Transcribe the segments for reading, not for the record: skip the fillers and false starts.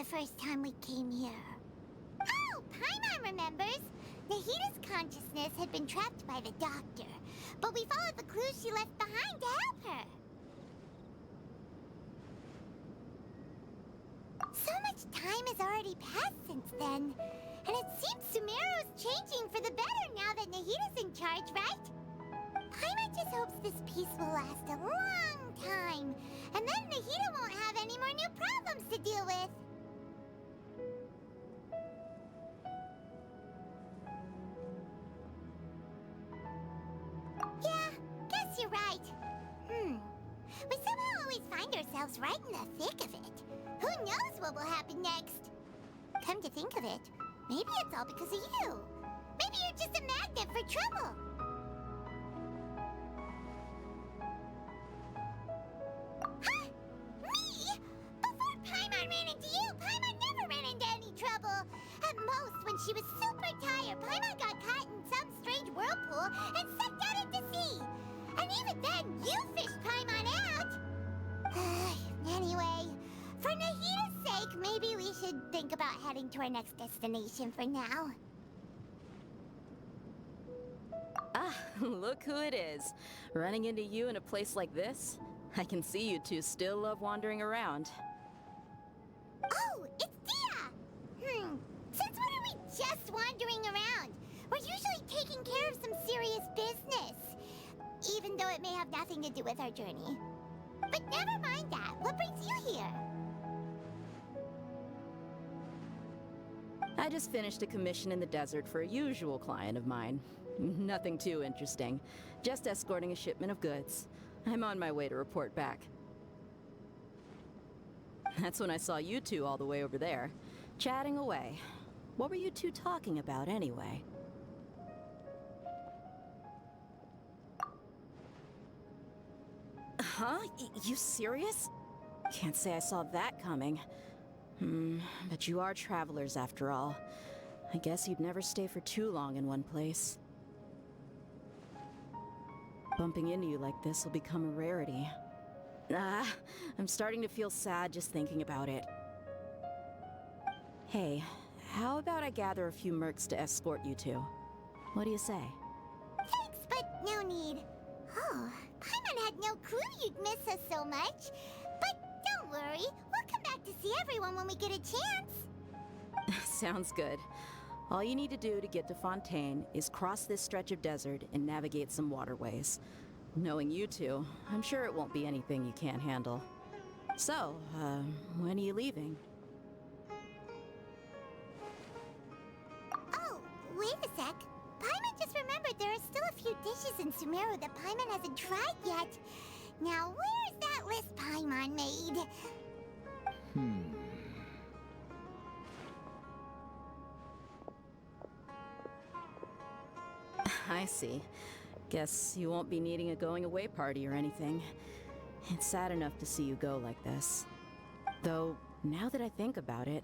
the first time we came here. Oh, Paimon remembers! Nahita's consciousness had been trapped by the doctor, but we followed the clues she left behind to help her. So much time has already passed since then, and it seems Sumeru's changing for the better now that Nahita's in charge, right? Paimon just hopes this peace will last a long time, and then Nahita won't have any more new problems to deal with. Yeah, guess you're right. We somehow always find ourselves right in the thick of it. Who knows what will happen next? Come to think of it, maybe it's all because of you. Maybe you're just a magnet for trouble. Huh? Me? Before Paimon ran into you, Paimon never ran into any trouble. At most, when she was super tired, Paimon got caught in some strange whirlpool and sucked out into sea. And even then, you fished Paimon out. Anyway, for Nahita's sake, maybe we should think about heading to our next destination for now. Ah, look who it is. Running into you in a place like this? I can see you two still love wandering around. Oh, it's Dia! Since when are we just wandering around? We're usually taking care of some serious business, even though it may have nothing to do with our journey. But never mind that. What brings you here? I just finished a commission in the desert for a usual client of mine. Nothing too interesting. Just escorting a shipment of goods. I'm on my way to report back. That's when I saw you two all the way over there, chatting away. What were you two talking about anyway? Huh? You serious? Can't say I saw that coming. But you are travelers after all. I guess you'd never stay for too long in one place. Bumping into you like this will become a rarity. I'm starting to feel sad just thinking about it. Hey, how about I gather a few mercs to escort you two? What do you say? Thanks, but no need. Oh, Paimon had no clue you'd miss us so much. But don't worry, we'll come back to see everyone when we get a chance. Sounds good. All you need to do to get to Fontaine is cross this stretch of desert and navigate some waterways. Knowing you two, I'm sure it won't be anything you can't handle. So, when are you leaving? Oh, wait a sec. Paimon just remembered there are still a few dishes in Sumeru that Paimon hasn't tried yet. Now, where's that list Paimon made? I see. Guess you won't be needing a going-away party or anything. It's sad enough to see you go like this. Though, now that I think about it,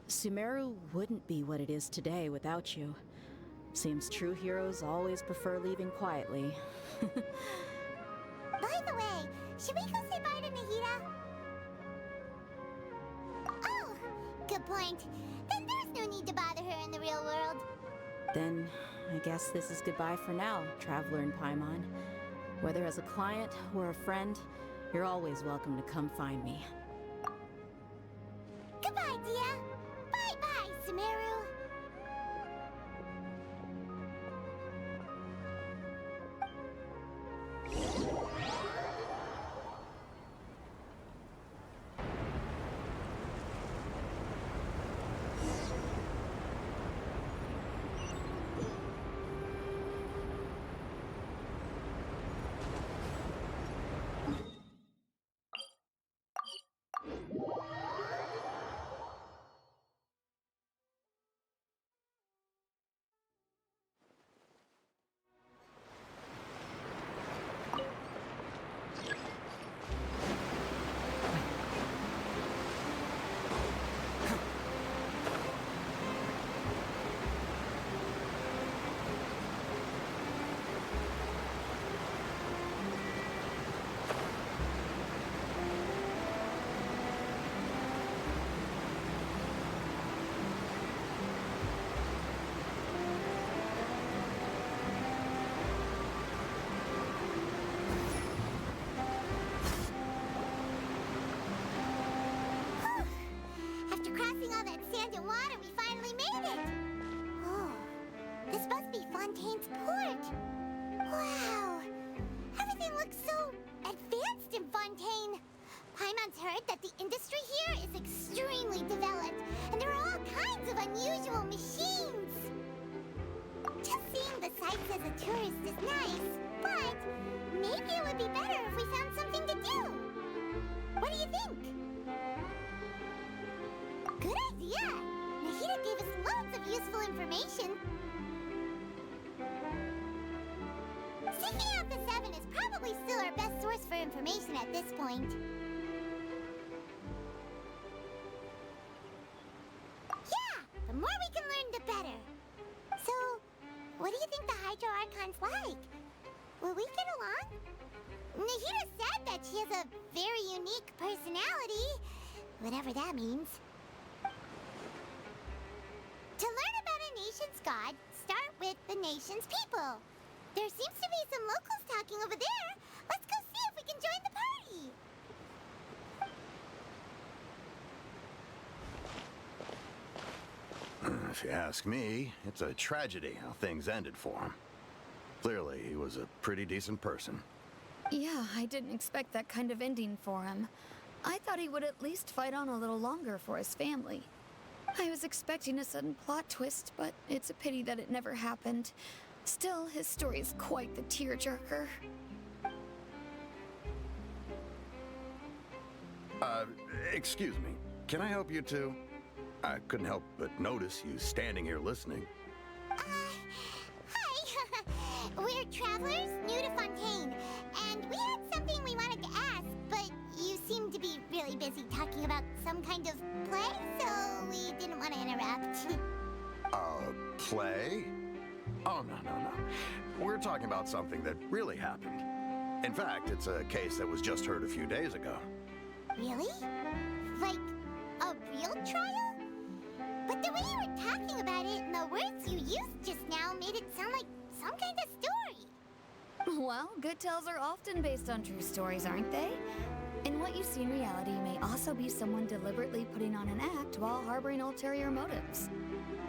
Sumeru wouldn't be what it is today without you. Seems true heroes always prefer leaving quietly. By the way, should we go say bye to Nahita? Oh, good point. Then there's no need to bother her in the real world. Then, I guess this is goodbye for now, Traveler in Paimon. Whether as a client or a friend, you're always welcome to come find me. Goodbye, Dia. Bye-bye, Sumeru. Crossing all that sand and water, we finally made it! Oh, this must be Fontaine's port. Wow, everything looks so advanced in Fontaine. Paimon's heard that the industry here is extremely developed, and there are all kinds of unusual machines. Just seeing the sights as a tourist is nice, but maybe it would be better if we found something to do. What do you think? Good idea! Nahida gave us loads of useful information. Seeking out the Seven is probably still our best source for information at this point. Yeah! The more we can learn, the better. So, what do you think the Hydro Archon's like? Will we get along? Nahida said that she has a very unique personality, whatever that means. To learn about a nation's god, start with the nation's people. There seems to be some locals talking over there. Let's go see if we can join the party. If you ask me, it's a tragedy how things ended for him. Clearly, he was a pretty decent person. Yeah, I didn't expect that kind of ending for him. I thought he would at least fight on a little longer for his family. I was expecting a sudden plot twist, but it's a pity that it never happened. Still, his story is quite the tearjerker. Excuse me. Can I help you two? I couldn't help but notice you standing here listening. Hi. We're travelers new to Fontaine, and we had something we wanted to ask, but you seemed to be really busy talking about some kind of play, so we didn't want to interrupt. Play? Oh, no. We're talking about something that really happened. In fact, it's a case that was just heard a few days ago. Really? Like, a real trial? But the way you were talking about it and the words you used just now made it sound like some kind of story. Well, good tales are often based on true stories, aren't they? And what you see in reality may also be someone deliberately putting on an act while harboring ulterior motives.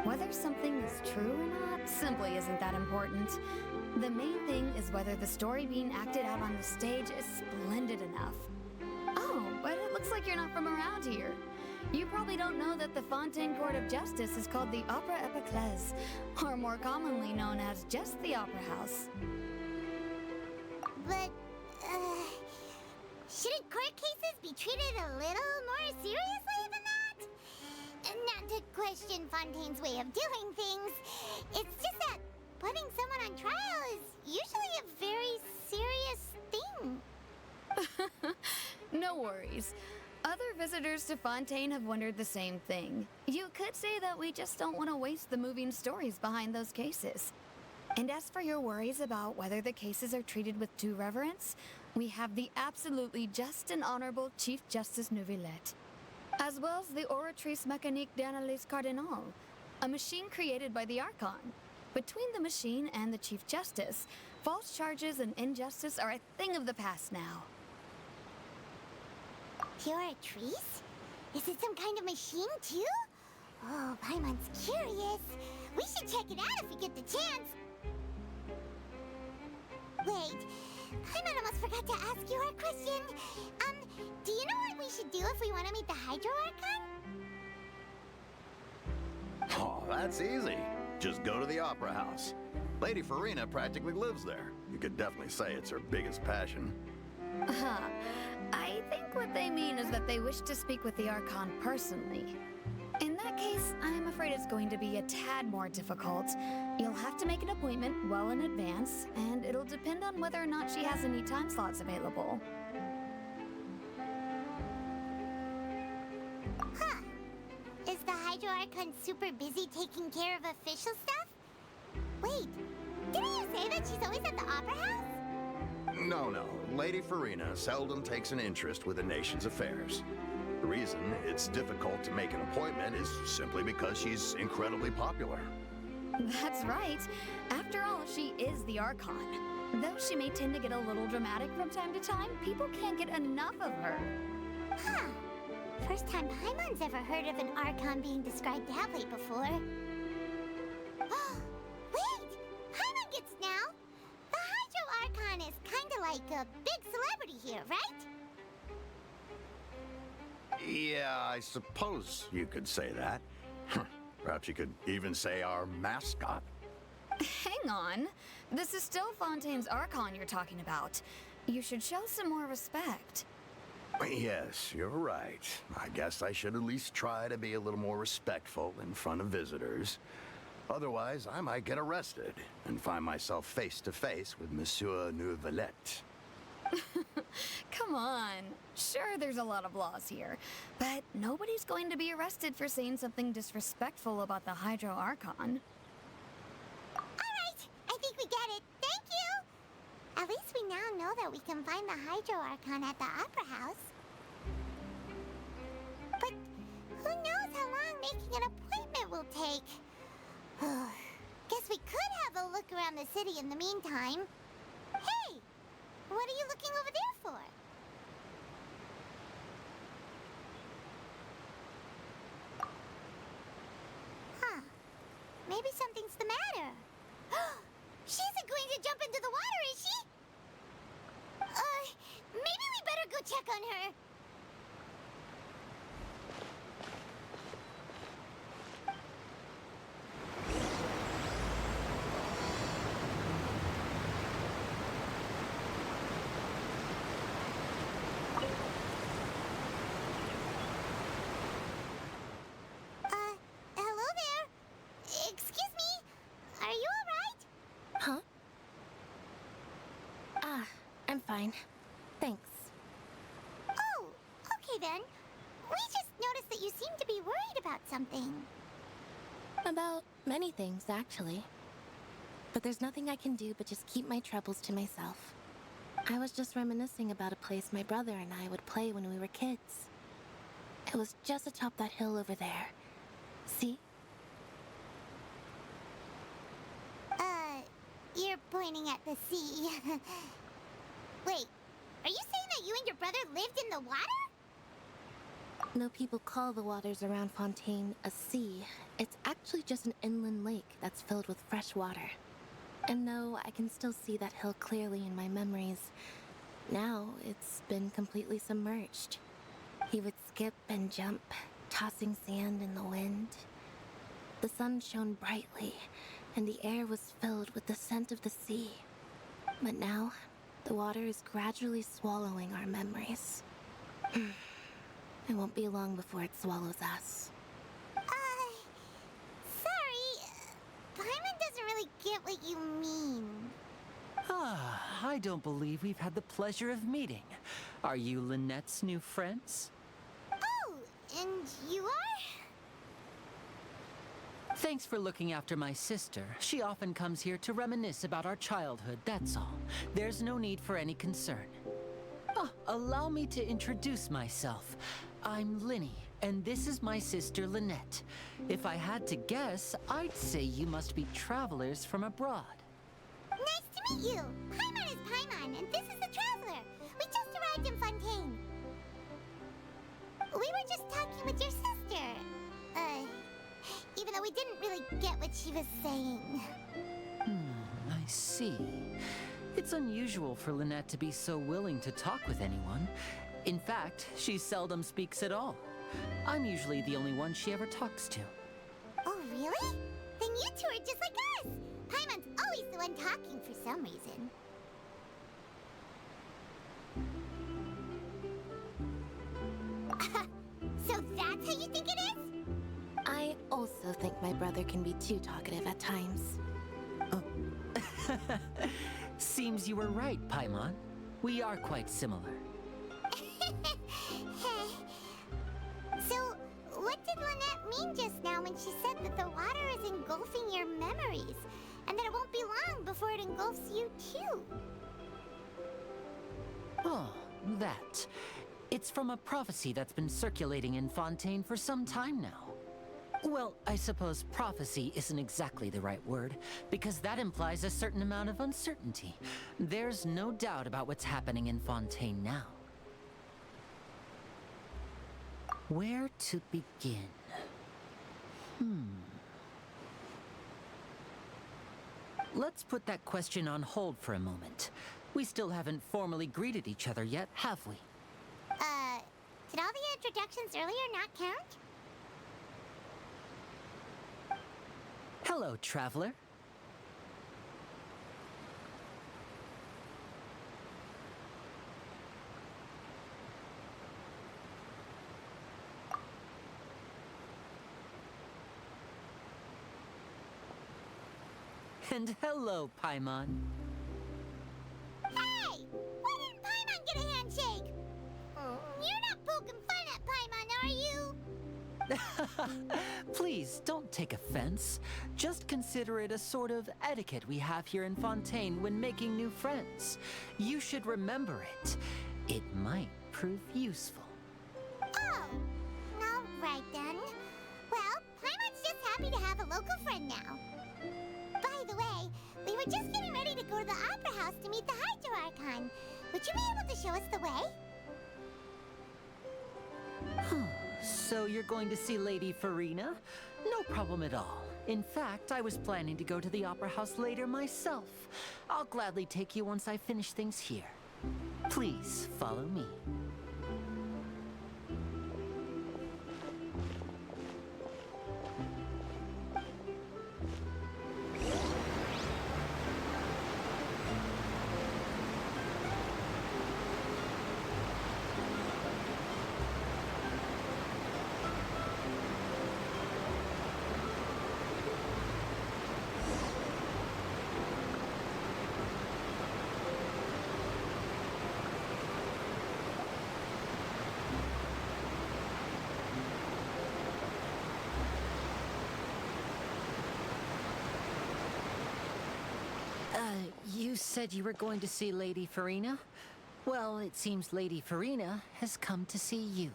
Whether something is true or not simply isn't that important. The main thing is whether the story being acted out on the stage is splendid enough. Oh, but it looks like you're not from around here. You probably don't know that the Fontaine Court of Justice is called the Opera Epiclese, or more commonly known as just the Opera House. But, shouldn't court cases be treated a little more seriously than that? Not to question Fontaine's way of doing things. It's just that putting someone on trial is usually a very serious thing. No worries. Other visitors to Fontaine have wondered the same thing. You could say that we just don't want to waste the moving stories behind those cases. And as for your worries about whether the cases are treated with due reverence, we have the absolutely just and honorable Chief Justice Neuvillette, as well as the Oratrice Mécanique d'Analyse Cardinal, a machine created by the Archon. Between the machine and the Chief Justice, false charges and injustice are a thing of the past now. Oratrice? Is it some kind of machine, too? Oh, Paimon's curious. We should check it out if we get the chance. Wait, Paimon almost forgot to ask you our question. Do you know what we should do if we want to meet the Hydro Archon? Oh, that's easy. Just go to the Opera House. Lady Farina practically lives there. You could definitely say it's her biggest passion. I think what they mean is that they wish to speak with the Archon personally. In that case, I'm afraid it's going to be a tad more difficult. You'll have to make an appointment well in advance, and it'll depend on whether or not she has any time slots available. Huh. Is the Hydro Archon super busy taking care of official stuff? Wait, didn't you say that she's always at the Opera House? No. Lady Farina seldom takes an interest with the nation's affairs. The reason it's difficult to make an appointment is simply because she's incredibly popular. That's right. After all, she is the Archon. Though she may tend to get a little dramatic from time to time, people can't get enough of her. Huh. First time Paimon's ever heard of an Archon being described that way before. Wait! Paimon gets now! The Hydro Archon is kinda like a big celebrity here, right? Yeah, I suppose you could say that. Perhaps you could even say our mascot. Hang on. This is still Fontaine's Archon you're talking about. You should show some more respect. Yes, you're right. I guess I should at least try to be a little more respectful in front of visitors. Otherwise, I might get arrested and find myself face to face with Monsieur Noirceur. Come on. Sure, there's a lot of laws here, but nobody's going to be arrested for saying something disrespectful about the Hydro Archon. Alright, I think we get it. Thank you! At least we now know that we can find the Hydro Archon at the Opera House. But who knows how long making an appointment will take? Guess we could have a look around the city in the meantime. Hey! What are you looking over there for? Huh. Maybe something's the matter. She isn't going to jump into the water, is she? Maybe we better go check on her. Hello there. Excuse me. Are you all right? Huh? I'm fine. Thanks. Oh, okay then. We just noticed that you seem to be worried about something. About many things, actually. But there's nothing I can do but just keep my troubles to myself. I was just reminiscing about a place my brother and I would play when we were kids. It was just atop that hill over there. See? You're pointing at the sea. Wait, are you saying that you and your brother lived in the water? No people call the waters around Fontaine a sea. It's actually just an inland lake that's filled with fresh water. And though I can still see that hill clearly in my memories, now it's been completely submerged. He would skip and jump, tossing sand in the wind. The sun shone brightly, and the air was filled with the scent of the sea. But now, the water is gradually swallowing our memories. It won't be long before it swallows us. Sorry. Paimon doesn't really get what you mean. I don't believe we've had the pleasure of meeting. Are you Lynette's new friends? Oh, and you are? Thanks for looking after my sister. She often comes here to reminisce about our childhood, that's all. There's no need for any concern. Allow me to introduce myself. I'm Linny, and this is my sister Lynette. If I had to guess, I'd say you must be travelers from abroad. Nice to meet you. Paimon is Paimon, and this is the Traveler. We just arrived in Fontaine. We were just talking with your sister. Even though we didn't really get what she was saying. I see. It's unusual for Lynette to be so willing to talk with anyone. In fact, she seldom speaks at all. I'm usually the only one she ever talks to. Oh, really? Then you two are just like us. Paimon's always the one talking for some reason. So that's how you think it is? I also think my brother can be too talkative at times. Seems you were right, Paimon. We are quite similar. So, what did Lynette mean just now when she said that the water is engulfing your memories, and that it won't be long before it engulfs you too? Oh, that. It's from a prophecy that's been circulating in Fontaine for some time now. Well, I suppose prophecy isn't exactly the right word, because that implies a certain amount of uncertainty. There's no doubt about what's happening in Fontaine now. Where to begin? Let's put that question on hold for a moment. We still haven't formally greeted each other yet, have we? Did all the introductions earlier not count? Hello, traveler. And hello, Paimon. Hey! Why didn't Paimon get a handshake? You're not poking fun at Paimon, are you? Please, don't take offense. Just consider it a sort of etiquette we have here in Fontaine when making new friends. You should remember it. It might prove useful. Oh, all right then. Well, Paimon's just happy to have a local friend now. By the way, we were just getting ready to go to the Opera House to meet the Hydro-Archon. Would you be able to show us the way? So you're going to see Lady Farina? No problem at all. In fact, I was planning to go to the Opera House later myself. I'll gladly take you once I finish things here. Please follow me. You said you were going to see Lady Farina? Well, it seems Lady Farina has come to see you.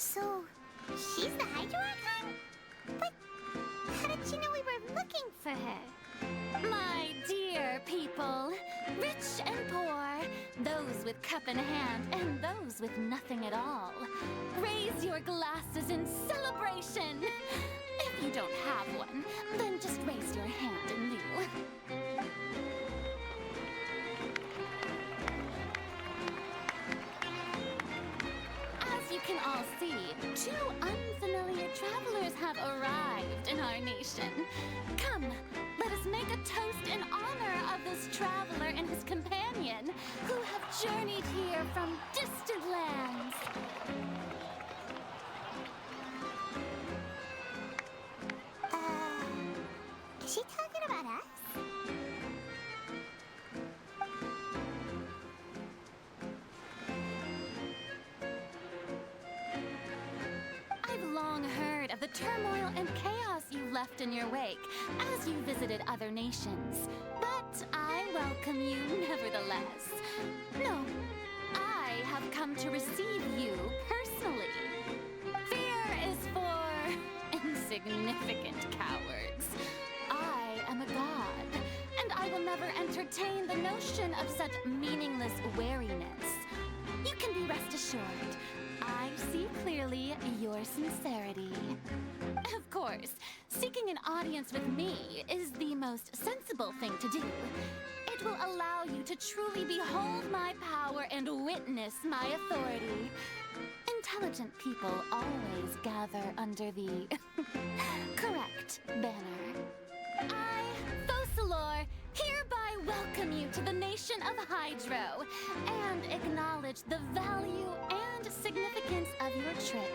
So, she's the Hydro-Archon? But how did she know we were looking for her? My dear people, rich and poor, those with cup in hand and those with nothing at all, raise your glasses in celebration. If you don't have one, then just raise your hand in lieu. As you can all see, two unfamiliar travelers have arrived in our nation. Come, let us make a toast in honor of this traveler and his companion who have journeyed here from distant lands. Is she talking about us? I've long heard of the turmoil and chaos you left in your wake as you visited other nations. But I welcome you nevertheless. No, I have come to receive you personally. Fear is for insignificant cowards. I am a god, and I will never entertain the notion of such meaningless wariness. You can be rest assured, I see clearly your sincerity. Of course, seeking an audience with me is the most sensible thing to do. It will allow you to truly behold my power and witness my authority. Intelligent people always gather under the correct banner. I, Focalor, hereby welcome you to the nation of Hydro and acknowledge the value and significance of your trip.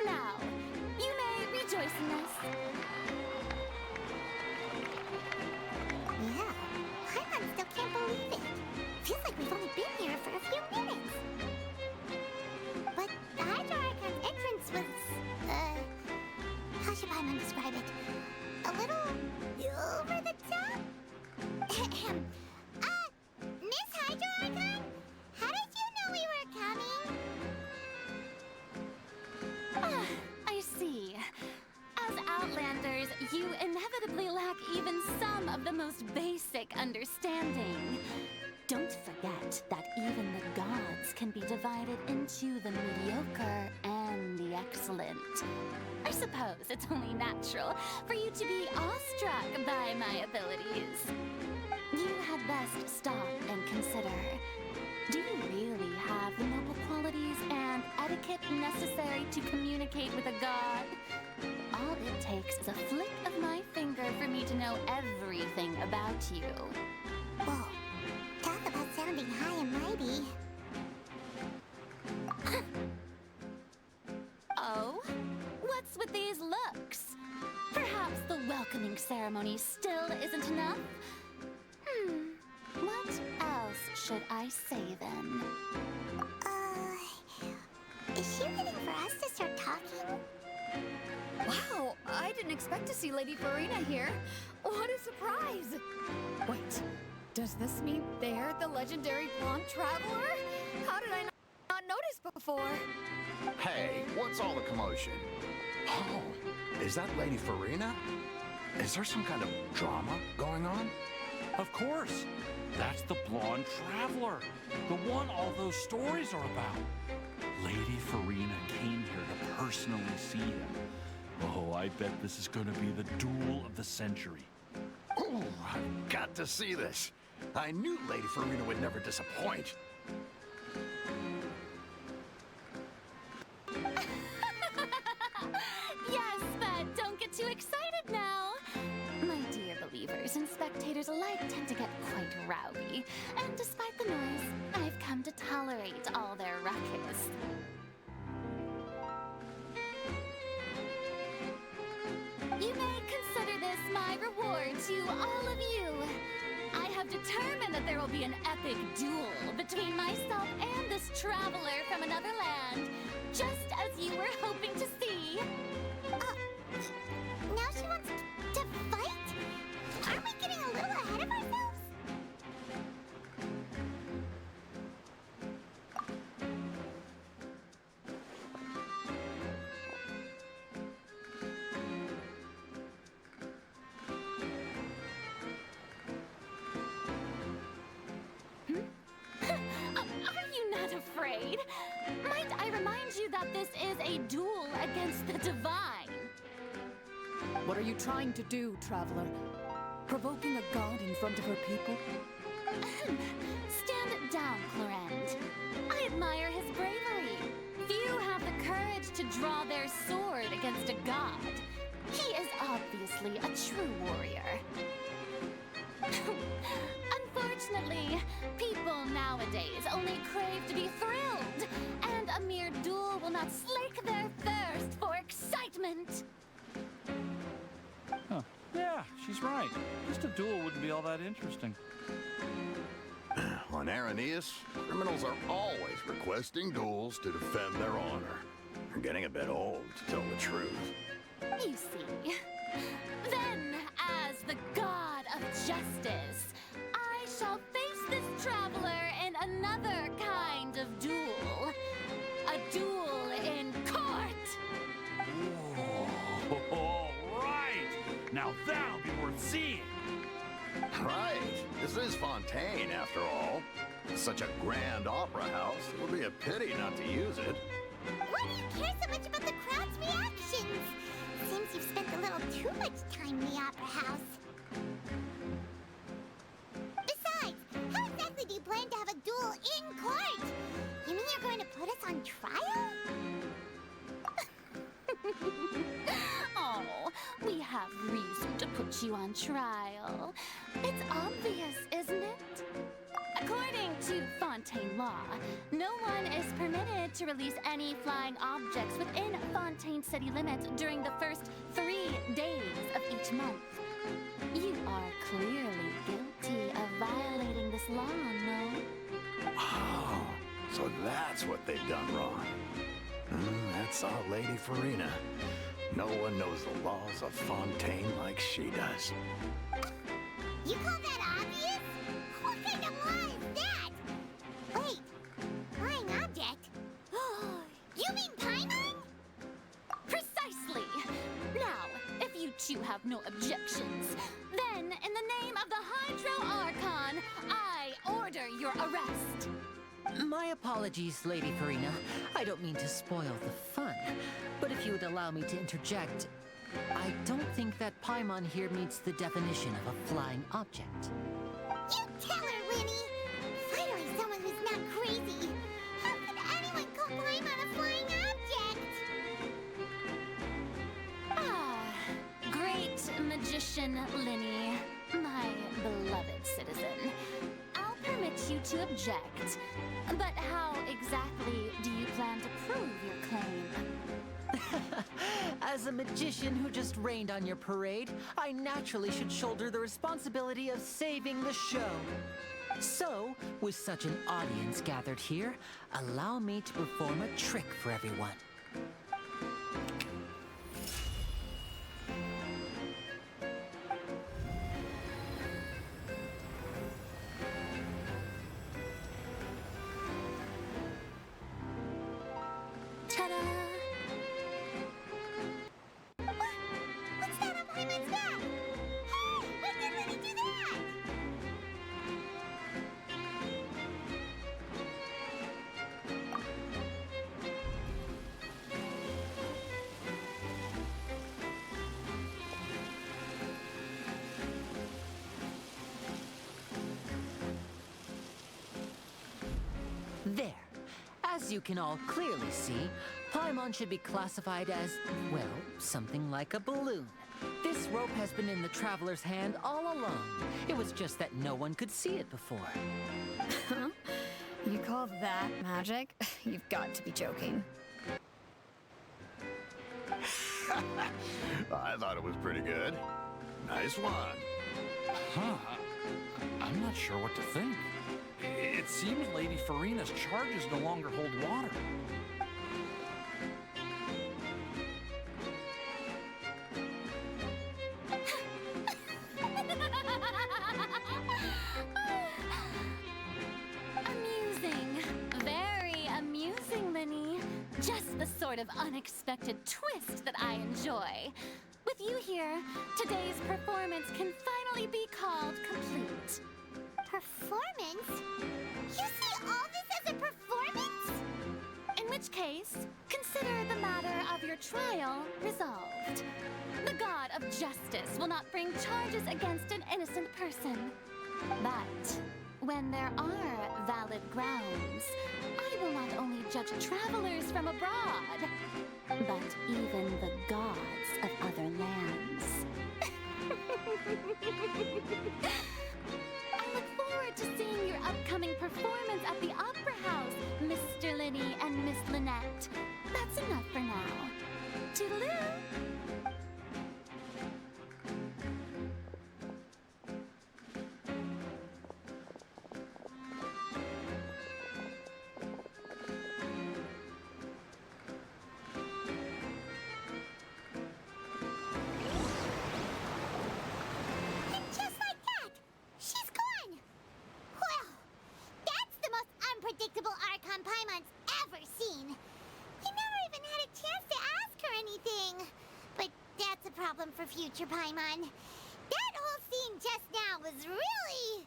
Now, you may rejoice in this. Yeah, Paimon still can't believe it. Feels like we've only been here for a few minutes. But the Hydro-Archon's entrance was Miss Hydro-Archon? How did you know we were coming? I see. As Outlanders, you inevitably lack even some of the most basic understanding. Don't forget that even the gods can be divided into the mediocre and the excellent. I suppose it's only natural for you to be awestruck by my abilities. You had best stop and consider. Do you really have the noble qualities and etiquette necessary to communicate with a god? All it takes is a flick of my finger for me to know everything about you. Whoa. Talk about sounding high and mighty. Oh? What's with these looks? Perhaps the welcoming ceremony still isn't enough? What else should I say then? Is she waiting for us to start talking? Wow, I didn't expect to see Lady Farina here. What a surprise! Wait, does this mean they're the legendary blonde traveler? How did I not notice before? Hey, what's all the commotion? Oh, is that Lady Farina? Is there some kind of drama going on? Of course. That's the blonde traveler. The one all those stories are about. Lady Farina came here to personally see him. Oh, I bet this is going to be the duel of the century. Oh, I've got to see this. I knew Lady Farina would never disappoint. Yes, but don't get too excited now. My dear believers and spectators alike tend to get quite rowdy. And despite the noise, I've come to tolerate all their ruckus. You may consider this my reward to all of you. I have determined that there will be an epic duel between myself and this traveler from another land, just as you were hoping to see. Now she wants to fight? Aren't we getting a little ahead of ourselves? Are you not afraid? Might I remind you that this is a duel against the divine? What are you trying to do, traveler? Provoking a god in front of her people? Stand down, Laurence. I admire his bravery. Few have the courage to draw their sword against a god. He is obviously a true warrior. Unfortunately, people nowadays only crave to be thrilled, and a mere duel will not slake their thirst for excitement. Huh. Yeah, she's right. Just a duel wouldn't be all that interesting. On Araneus, criminals are always requesting duels to defend their honor. They're getting a bit old, to tell the truth. You see. Then, as the god of justice, I shall face this traveler in another kind of duel. A duel in court! Whoa, all right! Now that'll be worth seeing! Right. This is Fontaine, after all. It's such a grand opera house. It would be a pity not to use it. Why do you care so much about the crowd's reactions? Seems you've spent a little too much time in the opera house. Besides, how exactly do you plan to have a duel in court? You mean you're going to put us on trial? Oh, we have reason to put you on trial. It's obvious, isn't it? According to Fontaine law, no one is permitted to release any flying objects within Fontaine city limits during the first 3 days of each month. You are clearly guilty of violating this law, no? Oh, so that's what they've done wrong. That's our Lady Farina. No one knows the laws of Fontaine like she does. You call that obvious? What kind of law is that? Wait, flying object? You mean Paimon? Precisely! Now, if you two have no objections, then in the name of the Hydro Archon, I order your arrest. My apologies, Lady Farina. I don't mean to spoil the fun, but if you would allow me to interject, I don't think that Paimon here meets the definition of a flying object. You tell her, Winnie! Finally someone who's not crazy! How could anyone call Paimon a flying object? Ah, great magician Linny, my beloved citizen. I'll permit you to object, but how exactly do you plan to prove your claim? As a magician who just rained on your parade, I naturally should shoulder the responsibility of saving the show. So, with such an audience gathered here, allow me to perform a trick for everyone. Ta-da! What's that on Paimon's back? Hey, when did Winnie do that? There. As you can all clearly see, Paimon should be classified as, well, something like a balloon. This rope has been in the Traveler's hand all along. It was just that no one could see it before. Huh? You call that magic? You've got to be joking. I thought it was pretty good. Nice one. Huh. I'm not sure what to think. It seems Lady Farina's charges no longer hold water. Amusing. Very amusing, Linny. Just the sort of unexpected twist that I enjoy. With you here, today's performance can finally be called complete. Performance? You see all this as a performance? In which case, consider the matter of your trial resolved. The god of justice will not bring charges against an innocent person. But when there are valid grounds, I will not only judge travelers from abroad, but even the gods of other lands. I look forward to seeing your upcoming performance at the Opera House, Mr. Linny and Miss Lynette. That's enough for now. Toodaloo! And just like that, she's gone! Well, that's the most unpredictable Archon Paimon's ever seen. He never even had a chance to ask her anything. But that's a problem for future Paimon. That whole scene just now was really...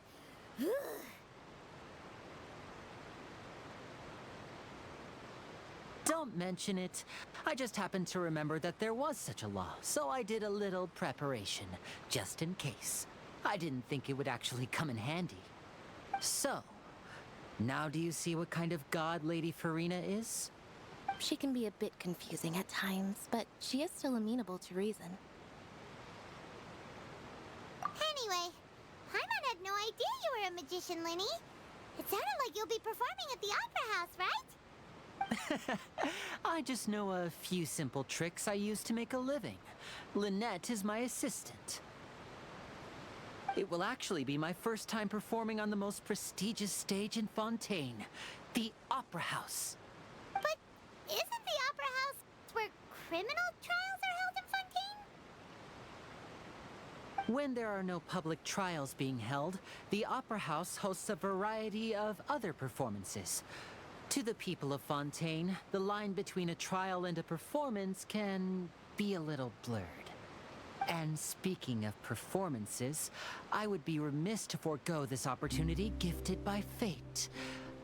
Don't mention it. I just happened to remember that there was such a law, so I did a little preparation, just in case. I didn't think it would actually come in handy. So, now do you see what kind of god Lady Farina is? She can be a bit confusing at times, but she is still amenable to reason. Anyway, Paimon had no idea you were a magician, Linny. It sounded like you'll be performing at the Opera House, right? I just know a few simple tricks I use to make a living. Lynette is my assistant. It will actually be my first time performing on the most prestigious stage in Fontaine, the Opera House. But isn't the Opera House where criminal trials are held in When there are no public trials being held, the Opera House hosts a variety of other performances. To the people of Fontaine, the line between a trial and a performance can be a little blurred. And speaking of performances, I would be remiss to forego this opportunity gifted by fate.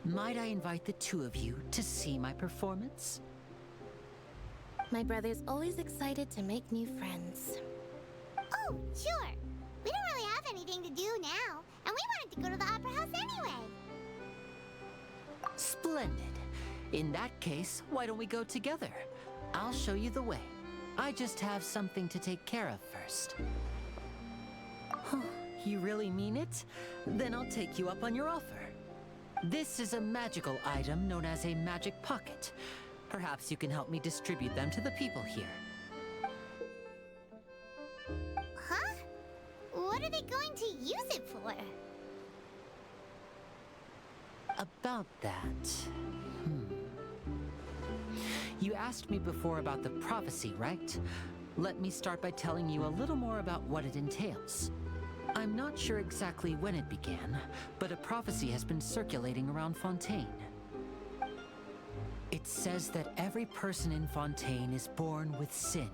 Might I invite the two of you to see my performance? My brother's always excited to make new friends. Oh, sure. We don't really have anything to do now, and we wanted to go to the Opera House anyway. Splendid. In that case, why don't we go together? I'll show you the way. I just have something to take care of first. Huh, you really mean it? Then I'll take you up on your offer. This is a magical item known as a magic pocket. Perhaps you can help me distribute them to the people here. Huh? What are they going to use it for? About that... You asked me before about the prophecy, right? Let me start by telling you a little more about what it entails. I'm not sure exactly when it began, but a prophecy has been circulating around Fontaine. It says that every person in Fontaine is born with sin.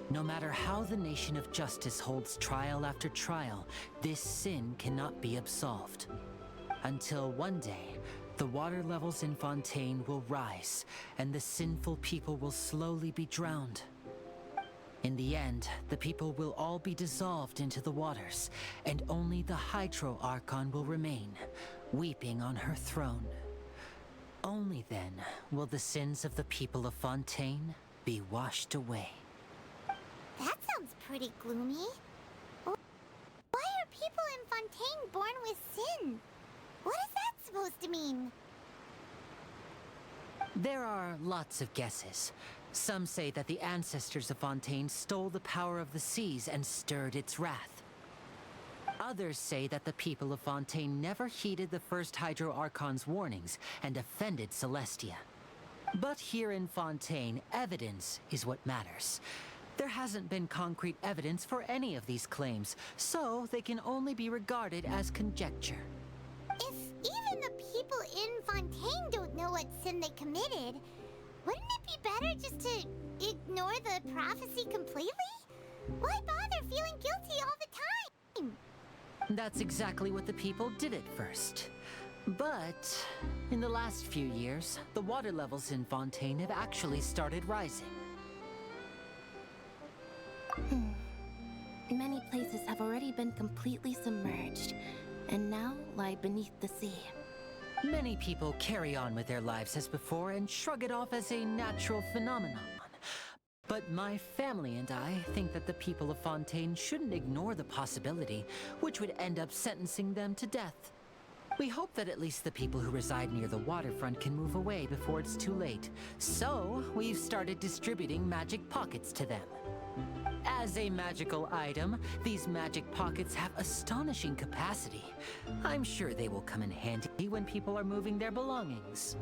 No matter how the nation of justice holds trial after trial, this sin cannot be absolved. Until one day, the water levels in Fontaine will rise, and the sinful people will slowly be drowned. In the end, the people will all be dissolved into the waters, and only the Hydro Archon will remain, weeping on her throne. Only then will the sins of the people of Fontaine be washed away. That sounds pretty gloomy. Why are people in Fontaine born with sin? What is that supposed to mean? There are lots of guesses. Some say that the ancestors of Fontaine stole the power of the seas and stirred its wrath. Others say that the people of Fontaine never heeded the first Hydro Archon's warnings and offended Celestia. But here in Fontaine, evidence is what matters. There hasn't been concrete evidence for any of these claims, so they can only be regarded as conjecture. If even the people in Fontaine don't know what sin they committed, wouldn't it be better just to ignore the prophecy completely? Why bother feeling guilty all the time? That's exactly what the people did at first. But in the last few years, the water levels in Fontaine have actually started rising. Many places have already been completely submerged, and now lie beneath the sea. Many people carry on with their lives as before and shrug it off as a natural phenomenon. But my family and I think that the people of Fontaine shouldn't ignore the possibility, which would end up sentencing them to death. We hope that at least the people who reside near the waterfront can move away before it's too late. So, we've started distributing magic pockets to them. As a magical item, these magic pockets have astonishing capacity. I'm sure they will come in handy when people are moving their belongings.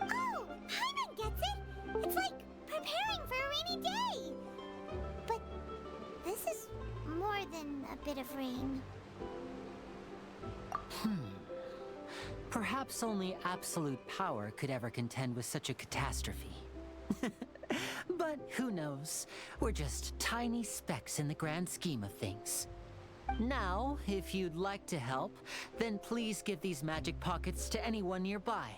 Oh, Paimon gets it! It's like preparing for a rainy day! But this is more than a bit of rain. Perhaps only absolute power could ever contend with such a catastrophe. But who knows? We're just tiny specks in the grand scheme of things. Now, if you'd like to help, then please give these magic pockets to anyone nearby.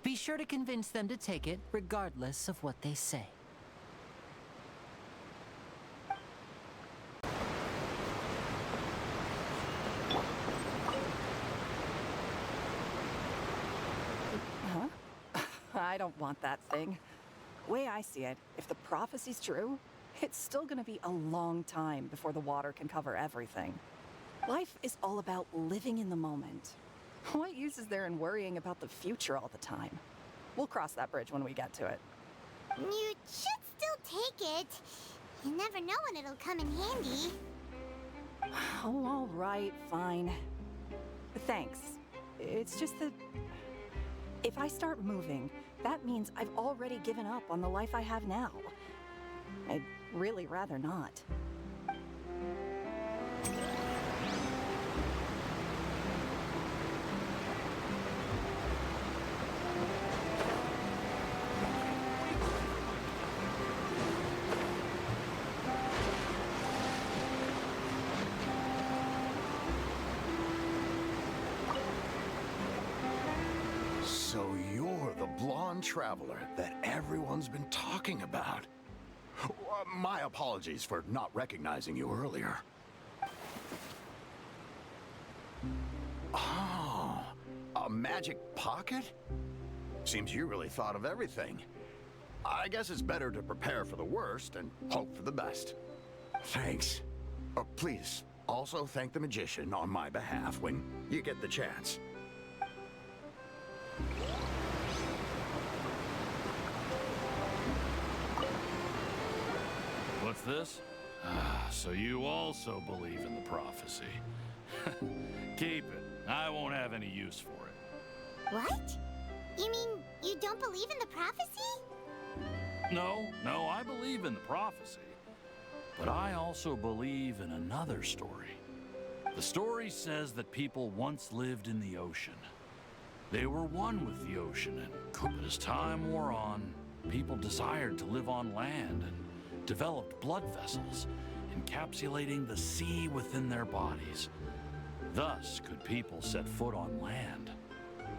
Be sure to convince them to take it, regardless of what they say. Huh? I don't want that thing. Way I see it, if the prophecy's true, it's still gonna be a long time before the water can cover everything. Life is all about living in the moment. What use is there in worrying about the future all the time? We'll cross that bridge when we get to it. You should still take it. You never know when it'll come in handy. Oh, all right, fine. Thanks. It's just that if I start moving, that means I've already given up on the life I have now. I'd really rather not. So you're the blonde traveler that everyone's been talking about. My apologies for not recognizing you earlier. Oh, a magic pocket? Seems you really thought of everything. I guess it's better to prepare for the worst and hope for the best. Thanks. Please, also thank the magician on my behalf when you get the chance. What's this? So you also believe in the prophecy. Keep it. I won't have any use for it. What? You mean you don't believe in the prophecy? No, I believe in the prophecy. But I also believe in another story. The story says that people once lived in the ocean. They were one with the ocean, and as time wore on, people desired to live on land and developed blood vessels, encapsulating the sea within their bodies. Thus could people set foot on land.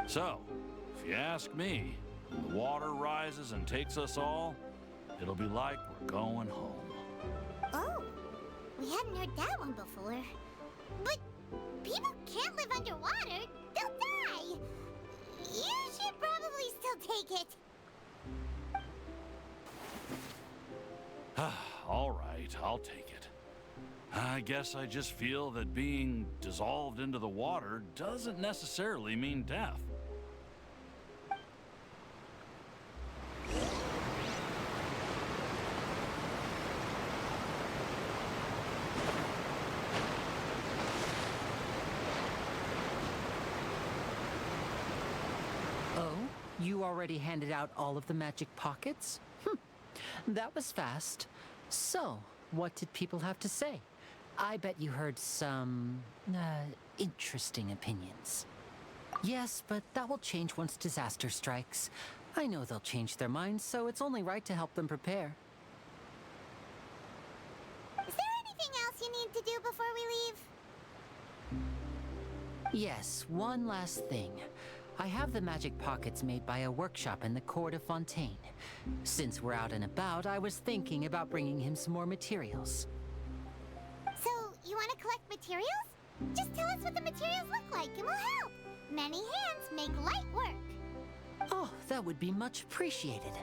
So, if you ask me, when the water rises and takes us all, it'll be like we're going home. Oh, we hadn't heard that one before. But people can't live underwater. They'll die. You should probably still take it. All right, I'll take it. I guess I just feel that being dissolved into the water doesn't necessarily mean death. Oh, you already handed out all of the magic pockets? That was fast. So, what did people have to say? I bet you heard some, interesting opinions. Yes, but that will change once disaster strikes. I know they'll change their minds, so it's only right to help them prepare. Is there anything else you need to do before we leave? Yes, one last thing. I have the magic pockets made by a workshop in the court of Fontaine. Since we're out and about, I was thinking about bringing him some more materials. So, you want to collect materials? Just tell us what the materials look like and we'll help. Many hands make light work. Oh, that would be much appreciated.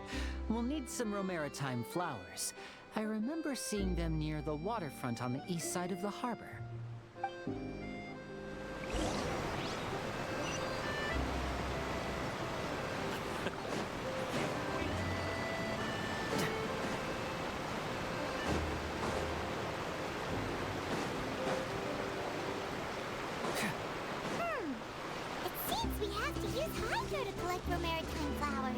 We'll need some Romaritime flowers. I remember seeing them near the waterfront on the east side of the harbor. We have to use Hydro to collect Romaritime flowers.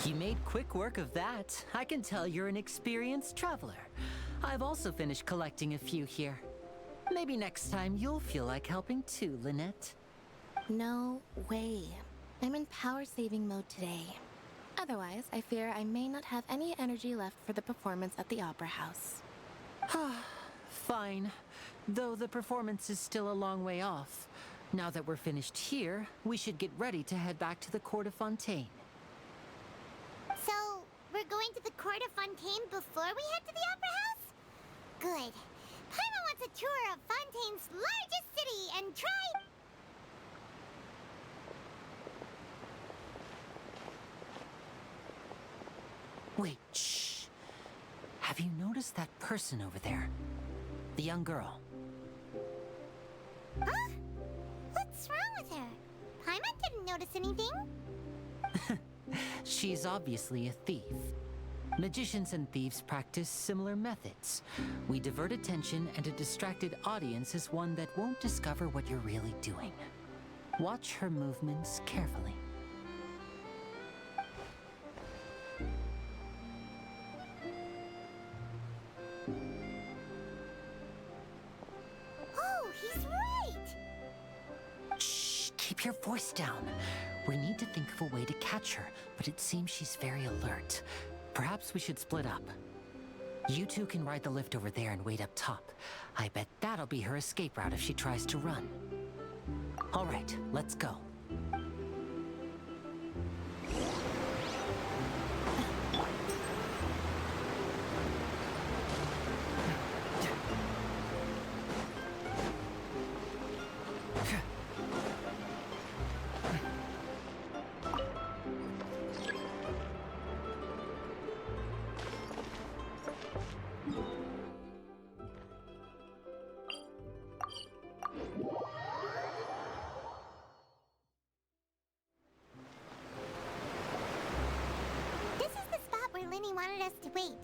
You made quick work of that. I can tell you're an experienced traveler. I've also finished collecting a few here. Maybe next time you'll feel like helping too, Lynette. No way. I'm in power-saving mode today. Otherwise, I fear I may not have any energy left for the performance at the Opera House. Fine. Though the performance is still a long way off. Now that we're finished here, we should get ready to head back to the Court of Fontaine. So, we're going to the Court of Fontaine before we head to the Opera House? Good. Paimon wants a tour of Fontaine's largest city and try... Wait, shh. Have Have you noticed that person over there? The young girl. Huh? What's wrong with her? Paimon didn't notice anything. She's obviously a thief. Magicians and thieves practice similar methods. We divert attention, and a distracted audience is one that won't discover what you're really doing. Watch her movements carefully. Oh, he's right! Shh, keep your voice down. We need to think of a way to catch her, but it seems she's very alert. Perhaps we should split up. You two can ride the lift over there and wait up top. I bet that'll be her escape route if she tries to run. All right, let's go. This is the spot where Linny wanted us to wait.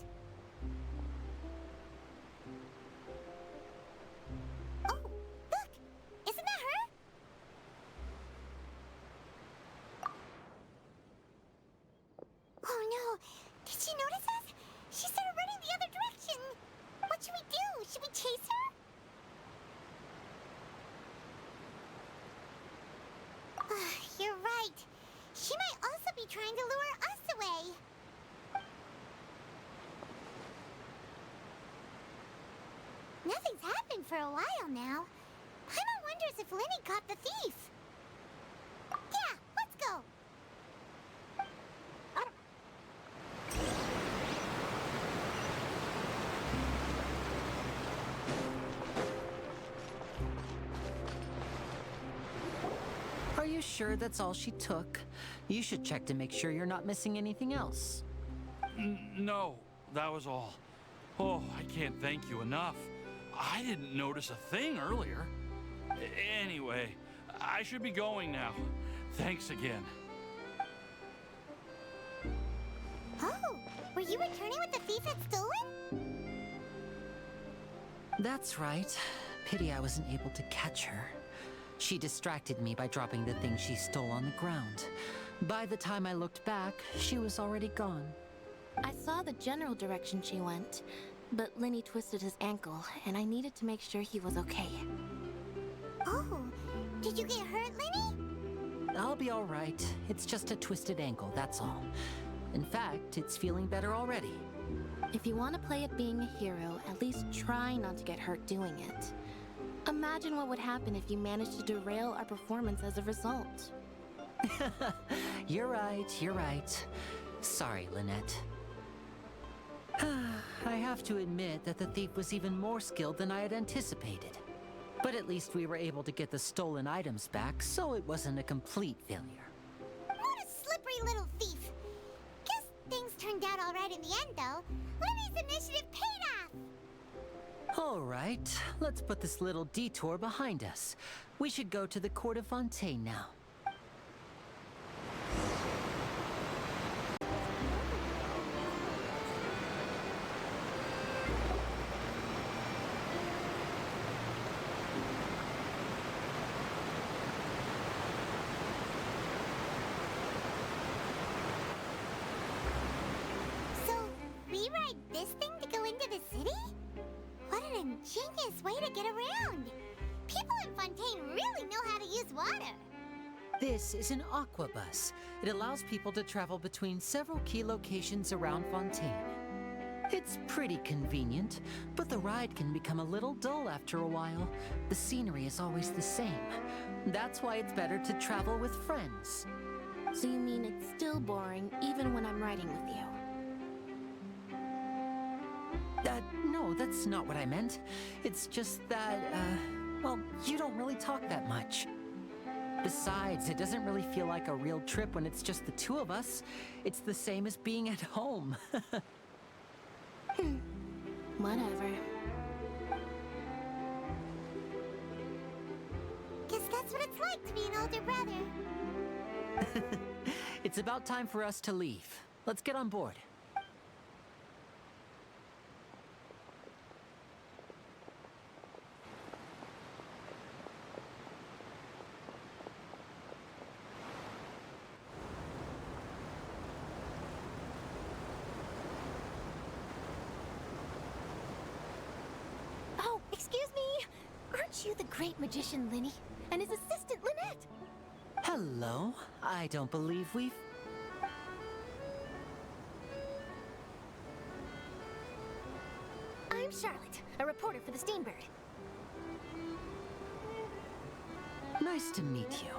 Oh, look! Isn't that her? Oh no! Did she notice us? She started running the other direction! What should we do? Should we chase her? You're right. She might also be trying to lure us away. Nothing's happened for a while now. Paimon wonders if Linny caught the thief. Yeah, let's go. Are you sure that's all she took? You should check to make sure you're not missing anything else. No, that was all. Oh, I can't thank you enough. I didn't notice a thing earlier. Anyway, I should be going now. Thanks again. Oh, were you returning what the thief had stolen? That's right. Pity I wasn't able to catch her. She distracted me by dropping the thing she stole on the ground. By the time I looked back, she was already gone. I saw the general direction she went, but Linny twisted his ankle, and I needed to make sure he was okay. Oh, did you get hurt, Linny? I'll be all right. It's just a twisted ankle, that's all. In fact, it's feeling better already. If you want to play at being a hero, at least try not to get hurt doing it. Imagine what would happen if you managed to derail our performance as a result. You're right, you're right. Sorry, Lynette. I have to admit that the thief was even more skilled than I had anticipated. But at least we were able to get the stolen items back, so it wasn't a complete failure. What a slippery little thief. Guess things turned out all right in the end, though. Linny's initiative paid off. All right, let's put this little detour behind us. We should go to the Court of Fontaine now. So, we ride this thing to go into the city? What an ingenious way to get around! People in Fontaine really know how to use water. This is an aquabus. It allows people to travel between several key locations around Fontaine. It's pretty convenient, but the ride can become a little dull after a while. The scenery is always the same. That's why it's better to travel with friends. So you mean it's still boring even when I'm riding with you? No, that's not what I meant. It's just that, well, you don't really talk that much. Besides, it doesn't really feel like a real trip when it's just the two of us. It's the same as being at home. whatever. Guess that's what it's like to be an older brother. It's about time for us to leave. Let's get on board. Oh, excuse me! Aren't you the great magician Linny? And his assistant Lynette? Hello. I don't believe we've... I'm Charlotte, a reporter for the Steambird. Nice to meet you.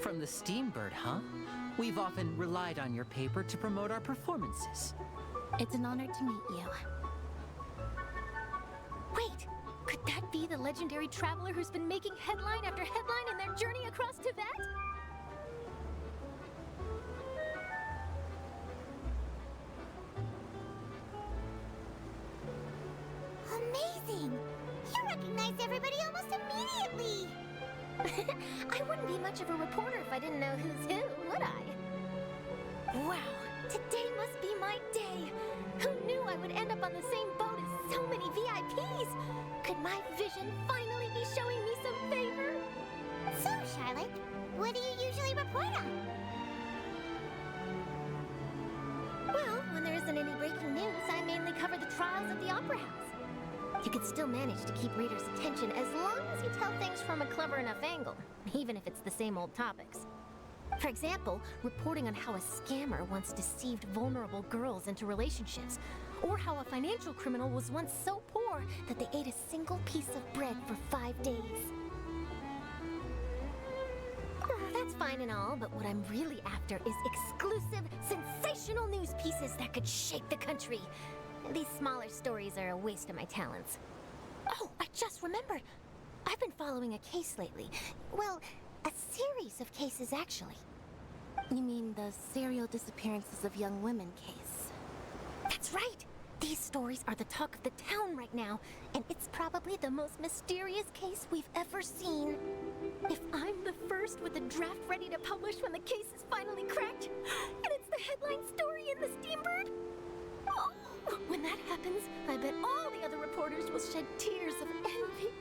From the Steambird, huh? We've often relied on your paper to promote our performances. It's an honor to meet you. Wait, could that be the legendary traveler who's been making headline after headline in their journey across Tibet? Amazing! You recognize everybody almost immediately! I wouldn't be much of a reporter if I didn't know who's who, would I? Wow, today must be my day! Who knew I would end up on the same boat as so many VIPs? Could my vision finally be showing me some favor? So, Charlotte, what do you usually report on? Well, when there isn't any breaking news, I mainly cover the trials at the Opera House. You can still manage to keep readers' attention as long as you tell things from a clever enough angle, even if it's the same old topics. For example, reporting on how a scammer once deceived vulnerable girls into relationships, or how a financial criminal was once so poor that they ate a single piece of bread for 5 days. That's fine and all, but what I'm really after is exclusive, sensational news pieces that could shake the country. These smaller stories are a waste of my talents. Oh, I just remembered. I've been following a case lately. Well, a series of cases, actually. You mean the serial disappearances of young women case? That's right! These stories are the talk of the town right now, and it's probably the most mysterious case we've ever seen. If I'm the first with a draft ready to publish when the case is finally cracked, and it's the headline story in the Steambird, oh, when that happens, I bet all the other reporters will shed tears of envy.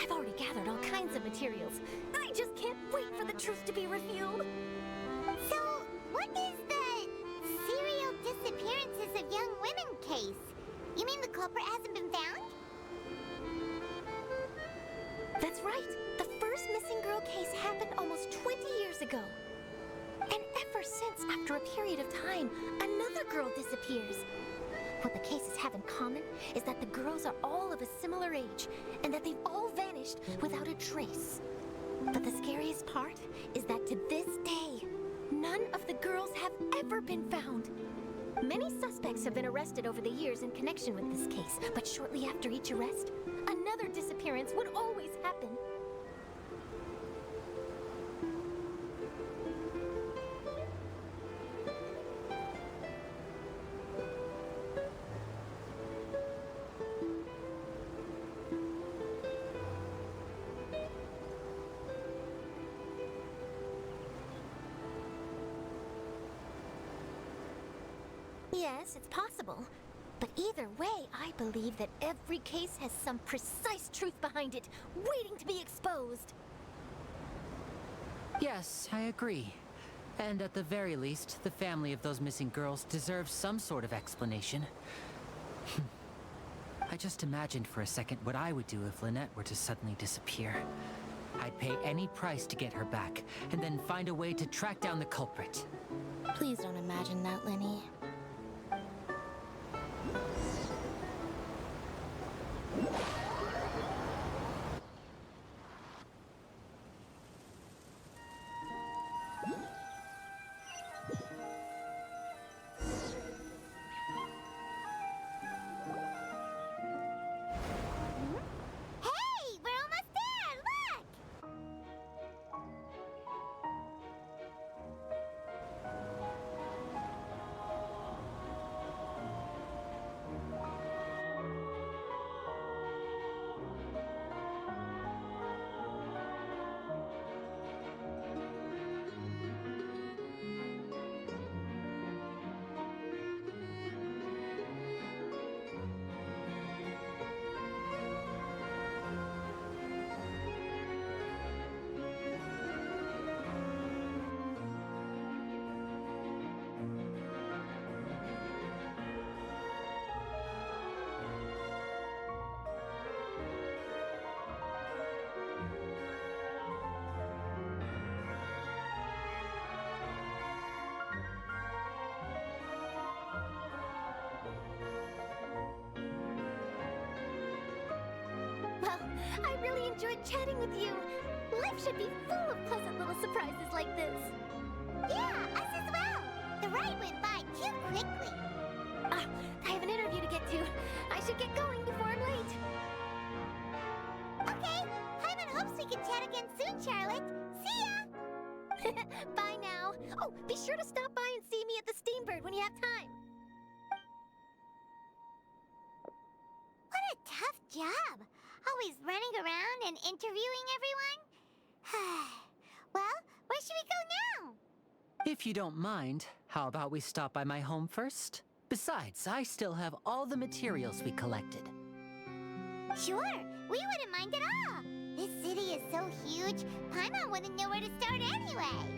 I've already gathered all kinds of materials. I just can't wait for the truth to be revealed. So, what is the serial disappearances of young women case? You mean the culprit hasn't been found? That's right. The first missing girl case happened almost 20 years ago. And ever since, after a period of time, another girl disappears. What the cases have in common is that the girls are all of a similar age, and that they've all vanished without a trace. But the scariest part is that to this day, none of the girls have ever been found. Many suspects have been arrested over the years in connection with this case, but shortly after each arrest, another disappearance would always happen. Yes, it's possible. But either way, I believe that every case has some precise truth behind it, waiting to be exposed. Yes, I agree. And at the very least, the family of those missing girls deserves some sort of explanation. I just imagined for a second what I would do if Lynette were to suddenly disappear. I'd pay any price to get her back, and then find a way to track down the culprit. Please don't imagine that, Lenny. Hey, we're almost there! Look! I really enjoyed chatting with you. Life should be full of pleasant little surprises like this. Yeah, us as well. The ride went by too quickly. Ah, I have an interview to get to. I should get going before I'm late. Okay, Paimon hopes we can chat again soon, Charlotte. See ya! Bye now. Oh, be sure to stop by and see me at the Steambird when you have time. What a tough job. Always running around and interviewing everyone. Well, where should we go now? If you don't mind, how about we stop by my home first? Besides, I still have all the materials we collected. Sure, we wouldn't mind at all. This city is so huge, Paimon wouldn't know where to start anyway.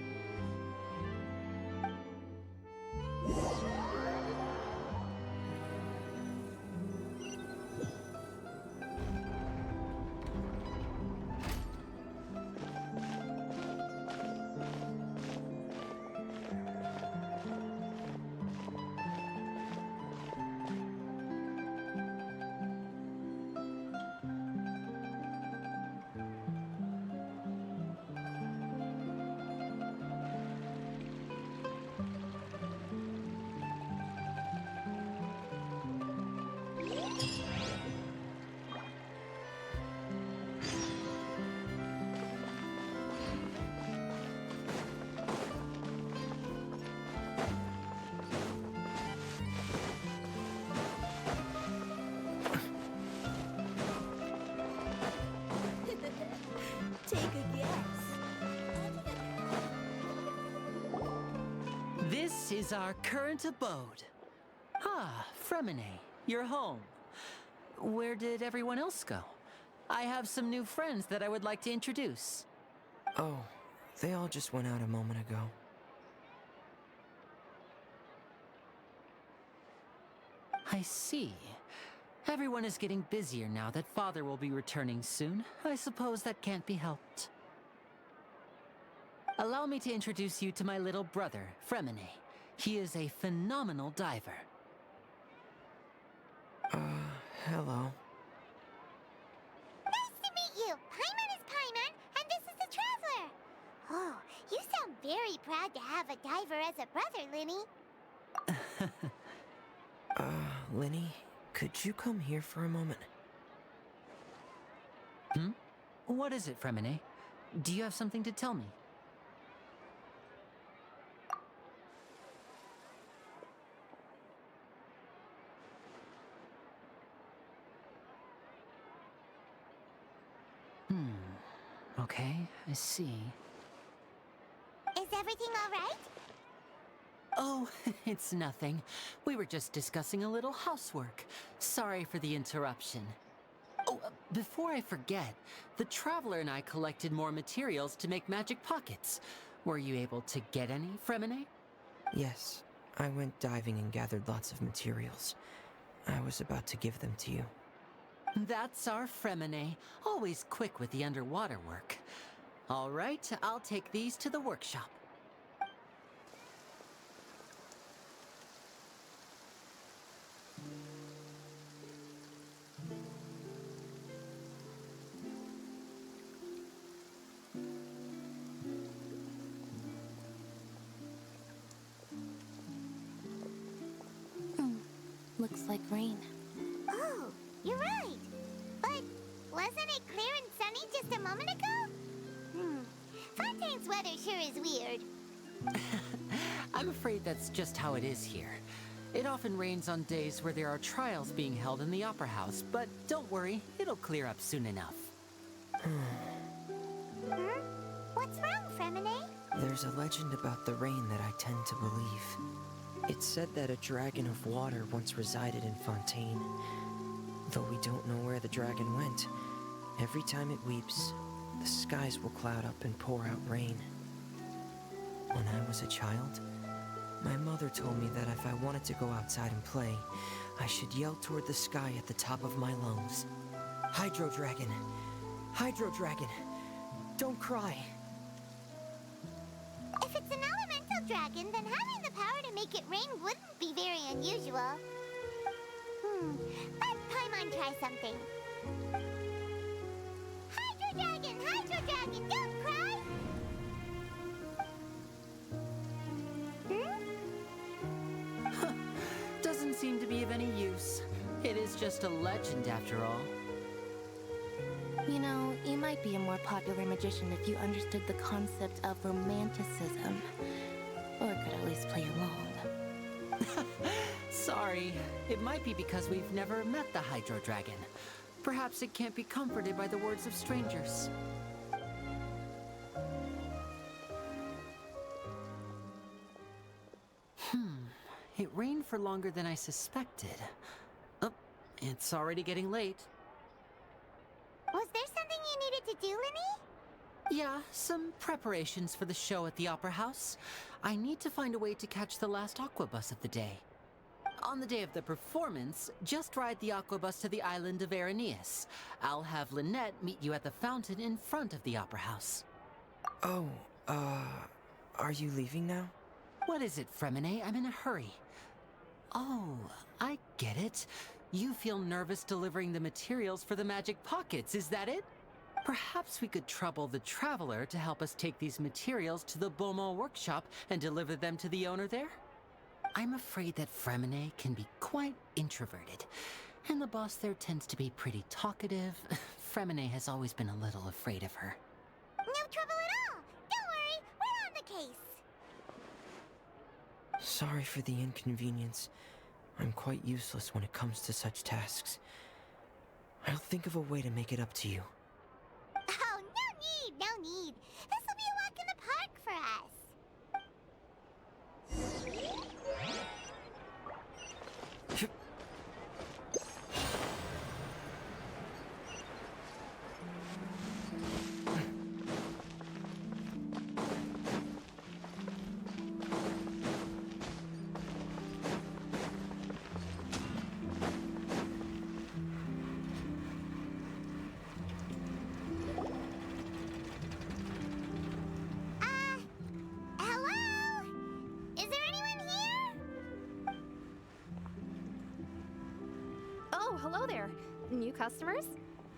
Take a guess. This is our current abode. Ah, Fremine, you're home. Where did everyone else go? I have some new friends that I would like to introduce. Oh, they all just went out a moment ago. I see. Everyone is getting busier now that Father will be returning soon. I suppose that can't be helped. Allow me to introduce you to my little brother, Fremine. He is a phenomenal diver. Hello. Nice to meet you. Paimon is Paimon, and this is the Traveler. Oh, you sound very proud to have a diver as a brother, Linny. Linny, could you come here for a moment? What is it, Fremine? Do you have something to tell me? Okay, I see. Is everything all right? Oh, it's nothing. We were just discussing a little housework. Sorry for the interruption. Oh, before I forget, the Traveler and I collected more materials to make magic pockets. Were you able to get any, Fremine? Yes, I went diving and gathered lots of materials. I was about to give them to you. That's our Fremine, always quick with the underwater work. All right, I'll take these to the workshop. Looks like rain. Oh, you're right. But wasn't it clear and sunny just a moment ago? Fontaine's weather sure is weird. I'm afraid that's just how it is here. It often rains on days where there are trials being held in the Opera House, but don't worry, it'll clear up soon enough. What's wrong, Fremine? There's a legend about the rain that I tend to believe. It's said that a dragon of water once resided in Fontaine. Though we don't know where the dragon went, every time it weeps, the skies will cloud up and pour out rain. When I was a child, my mother told me that if I wanted to go outside and play, I should yell toward the sky at the top of my lungs. Hydro Dragon! Hydro Dragon! Don't cry! If it's an elemental dragon, then having the power to make it rain wouldn't be very unusual. Let Paimon try something. dragon, don't cry! Doesn't seem to be of any use. It is just a legend after all. You know, you might be a more popular magician if you understood the concept of romanticism. Or could at least play along. Sorry. It might be because we've never met the Hydro Dragon. Perhaps it can't be comforted by the words of strangers. It rained for longer than I suspected. Oh, it's already getting late. Was there something you needed to do, Linny? Yeah, some preparations for the show at the Opera House. I need to find a way to catch the last aqua bus of the day. On the day of the performance, just ride the aqua bus to the island of Aeneas. I'll have Lynette meet you at the fountain in front of the Opera House. Oh, are you leaving now? What is it, Fremine? I'm in a hurry. Oh, I get it. You feel nervous delivering the materials for the magic pockets, is that it? Perhaps we could trouble the Traveler to help us take these materials to the Beaumont workshop and deliver them to the owner there? I'm afraid that Fremine can be quite introverted, and the boss there tends to be pretty talkative. Fremine has always been a little afraid of her. No trouble at all! Don't worry, we're on the case! Sorry for the inconvenience. I'm quite useless when it comes to such tasks. I'll think of a way to make it up to you. Oh, no need! This will be a walk in the park for us! Hello? Is there anyone here? Oh, hello there. New customers?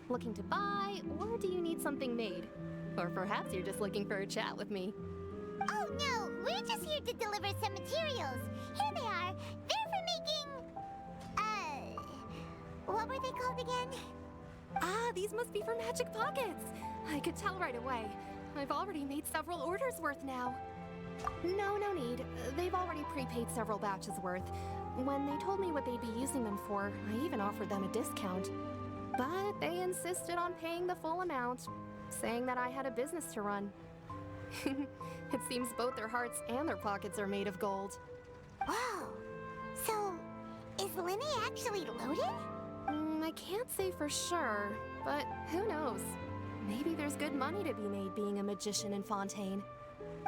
Looking to buy, or do you need something made? Or perhaps you're just looking for a chat with me. Oh no, we're just here to deliver some materials. Here they are. They're for making... what were they called again? Ah, these must be for magic pockets. I could tell right away. I've already made several orders worth now. No need. They've already prepaid several batches worth. When they told me what they'd be using them for, I even offered them a discount. But they insisted on paying the full amount, saying that I had a business to run. It seems both their hearts and their pockets are made of gold. Whoa. So, is Linny actually loaded? I can't say for sure, but who knows? Maybe there's good money to be made being a magician in Fontaine.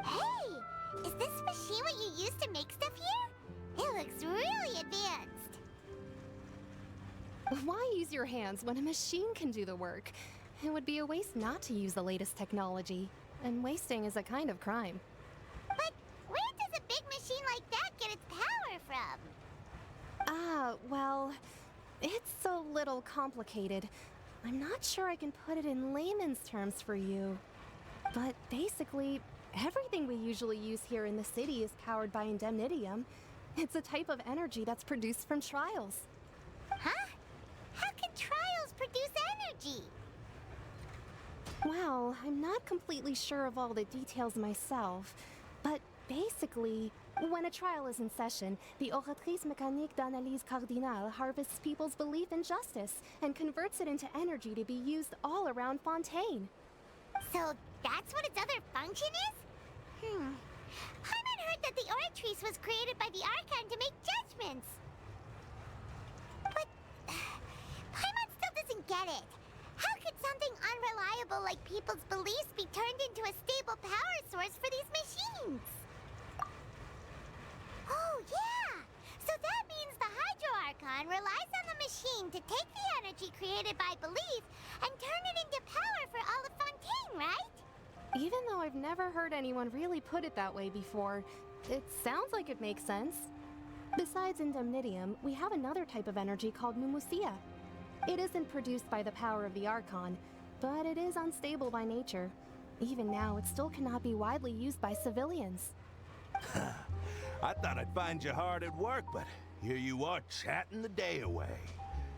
Hey! Is this machine what you use to make stuff here? It looks really advanced. Why use your hands when a machine can do the work? It would be a waste not to use the latest technology, and wasting is a kind of crime. But where does a big machine like that get its power from? Well, it's a little complicated. I'm not sure I can put it in layman's terms for you. But basically, everything we usually use here in the city is powered by indemnitium. It's a type of energy that's produced from trials. Huh? How can trials produce energy? Well, I'm not completely sure of all the details myself, but basically, when a trial is in session, the Oratrice Mécanique d'Analyse Cardinale harvests people's belief in justice and converts it into energy to be used all around Fontaine. So that's what its other function is? Paimon heard that the Oratrice was created by the Archon to make judgments. But Paimon still doesn't get it. How could something unreliable like people's beliefs be turned into a stable power source for these machines? Oh, yeah! So that means the Hydro Archon relies on the machine to take the energy created by belief and turn it into power for all of Fontaine, right? Even though I've never heard anyone really put it that way before, it sounds like it makes sense. Besides indemnitium, we have another type of energy called mumusia. It isn't produced by the power of the Archon, but it is unstable by nature, Even now, it still cannot be widely used by civilians. I thought I'd find you hard at work, but here you are chatting the day away.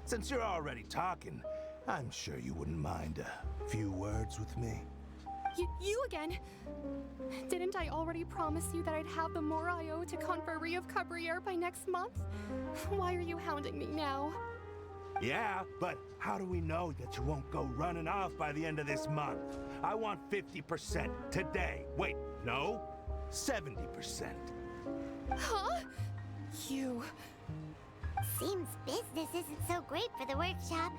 Since you're already talking, I'm sure you wouldn't mind a few words with me. You again? Didn't I already promise you that I'd have the more I owe to Confrérie of Cabriere by next month? Why are you hounding me now? Yeah, but how do we know that you won't go running off by the end of this month? I want 50% today. Wait, no? 70%. Huh? You... Seems business isn't so great for the workshop.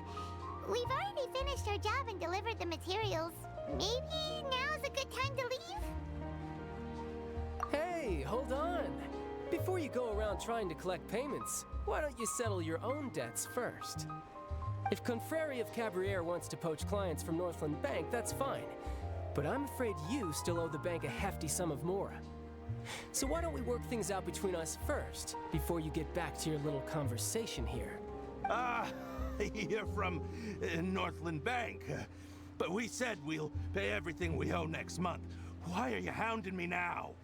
We've already finished our job and delivered the materials. Maybe now's a good time to leave? Hey, hold on. Before you go around trying to collect payments, why don't you settle your own debts first? If Confrérie of Cabriere wants to poach clients from Northland Bank, that's fine. But I'm afraid you still owe the bank a hefty sum of mora. So why don't we work things out between us first, before you get back to your little conversation here? You're from Northland Bank. But we said we'll pay everything we owe next month. Why are you hounding me now?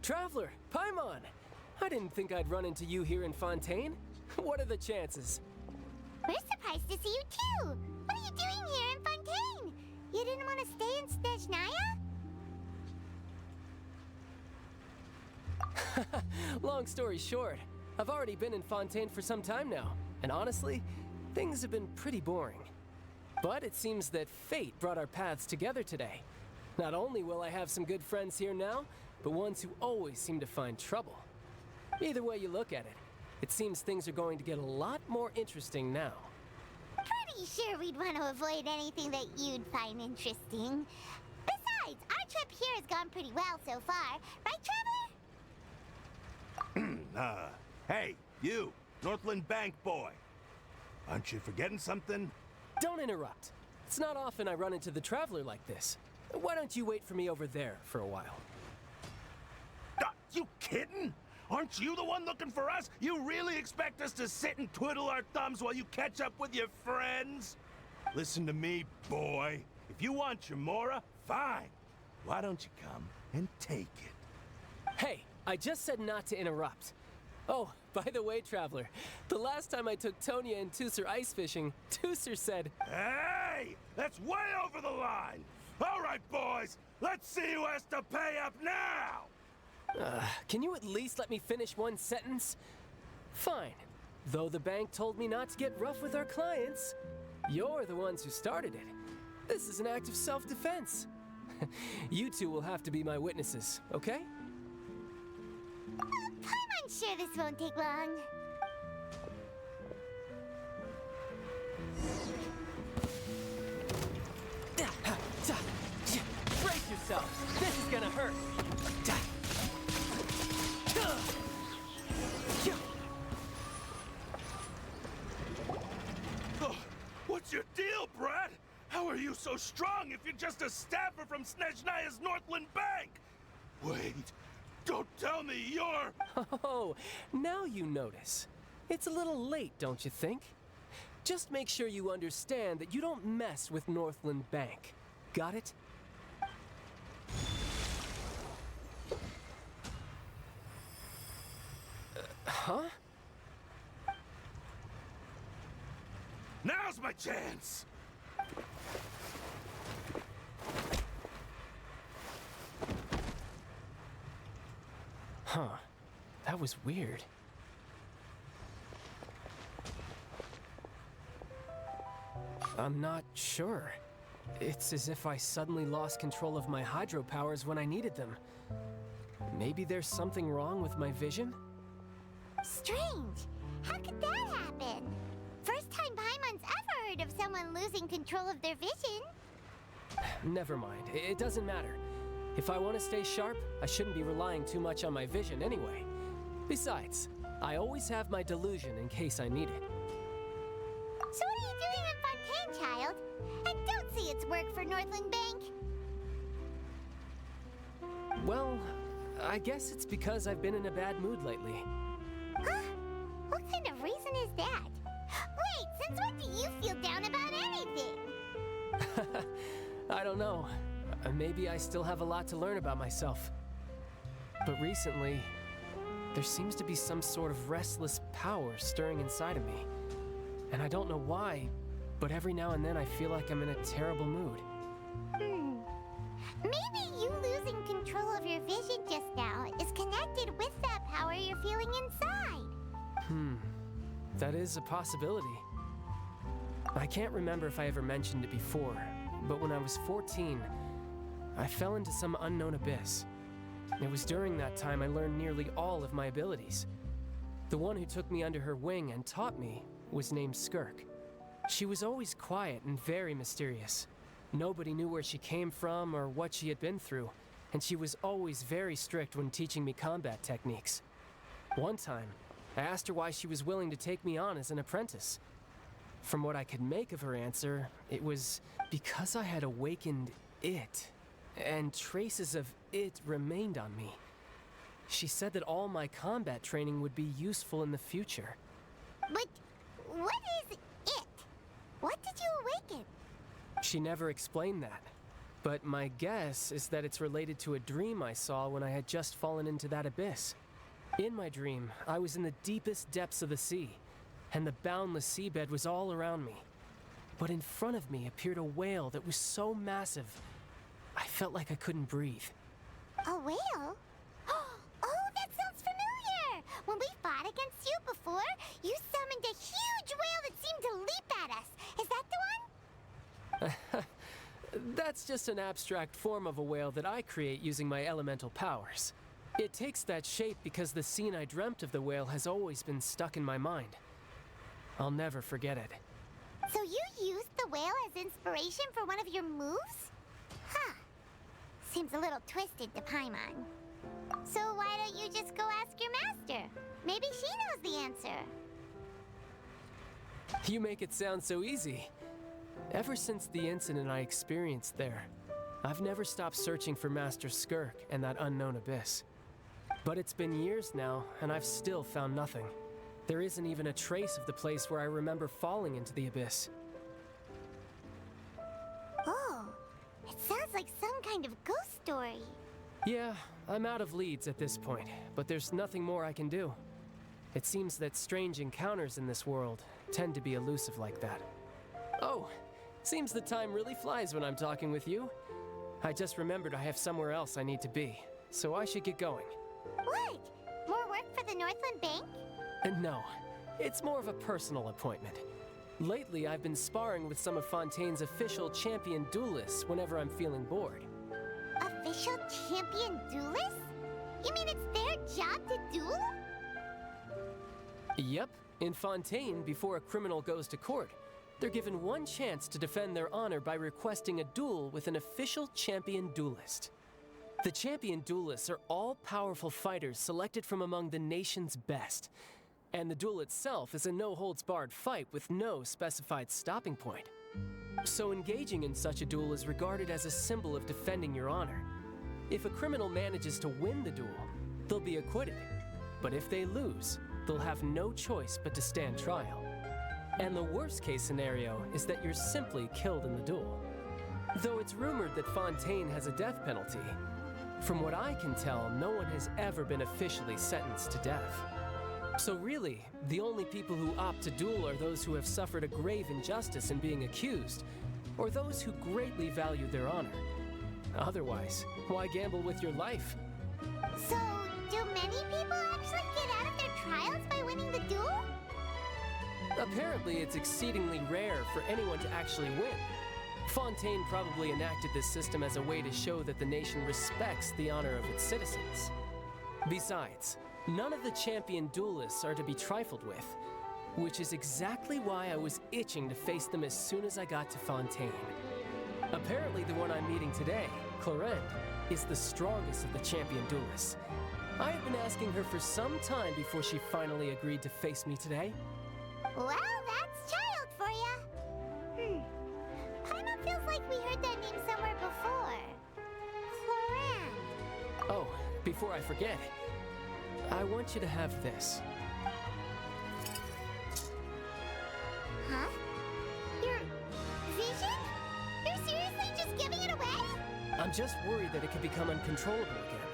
Traveler, Paimon! I didn't think I'd run into you here in Fontaine. What are the chances? We're surprised to see you too! What are you doing here in Fontaine? You didn't want to stay in Snezhnaya? Long story short, I've already been in Fontaine for some time now, and honestly, things have been pretty boring. But it seems that fate brought our paths together today. Not only will I have some good friends here now, but ones who always seem to find trouble. Either way you look at it, it seems things are going to get a lot more interesting now. Pretty sure we'd want to avoid anything that you'd find interesting. Besides, our trip here has gone pretty well so far. Right, Traveler? Hey, you, Northland Bank boy. Aren't you forgetting something? Don't interrupt. It's not often I run into the Traveler like this. Why don't you wait for me over there for a while? You kidding? Aren't you the one looking for us? You really expect us to sit and twiddle our thumbs while you catch up with your friends? Listen to me, boy. If you want your mora, fine. Why don't you come and take it? Hey, I just said not to interrupt. Oh, by the way, Traveler, the last time I took Tonya and Tusser ice fishing, Tusser said... Hey! That's way over the line! All right, boys, let's see who has to pay up now! Can you at least let me finish one sentence? Fine. Though the bank told me not to get rough with our clients, you're the ones who started it. This is an act of self-defense. You two will have to be my witnesses, okay? I'm sure this won't take long. Brace yourself! This is gonna hurt! Oh, what's your deal, Brad? How are you so strong if you're just a staffer from Snezhnaya's Northland Bank? Wait, don't tell me you're... Oh, now you notice. It's a little late, don't you think? Just make sure you understand that you don't mess with Northland Bank. Got it? Huh? Now's my chance! Huh. That was weird. I'm not sure. It's as if I suddenly lost control of my hydro powers when I needed them. Maybe there's something wrong with my vision? Strange. How could that happen? First time Paimon's ever heard of someone losing control of their vision. Never mind. It doesn't matter. If I want to stay sharp, I shouldn't be relying too much on my vision anyway. Besides, I always have my delusion in case I need it. So what are you doing in Fontaine, child? And don't say it's work for Northland Bank. Well, I guess it's because I've been in a bad mood lately. Huh? What kind of reason is that? Wait, since when do you feel down about anything? I don't know. Maybe I still have a lot to learn about myself. But recently, there seems to be some sort of restless power stirring inside of me. And I don't know why, but every now and then I feel like I'm in a terrible mood. Maybe you losing control of your vision just now is connected with that power you're feeling inside. That is a possibility. I can't remember if I ever mentioned it before, but when I was 14, I fell into some unknown abyss. It was during that time I learned nearly all of my abilities. The one who took me under her wing and taught me was named Skirk. She was always quiet and very mysterious. Nobody knew where she came from or what she had been through, and she was always very strict when teaching me combat techniques. One time, I asked her why she was willing to take me on as an apprentice. From what I could make of her answer, it was because I had awakened it, and traces of it remained on me. She said that all my combat training would be useful in the future. But what is it? What did you awaken? She never explained that, but my guess is that it's related to a dream I saw when I had just fallen into that abyss. In my dream, I was in the deepest depths of the sea, and the boundless seabed was all around me. But in front of me appeared a whale that was so massive, I felt like I couldn't breathe. A whale? Oh, that sounds familiar! When we fought against you before, you summoned a huge whale that seemed to leap at us. Is that the one? That's just an abstract form of a whale that I create using my elemental powers. It takes that shape because the scene I dreamt of the whale has always been stuck in my mind. I'll never forget it. So you used the whale as inspiration for one of your moves? Huh. Seems a little twisted to Paimon. So why don't you just go ask your master? Maybe she knows the answer. You make it sound so easy. Ever since the incident I experienced there, I've never stopped searching for Master Skirk and that unknown abyss. But it's been years now, and I've still found nothing. There isn't even a trace of the place where I remember falling into the abyss. Oh, it sounds like some kind of ghost story. Yeah, I'm out of leads at this point, but there's nothing more I can do. It seems that strange encounters in this world tend to be elusive like that. Oh, seems the time really flies when I'm talking with you. I just remembered I have somewhere else I need to be, so I should get going. What? More work for the Northland Bank? No, it's more of a personal appointment. Lately, I've been sparring with some of Fontaine's official champion duelists whenever I'm feeling bored. Official champion duelists? You mean it's their job to duel? Yep, in Fontaine, before a criminal goes to court, they're given one chance to defend their honor by requesting a duel with an official champion duelist. The champion duelists are all-powerful fighters selected from among the nation's best. And the duel itself is a no-holds-barred fight with no specified stopping point. So engaging in such a duel is regarded as a symbol of defending your honor. If a criminal manages to win the duel, they'll be acquitted. But if they lose, they'll have no choice but to stand trial. And the worst-case scenario is that you're simply killed in the duel. Though it's rumored that Fontaine has a death penalty, from what I can tell, no one has ever been officially sentenced to death. So really, the only people who opt to duel are those who have suffered a grave injustice in being accused, or those who greatly value their honor. Otherwise, why gamble with your life? So, do many people actually get out of their trials by winning the duel? Apparently, it's exceedingly rare for anyone to actually win. Fontaine probably enacted this system as a way to show that the nation respects the honor of its citizens. Besides, none of the champion duelists are to be trifled with, which is exactly why I was itching to face them as soon as I got to Fontaine. Apparently the one I'm meeting today, Laurence, is the strongest of the champion duelists. I have been asking her for some time before she finally agreed to face me today. Well, that's child for ya. Paimon feels like we heard that name somewhere before. Laurence. Oh, before I forget, I want you to have this. Huh? Your vision? You're seriously just giving it I'm just worried that it could become uncontrollable again.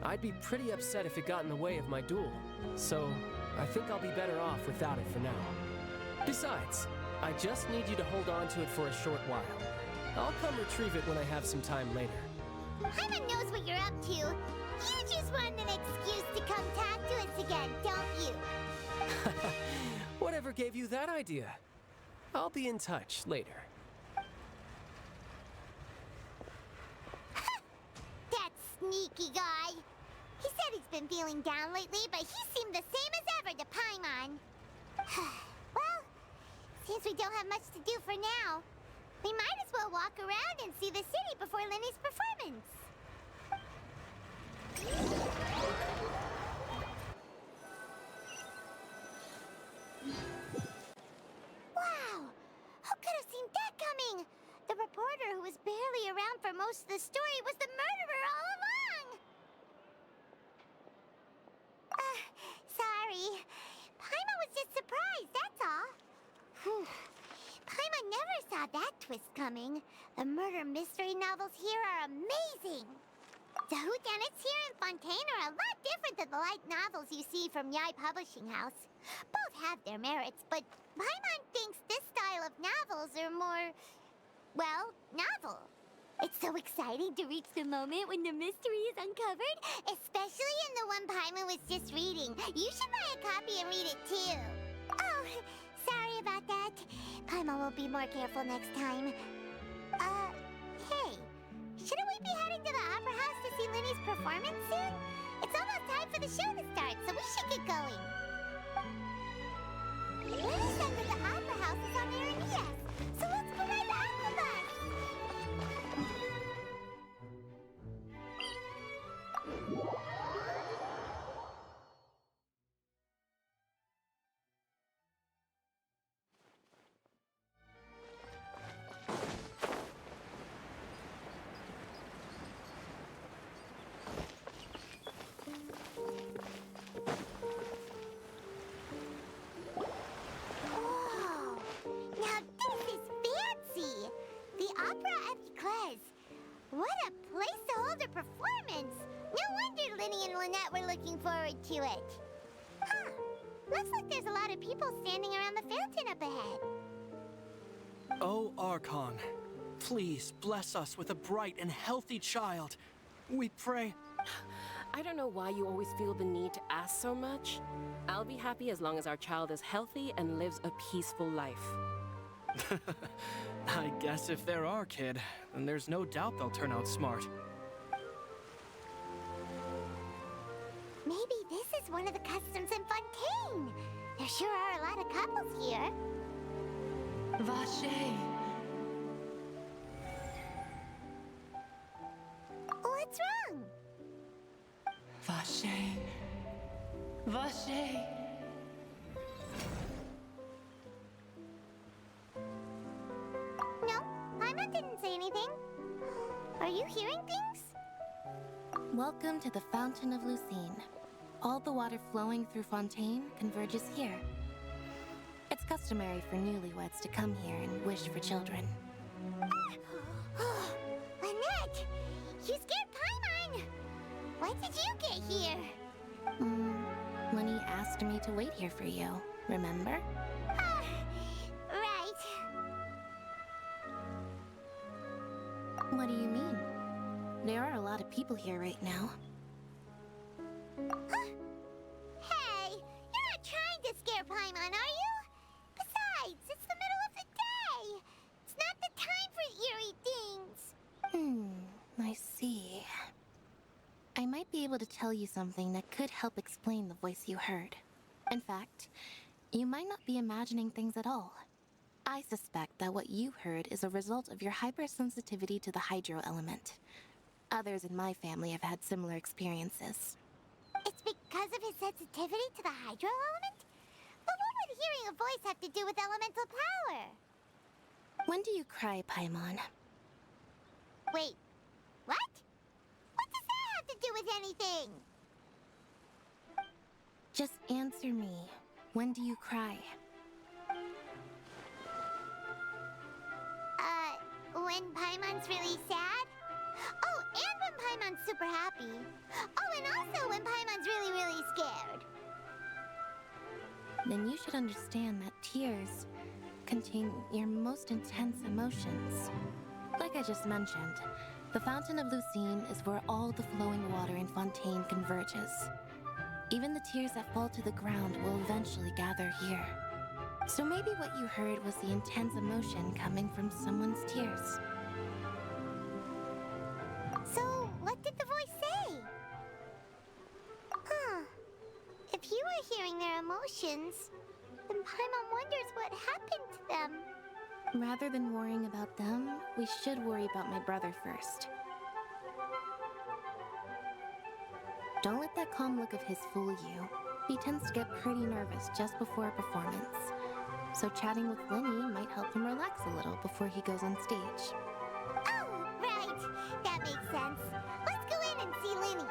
I'd be pretty upset if it got in the way of my duel, so I think I'll be better off without it for now. Besides, I just need you to hold on to it for a short while. I'll come retrieve it when I have some time later. Paimon knows what you're up to. You just want an excuse to come talk to us again, don't you? Whatever gave you that idea? I'll be in touch later. That sneaky guy. He said he's been feeling down lately, but he seemed the same as ever to Paimon. Well, since we don't have much to do for now, we might as well walk around and see the city before Lenny's performance. Wow! Who could have seen that coming? The reporter who was barely around for most of the story was the murderer all along! Sorry. Paimon was just surprised, that's all. Paimon never saw that twist coming. The murder mystery novels here are amazing. The whodunits here in Fontaine are a lot different than the light novels you see from Yai Publishing House. Both have their merits, but Paimon thinks this style of novels are more, well, novel. It's so exciting to reach the moment when the mystery is uncovered, especially in the one Paimon was just reading. You should buy a copy and read it too. Oh, sorry about that. Paimon will be more careful next time. Hey, shouldn't we be heading to the Opera House to see Lenny's performance soon? It's almost time for the show to start, so we should get going. Lenny said that the Opera House is on Erinias, so let's go ride the Aqua Bus. What a place to hold a performance! No wonder Lenny and Lynette were looking forward to it. Huh. Looks like there's a lot of people standing around the fountain up ahead. Oh, Archon, please bless us with a bright and healthy child. We pray. I don't know why you always feel the need to ask so much. I'll be happy as long as our child is healthy and lives a peaceful life. I guess if they're our kid, then there's no doubt they'll turn out smart. Maybe this is one of the customs in Fontaine. There sure are a lot of couples here. Vache. What's wrong? Vache. Vache. No, Paimon didn't say anything. Are you hearing things? Welcome to the Fountain of Lucine. All the water flowing through Fontaine converges here. It's customary for newlyweds to come here and wish for children. Lynette! You scared Paimon! When did you get here? Lenny asked me to wait here for you, remember? Right. What do you mean? There are a lot of people here right now. Hey, you're not trying to scare Paimon, are you? Besides, it's the middle of the day. It's not the time for eerie things. I see. I might be able to tell you something that could help explain the voice you heard. In fact, you might not be imagining things at all. I suspect that what you heard is a result of your hypersensitivity to the hydro element. Others in my family have had similar experiences. It's because of his sensitivity to the hydro element? But what would hearing a voice have to do with elemental power? When do you cry, Paimon? Wait, what? What does that have to do with anything? Just answer me. When do you cry? When Paimon's really sad? Paimon's super happy. Oh, and also when Paimon's really, really scared. Then you should understand that tears contain your most intense emotions. Like I just mentioned, the Fountain of Lucine is where all the flowing water in Fontaine converges. Even the tears that fall to the ground will eventually gather here. So maybe what you heard was the intense emotion coming from someone's tears. So, what did the voice say? Huh. If you were hearing their emotions, then Paimon wonders what happened to them. Rather than worrying about them, we should worry about my brother first. Don't let that calm look of his fool you. He tends to get pretty nervous just before a performance. So chatting with Linny might help him relax a little before he goes on stage. Oh, right. That makes sense. Let's go in and see Linny.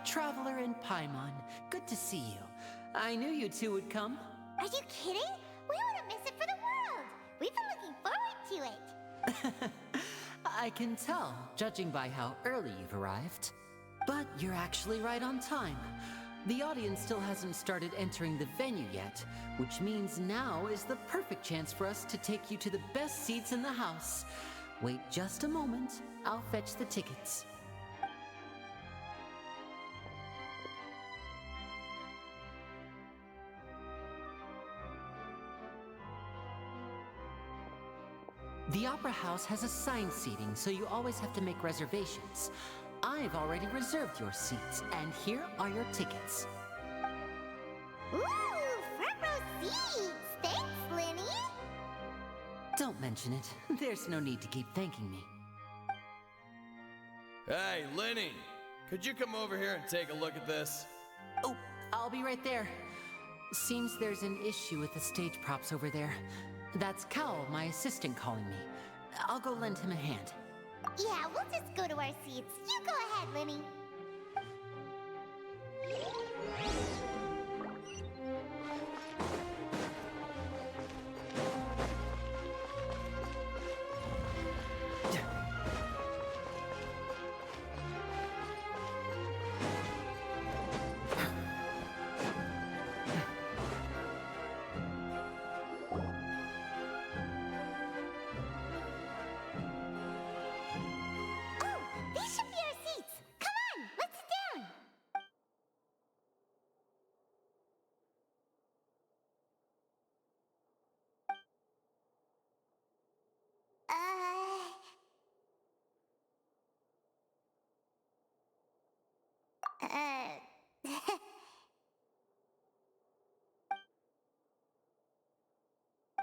Traveler and Paimon, good to see you. I knew you two would come. Are you kidding? We wouldn't miss it for the world. We've been looking forward to it. I can tell, judging by how early you've arrived. But you're actually right on time. The audience still hasn't started entering the venue yet, which means now is the perfect chance for us to take you to the best seats in the house. Wait just a moment, I'll fetch the tickets. The Opera House has assigned seating, so you always have to make reservations. I've already reserved your seats, and here are your tickets. Ooh, front row seats! Thanks, Linny! Don't mention it. There's no need to keep thanking me. Hey, Linny! Could you come over here and take a look at this? Oh, I'll be right there. Seems there's an issue with the stage props over there. That's Cal, my assistant, calling me. I'll go lend him a hand. Yeah, we'll just go to our seats. You go ahead, Linny.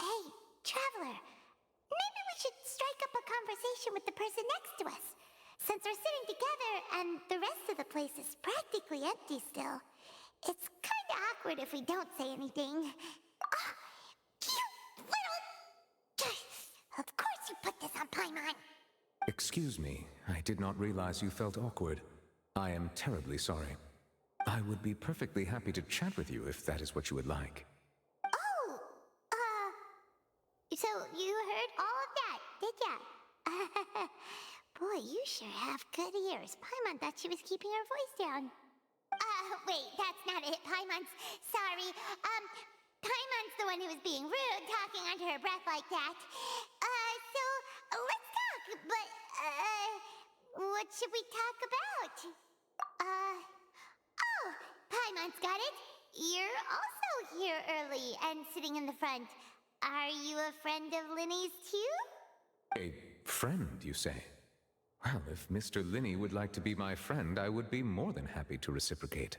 Hey, Traveler. Maybe we should strike up a conversation with the person next to us. Since we're sitting together and the rest of the place is practically empty still, it's kinda awkward if we don't say anything. Oh, you little... Of course you put this on Paimon. Excuse me, I did not realize you felt awkward. I am terribly sorry. I would be perfectly happy to chat with you if that is what you would like. Oh, so you heard all of that, did ya? Boy, you sure have good ears. Paimon thought she was keeping her voice down. Wait, that's not it, Paimon's... Sorry, Paimon's the one who was being rude, talking under her breath like that. So, let's talk, but, what should we talk about? Oh, Paimon's got it. You're also here early and sitting in the front. Are you a friend of Linny's too? A friend, you say? Well, if Mr. Linny would like to be my friend, I would be more than happy to reciprocate.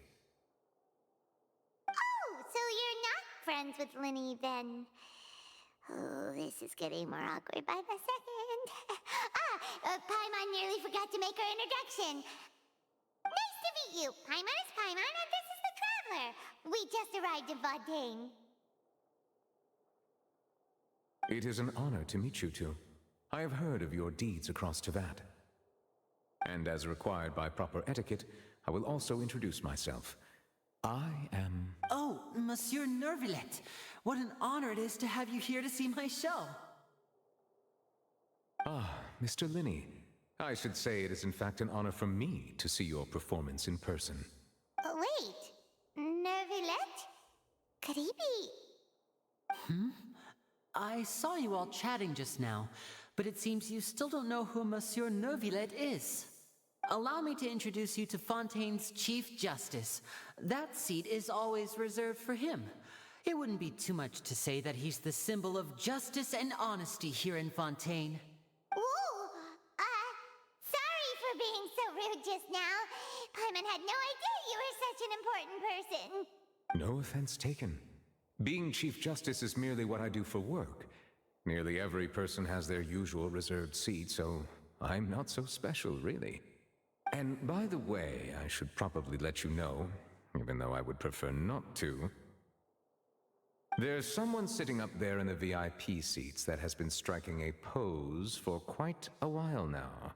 friends with Linny, then... Oh, this is getting more awkward by the second. Paimon nearly forgot to make her introduction. Nice to meet you. Paimon is Paimon, and this is the Traveler. We just arrived in Fontaine. It is an honor to meet you two. I have heard of your deeds across Tevat. And as required by proper etiquette, I will also introduce myself. I am... Oh, Monsieur Nervillet. What an honor it is to have you here to see my show. Ah, Mr. Linny. I should say it is in fact an honor for me to see your performance in person. Wait, Nervillet? Could he be... I saw you all chatting just now, but it seems you still don't know who Monsieur Nervillet is. Allow me to introduce you to Fontaine's Chief Justice. That seat is always reserved for him. It wouldn't be too much to say that he's the symbol of justice and honesty here in Fontaine. Ooh, sorry for being so rude just now. Paimon had no idea you were such an important person. No offense taken. Being Chief Justice is merely what I do for work. Nearly every person has their usual reserved seat, so I'm not so special, really. And by the way, I should probably let you know, even though I would prefer not to. There's someone sitting up there in the VIP seats that has been striking a pose for quite a while now.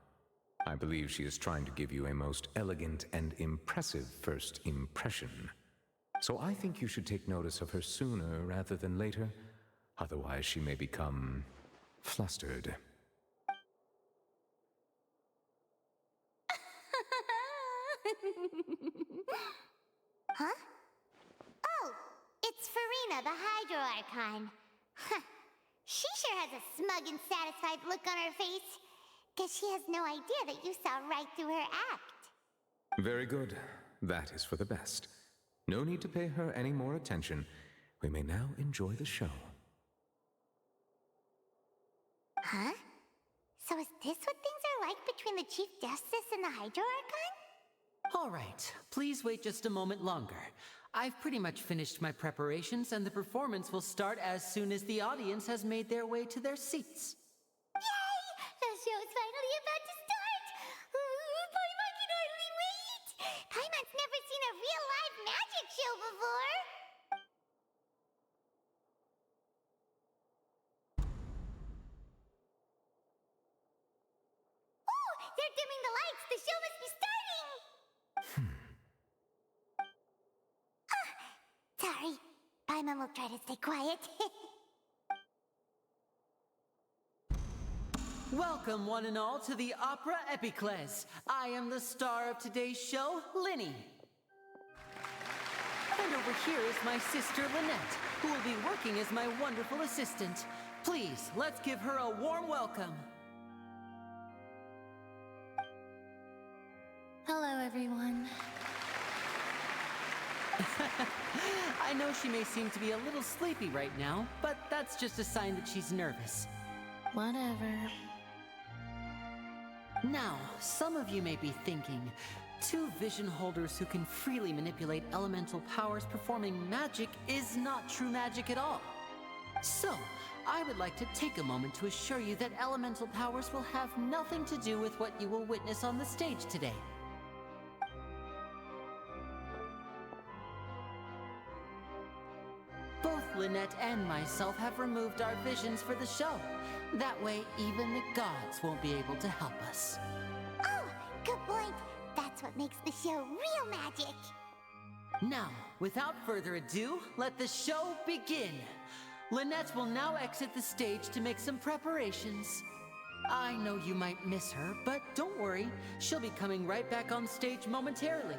I believe she is trying to give you a most elegant and impressive first impression. So I think you should take notice of her sooner rather than later. Otherwise, she may become flustered. Huh? Oh, it's Farina, the Hydro Archon. Huh. She sure has a smug and satisfied look on her face. Guess she has no idea that you saw right through her act. Very good. That is for the best. No need to pay her any more attention. We may now enjoy the show. Huh? So is this what things are like between the Chief Justice and the Hydro Archon? All right, please wait just a moment longer. I've pretty much finished my preparations, and the performance will start as soon as the audience has made their way to their seats. Yay! The show's finally about to start! Paimon can hardly wait! Paimon's never seen a real live magic show before! Oh! They're dimming the lights! The show must be starting! Sorry. Paimon will try to stay quiet. Welcome, one and all, to the Opera Epiclese. I am the star of today's show, Linny. And over here is my sister, Lynette, who will be working as my wonderful assistant. Please, let's give her a warm welcome. Hello, everyone. I know she may seem to be a little sleepy right now, but that's just a sign that she's nervous. Whatever. Now, some of you may be thinking, two vision holders who can freely manipulate elemental powers performing magic is not true magic at all. So, I would like to take a moment to assure you that elemental powers will have nothing to do with what you will witness on the stage today. Both Lynette and myself have removed our visions for the show. That way, even the gods won't be able to help us. Oh, good point. That's what makes the show real magic. Now, without further ado, let the show begin. Lynette will now exit the stage to make some preparations. I know you might miss her, but don't worry. She'll be coming right back on stage momentarily.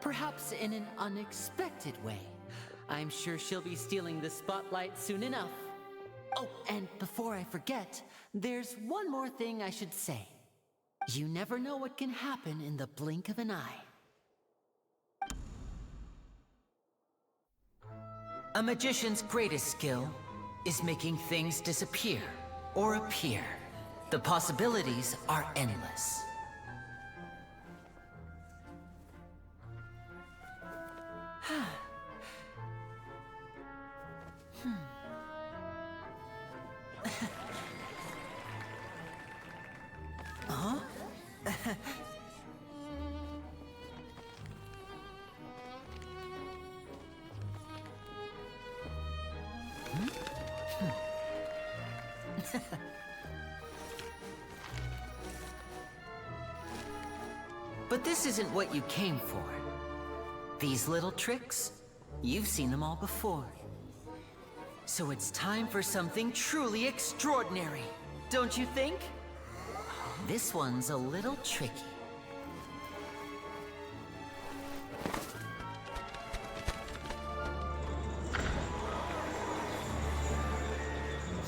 Perhaps in an unexpected way. I'm sure she'll be stealing the spotlight soon enough. Oh, and before I forget, there's one more thing I should say. You never know what can happen in the blink of an eye. A magician's greatest skill is making things disappear or appear. The possibilities are endless. Huh? But this isn't what you came for. These little tricks, you've seen them all before. So it's time for something truly extraordinary, don't you think? This one's a little tricky.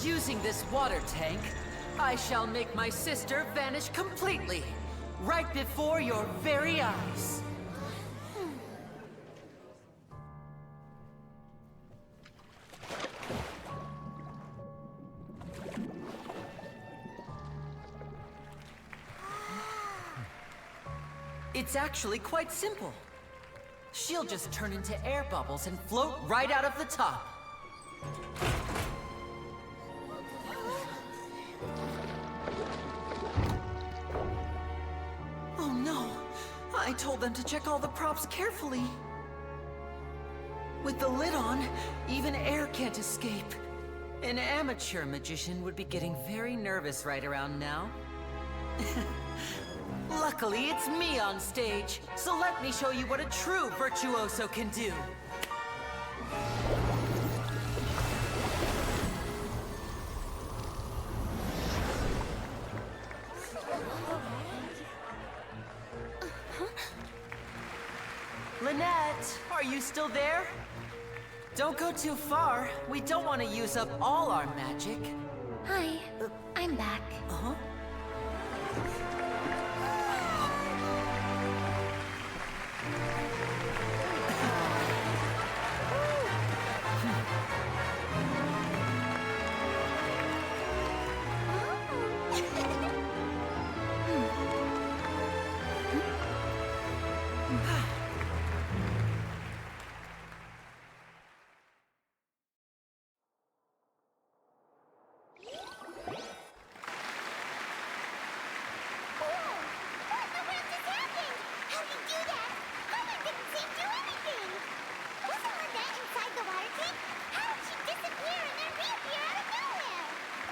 Using this water tank, I shall make my sister vanish completely, right before your very eyes. It's actually quite simple. She'll just turn into air bubbles and float right out of the top. Oh no! I told them to check all the props carefully. With the lid on, even air can't escape. An amateur magician would be getting very nervous right around now. Luckily, it's me on stage, so let me show you what a true virtuoso can do. Lynette, are you still there? Don't go too far. We don't want to use up all our magic. Hi, I'm back. Uh-huh.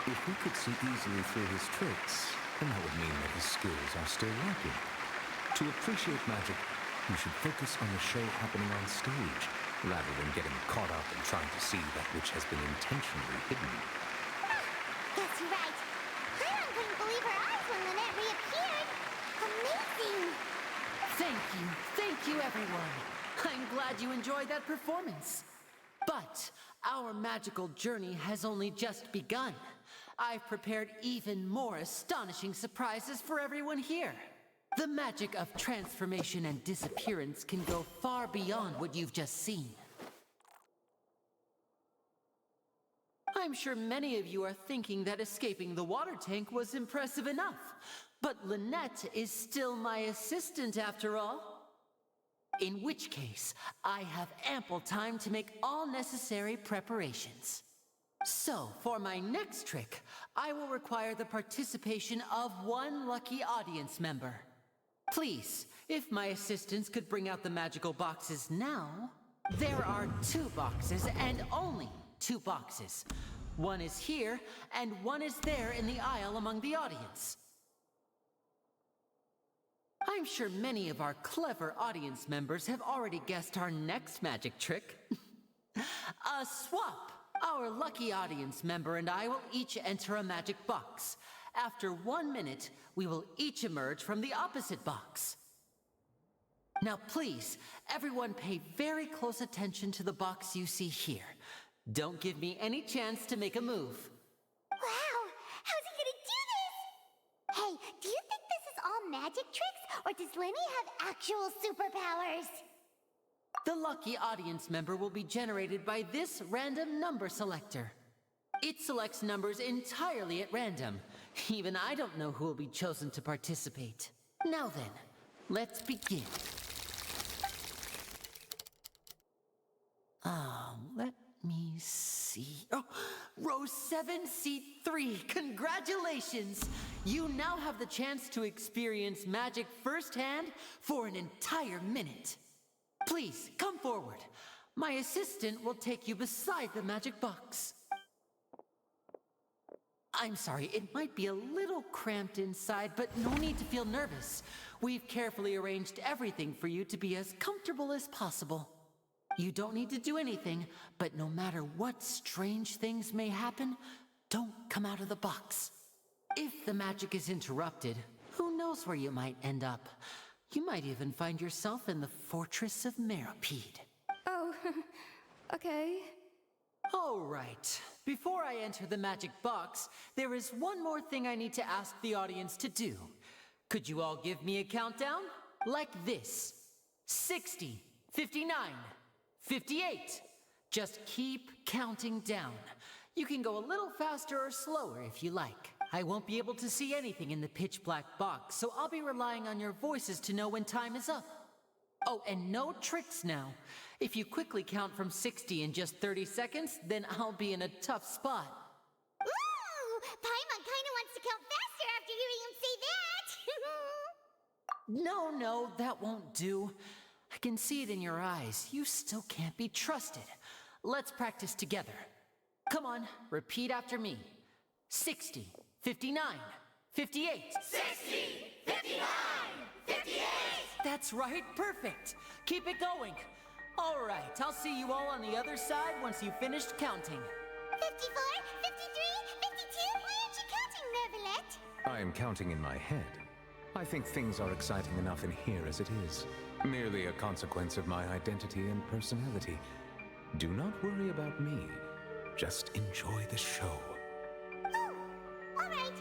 If we could see easily through his tricks, then that would mean that his skills are still lacking. To appreciate magic, you should focus on the show happening on stage, rather than getting caught up in trying to see that which has been intentionally hidden. Guess you're right. Clara couldn't believe her eyes when Lynette reappeared. Amazing! Thank you everyone. I'm glad you enjoyed that performance. But our magical journey has only just begun. I've prepared even more astonishing surprises for everyone here. The magic of transformation and disappearance can go far beyond what you've just seen. I'm sure many of you are thinking that escaping the water tank was impressive enough. But Lynette is still my assistant after all. In which case, I have ample time to make all necessary preparations. So, for my next trick, I will require the participation of one lucky audience member. Please, if my assistants could bring out the magical boxes now. There are 2 boxes, and only 2 boxes. One is here, and one is there in the aisle among the audience. I'm sure many of our clever audience members have already guessed our next magic trick. A swap! Our lucky audience member and I will each enter a magic box. After 1 minute, we will each emerge from the opposite box. Now please, everyone pay very close attention to the box you see here. Don't give me any chance to make a move. Wow! How's he gonna do this? Hey, do you think this is all magic tricks, or does Lenny have actual superpowers? The lucky audience member will be generated by this random number selector. It selects numbers entirely at random. Even I don't know who will be chosen to participate. Now then, let's begin. Let me see. see. Oh, row 7, seat 3. Congratulations! You now have the chance to experience magic firsthand for an entire minute. Please, come forward. My assistant will take you beside the magic box. I'm sorry, it might be a little cramped inside, but no need to feel nervous. We've carefully arranged everything for you to be as comfortable as possible. You don't need to do anything, but no matter what strange things may happen, don't come out of the box. If the magic is interrupted, who knows where you might end up? You might even find yourself in the Fortress of Meropide. Oh, okay. All right. Before I enter the magic box, there is one more thing I need to ask the audience to do. Could you all give me a countdown? Like this. 60, 59, 58. Just keep counting down. You can go a little faster or slower if you like. I won't be able to see anything in the pitch black box, so I'll be relying on your voices to know when time is up. Oh, and no tricks now. If you quickly count from 60 in just 30 seconds, then I'll be in a tough spot. Ooh! Paimon kinda wants to count faster after hearing him say that! No, that won't do. I can see it in your eyes. You still can't be trusted. Let's practice together. Come on, repeat after me. 60, 59, 58. 60! 59! 58! That's right, perfect. Keep it going. All right, I'll see you all on the other side once you've finished counting. 54, 53, 52, why aren't you counting, Mervelet? I am counting in my head. I think things are exciting enough in here as it is. Merely a consequence of my identity and personality. Do not worry about me. Just enjoy the show. Oh, all right.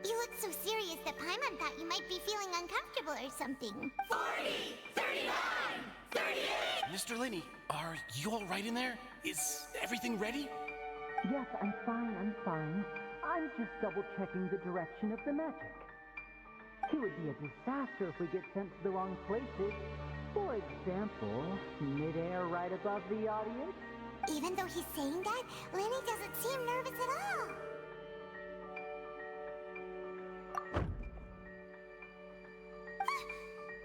You look so serious that Paimon thought you might be feeling uncomfortable or something. 40, 39, 38. Mr. Linney, are you all right in there? Is everything ready? Yes, I'm fine. I'm just double-checking the direction of the magic. It would be a disaster if we get sent to the wrong places. For example, mid-air right above the audience. Even though he's saying that, Lenny doesn't seem nervous at all.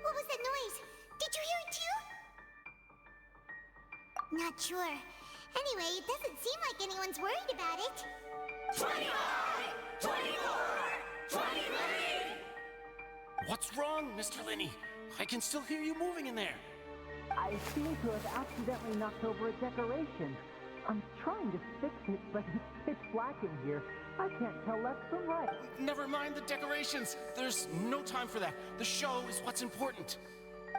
What was that noise? Did you hear it too? Not sure. Anyway, it doesn't seem like anyone's worried about it. 25! 24! 23! What's wrong, Mr. Linney? I can still hear you moving in there. I seem to have accidentally knocked over a decoration. I'm trying to fix it, but it's pitch black in here. I can't tell left from right. Never mind the decorations. There's no time for that. The show is what's important.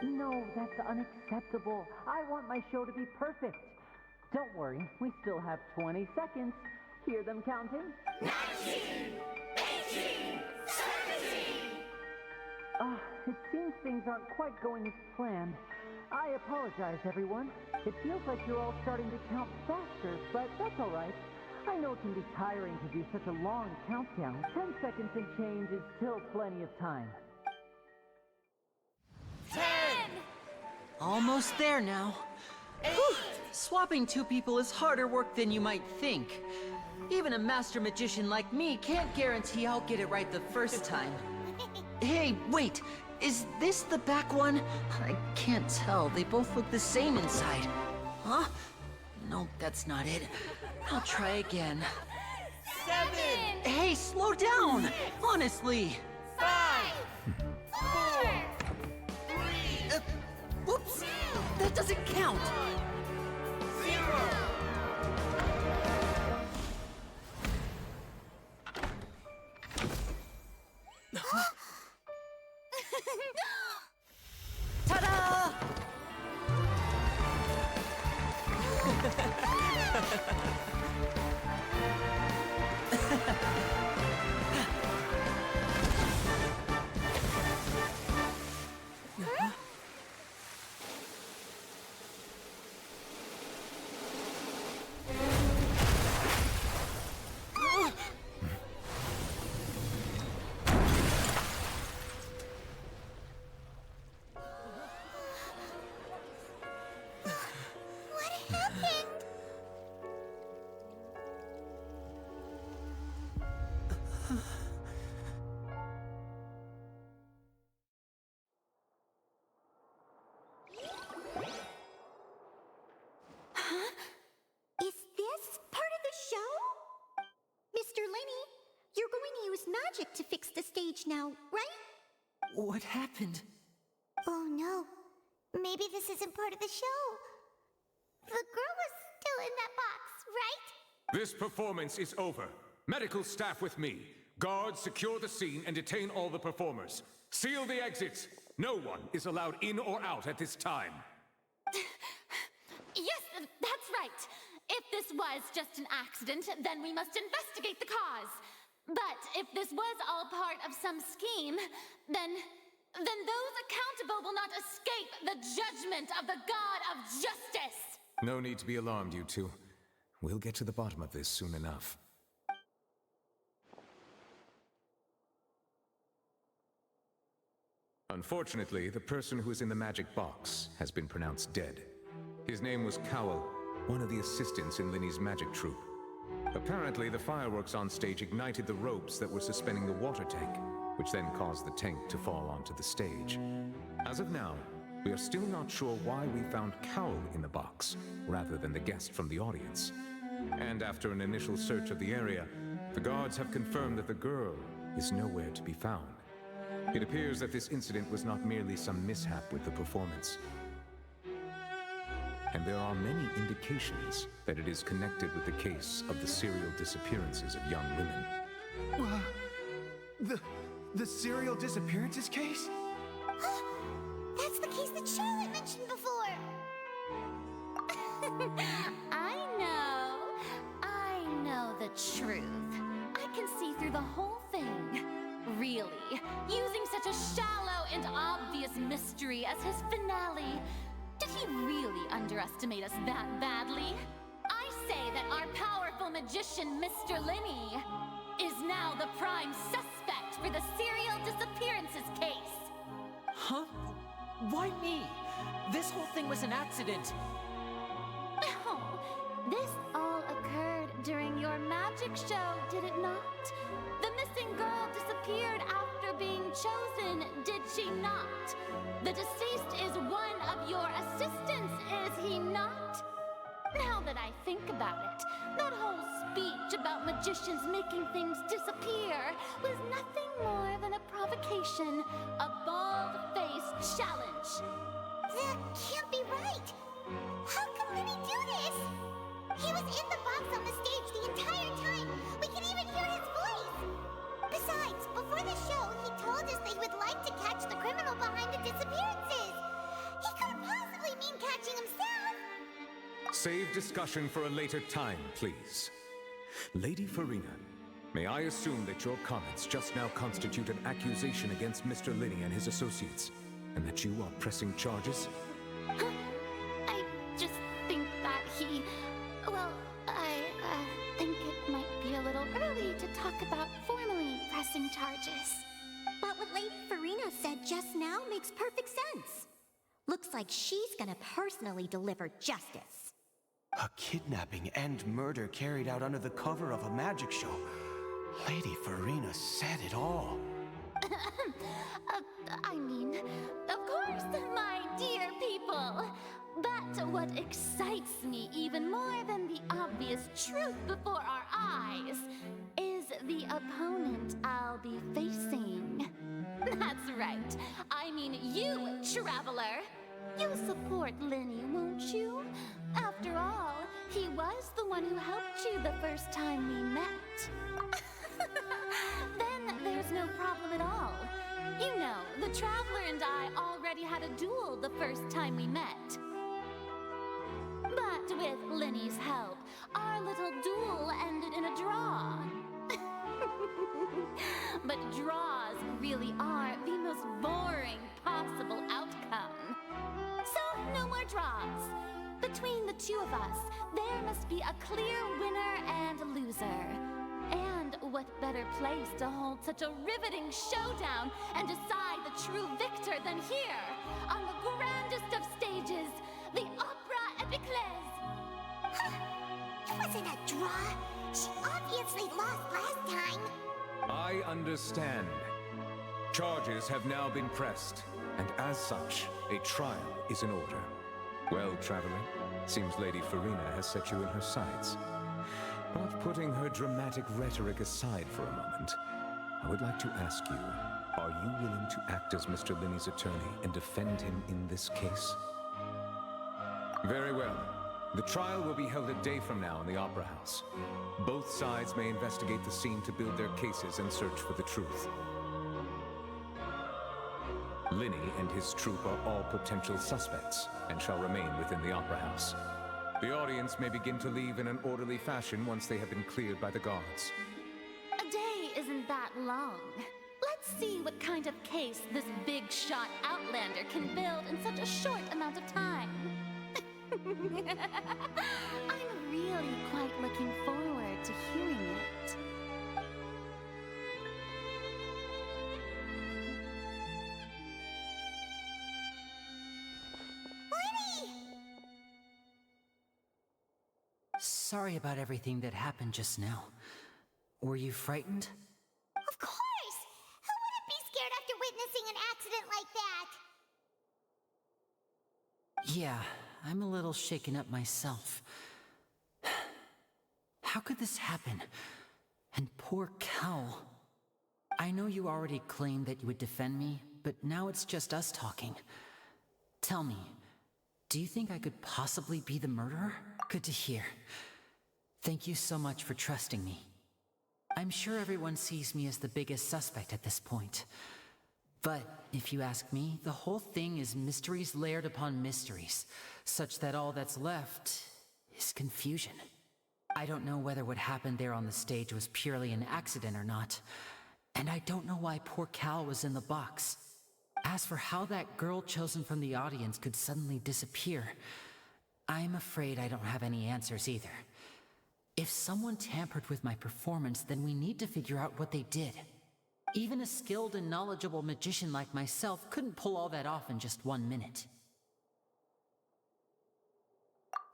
No, that's unacceptable. I want my show to be perfect. Don't worry, we still have 20 seconds. Hear them counting? 19! 18! 17! It seems things aren't quite going as planned. I apologize, everyone. It feels like you're all starting to count faster, but that's all right. I know it can be tiring to do such a long countdown. 10 seconds and change is still plenty of time. 10! Almost there now. Whew. Swapping two people is harder work than you might think. Even a master magician like me can't guarantee I'll get it right the first time. Hey, wait! Is this the back one? I can't tell. They both look the same inside. Huh? No, that's not it. I'll try again. 7! Hey, slow down! Honestly! 5! 4! 3! Whoops! That doesn't count! 0! Ta-da! Magic to fix the stage now, right? What happened? Oh no. Maybe this isn't part of the show. The girl was still in that box, right? This performance is over. Medical staff with me. Guards, secure the scene and detain all the performers. Seal the exits. No one is allowed in or out at this time. Yes, that's right. If this was just an accident, then we must investigate the cause. But if this was all part of some scheme, then those accountable will not escape the judgment of the God of Justice. No need to be alarmed, you two. We'll get to the bottom of this soon enough. Unfortunately, the person who is in the magic box has been pronounced dead. His name was Cowell, one of the assistants in Linny's magic troupe. Apparently, the fireworks on stage ignited the ropes that were suspending the water tank, which then caused the tank to fall onto the stage. As of now, we are still not sure why we found Cowell in the box, rather than the guest from the audience. And after an initial search of the area, the guards have confirmed that the girl is nowhere to be found. It appears that this incident was not merely some mishap with the performance. And there are many indications that it is connected with the case of the serial disappearances of young women. The serial disappearances case? That's the case that Charlotte mentioned before! I know the truth. I can see through the whole thing. Really, using such a shallow and obvious mystery as his finale. Did he really underestimate us that badly? I say that our powerful magician, Mr. Linny, is now the prime suspect for the serial disappearances case. Huh? Why me? This whole thing was an accident. Oh, this all occurred during your magic show, did it not? The missing girl disappeared after being chosen, did she not? The deceased is one of your assistants, is he not? Now that I think about it, that whole speech about magicians making things disappear was nothing more than a provocation, a bald-faced challenge. That can't be right! How can Linny do this? He was in the box on the stage the entire time! We can even hear his voice! Besides, before the show, he told us they would like to catch the criminal behind the disappearances! He couldn't possibly mean catching himself! Save discussion for a later time, please. Lady Farina, may I assume that your comments just now constitute an accusation against Mr. Linny and his associates, and that you are pressing charges? I just think that he... Well, I think it might be a little early to talk about formally pressing charges. But what Lady Farina said just now makes perfect sense. Looks like she's gonna personally deliver justice. A kidnapping and murder carried out under the cover of a magic show. Lady Farina said it all. I mean, of course, my dear people. But what excites me even more than the obvious truth before our eyes is the opponent I'll be facing. That's right. I mean you, Traveler. You'll support Linny, won't you? After all, he was the one who helped you the first time we met. Then there's no problem at all. You know, the Traveler and I already had a duel the first time we met. But with Linny's help, our little duel ended in a draw. But draws really are the most boring possible outcome. So, no more draws. Between the two of us, there must be a clear winner and loser. And what better place to hold such a riveting showdown and decide the true victor than here, on the grandest of stages, the Opera Epiclese. It wasn't a draw. She obviously lost last time. I understand. Charges have now been pressed, and as such, a trial is in order. Well, Traveler, seems Lady Farina has set you in her sights. But putting her dramatic rhetoric aside for a moment, I would like to ask you, are you willing to act as Mr. Linney's attorney and defend him in this case? Very well. The trial will be held a day from now in the Opera House. Both sides may investigate the scene to build their cases and search for the truth. Linney and his troupe are all potential suspects and shall remain within the Opera House. The audience may begin to leave in an orderly fashion once they have been cleared by the guards. A day isn't that long. Let's see what kind of case this big-shot outlander can build in such a short amount of time. I'm really quite looking forward to hearing it. Sorry about everything that happened just now. Were you frightened? Of course! Who wouldn't be scared after witnessing an accident like that? Yeah, I'm a little shaken up myself. How could this happen? And poor Cal. I know you already claimed that you would defend me, but now it's just us talking. Tell me, do you think I could possibly be the murderer? Good to hear. Thank you so much for trusting me. I'm sure everyone sees me as the biggest suspect at this point. But if you ask me, the whole thing is mysteries layered upon mysteries, such that all that's left is confusion. I don't know whether what happened there on the stage was purely an accident or not, and I don't know why poor Cal was in the box. As for how that girl chosen from the audience could suddenly disappear, I'm afraid I don't have any answers either. If someone tampered with my performance, then we need to figure out what they did. Even a skilled and knowledgeable magician like myself couldn't pull all that off in just 1 minute.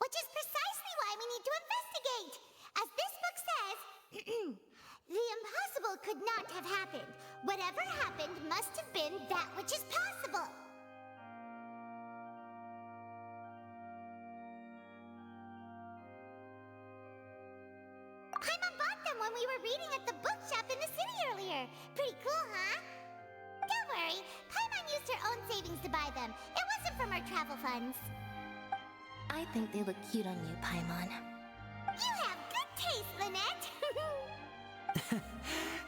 Which is precisely why we need to investigate! As this book says, the impossible could not have happened. Whatever happened must have been that which is possible. Paimon bought them when we were reading at the bookshop in the city earlier. Pretty cool, huh? Don't worry, Paimon used her own savings to buy them. It wasn't from our travel funds. I think they look cute on you, Paimon. You have good taste, Lynette!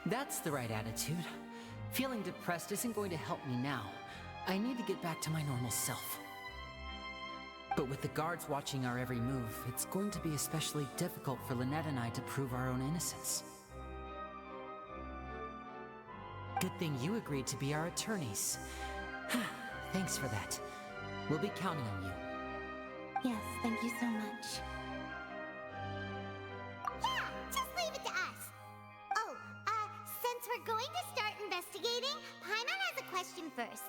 That's the right attitude. Feeling depressed isn't going to help me now. I need to get back to my normal self. But with the guards watching our every move, it's going to be especially difficult for Lynette and I to prove our own innocence. Good thing you agreed to be our attorneys. Thanks for that. We'll be counting on you. Yes, thank you so much. Yeah, just leave it to us. Oh, since we're going to start investigating, Paimon has a question first.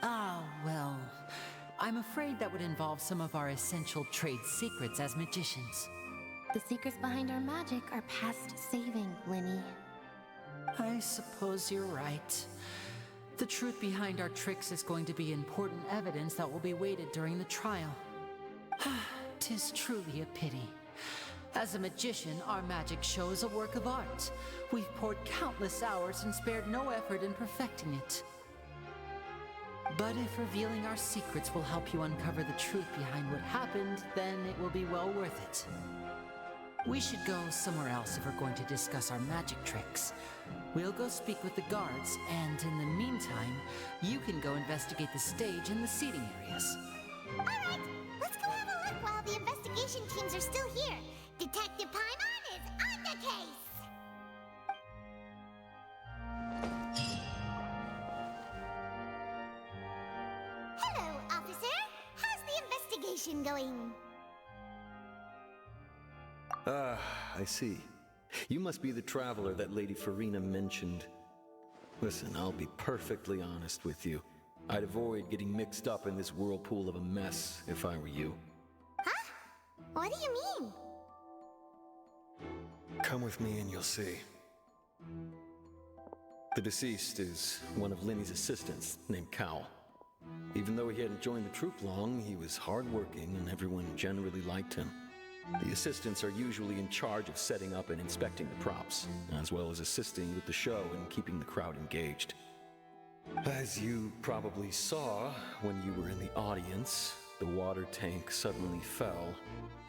Ah, well, I'm afraid that would involve some of our essential trade secrets as magicians. The secrets behind our magic are past saving, Linny. I suppose you're right. The truth behind our tricks is going to be important evidence that will be weighted during the trial. 'Tis truly a pity. As a magician, our magic show is a work of art. We've poured countless hours and spared no effort in perfecting it. But if revealing our secrets will help you uncover the truth behind what happened, then it will be well worth it. We should go somewhere else if we're going to discuss our magic tricks. We'll go speak with the guards, and in the meantime, you can go investigate the stage and the seating areas. All right, let's go have a look while the investigation teams are still here. Detective Paimon is on the case! Hello, officer. How's the investigation going? Ah, I see. You must be the traveler that Lady Farina mentioned. Listen, I'll be perfectly honest with you. I'd avoid getting mixed up in this whirlpool of a mess if I were you. Huh? What do you mean? Come with me and you'll see. The deceased is one of Linny's assistants named Cal. Even though he hadn't joined the troupe long, he was hardworking and everyone generally liked him. The assistants are usually in charge of setting up and inspecting the props, as well as assisting with the show and keeping the crowd engaged. As you probably saw when you were in the audience, the water tank suddenly fell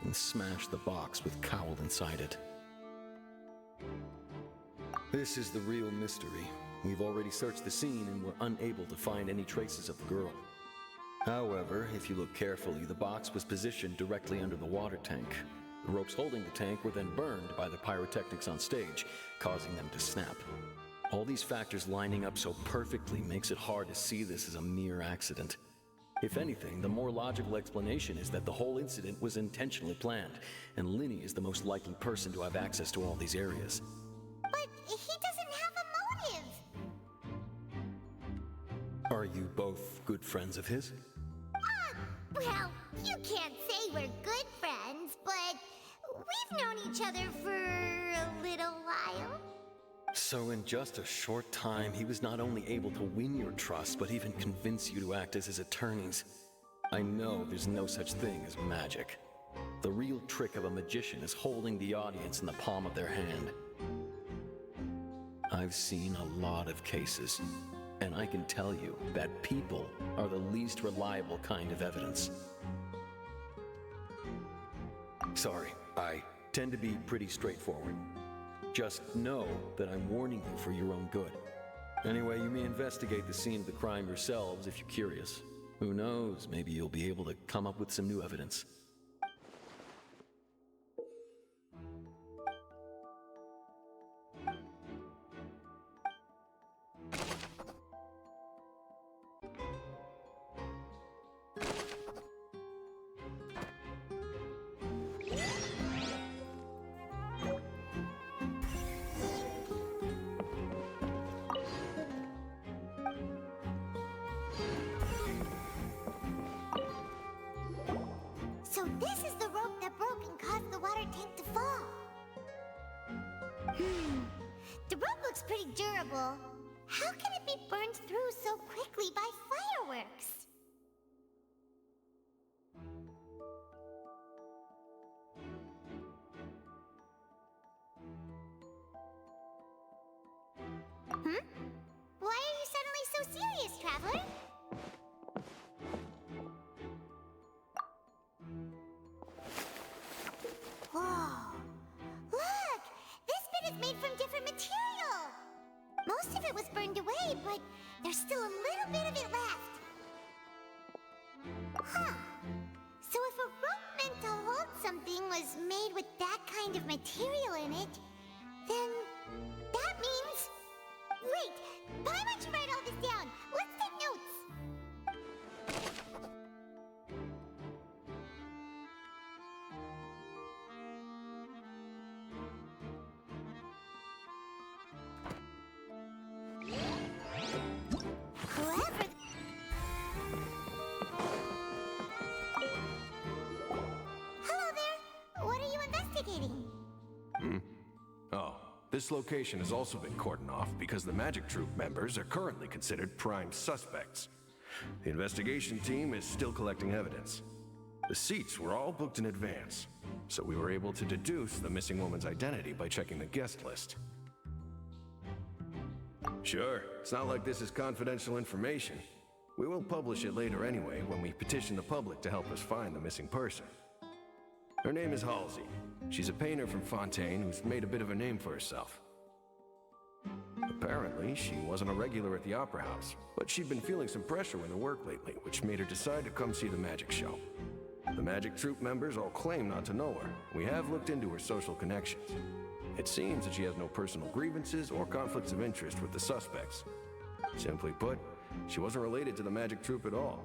and smashed the box with Cowl inside it. This is the real mystery. We've already searched the scene and were unable to find any traces of the girl. However, if you look carefully, the box was positioned directly under the water tank. The ropes holding the tank were then burned by the pyrotechnics on stage, causing them to snap. All these factors lining up so perfectly makes it hard to see this as a mere accident. If anything, the more logical explanation is that the whole incident was intentionally planned, and Linny is the most likely person to have access to all these areas. But he doesn't have a motive! Are you both good friends of his? Well, you can't say we're good friends, but we've known each other for a little while. So in just a short time, he was not only able to win your trust, but even convince you to act as his attorneys. I know there's no such thing as magic. The real trick of a magician is holding the audience in the palm of their hand. I've seen a lot of cases, and I can tell you that people are the least reliable kind of evidence. Sorry, I tend to be pretty straightforward. Just know that I'm warning you for your own good. Anyway, you may investigate the scene of the crime yourselves if you're curious. Who knows, maybe you'll be able to come up with some new evidence. So this is the rope that broke and caused the water tank to fall. The rope looks pretty durable. How can it be burned through so quickly by fireworks? Why are you suddenly so serious, Traveler? Whoa! Look! This bit is made from different material! Most of it was burned away, but there's still a little bit of it left. Huh. So if a rope meant to hold something was made with that kind of material in it, then that means... Wait! Why don't you write all this down? Let's take notes! Clever. Hello there. What are you investigating? Oh, this location has also been cordoned off because the Magic Troupe members are currently considered prime suspects. The investigation team is still collecting evidence. The seats were all booked in advance, so we were able to deduce the missing woman's identity by checking the guest list. Sure, it's not like this is confidential information. We will publish it later anyway when we petition the public to help us find the missing person. Her name is Halsey. She's a painter from Fontaine who's made a bit of a name for herself. Apparently, she wasn't a regular at the Opera House, but she'd been feeling some pressure with her work lately, which made her decide to come see the magic show. The Magic Troupe members all claim not to know her. We have looked into her social connections. It seems that she has no personal grievances or conflicts of interest with the suspects. Simply put, she wasn't related to the Magic Troupe at all,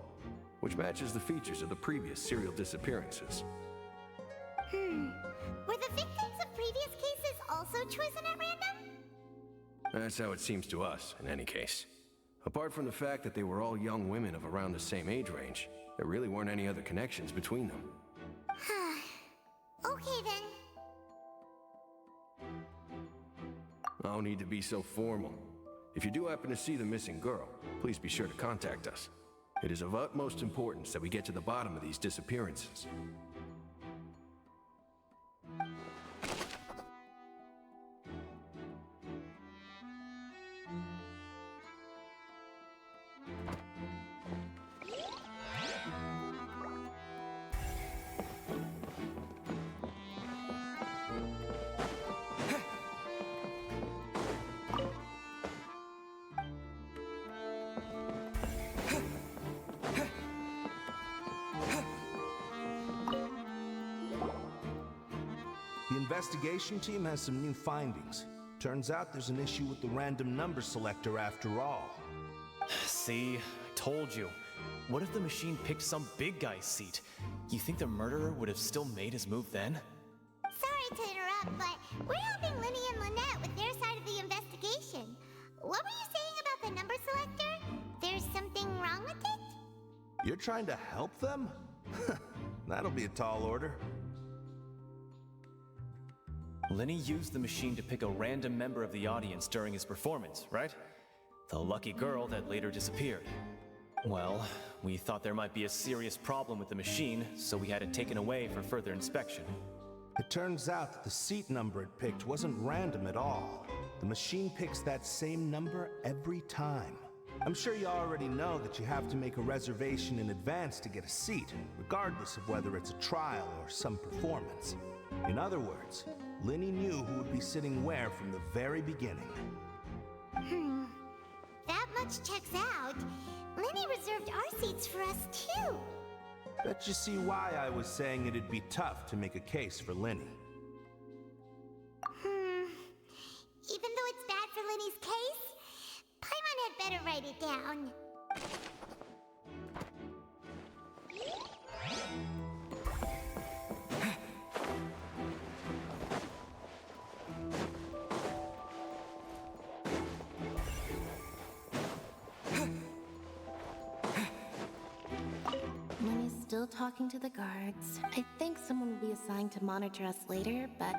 which matches the features of the previous serial disappearances. Were the victims of previous cases also chosen at random? That's how it seems to us, in any case. Apart from the fact that they were all young women of around the same age range, there really weren't any other connections between them. Okay then. No need to be so formal. If you do happen to see the missing girl, please be sure to contact us. It is of utmost importance that we get to the bottom of these disappearances. investigation team has some new findings. Turns out there's an issue with the random number selector after all. See? I told you. What if the machine picked some big guy's seat? You think the murderer would have still made his move then? Sorry to interrupt, but we're helping Linny and Lynette with their side of the investigation. What were you saying about the number selector? There's something wrong with it? You're trying to help them? That'll be a tall order. Linny used the machine to pick a random member of the audience during his performance, right? The lucky girl that later disappeared. Well, we thought there might be a serious problem with the machine, so we had it taken away for further inspection. It turns out that the seat number it picked wasn't random at all. The machine picks that same number every time. I'm sure you already know that you have to make a reservation in advance to get a seat, regardless of whether it's a trial or some performance. In other words, Linny knew who would be sitting where from the very beginning. That much checks out. Linny reserved our seats for us, too. Bet you see why I was saying it'd be tough to make a case for Linny. Even though it's bad for Linny's case, Paimon had better write it down. Linny's still talking to the guards. I think someone will be assigned to monitor us later, but...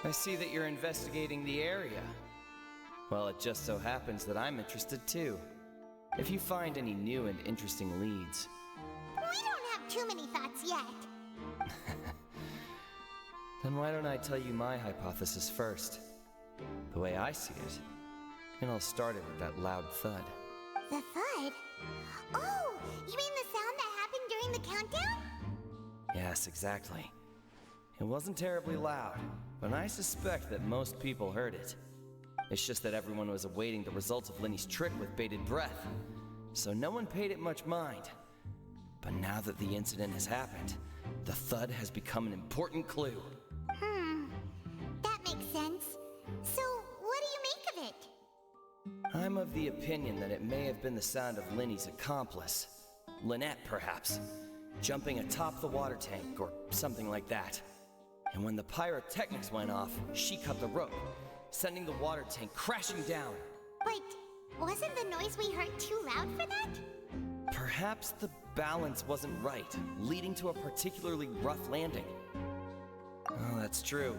I see that you're investigating the area. Well, it just so happens that I'm interested too. If you find any new and interesting leads. We don't have too many thoughts yet. Then why don't I tell you my hypothesis first? The way I see it, it all started with that loud thud. The thud? Oh, you mean the sound that happened during the countdown? Yes, exactly. It wasn't terribly loud, but I suspect that most people heard it. It's just that everyone was awaiting the results of Linny's trick with bated breath, so no one paid it much mind. But now that the incident has happened, the thud has become an important clue. That makes sense. So, what do you make of it? I'm of the opinion that it may have been the sound of Linny's accomplice. Lynette, perhaps. Jumping atop the water tank, or something like that. And when the pyrotechnics went off, she cut the rope, sending the water tank crashing down. But wasn't the noise we heard too loud for that? Perhaps the balance wasn't right, leading to a particularly rough landing. Oh, that's true.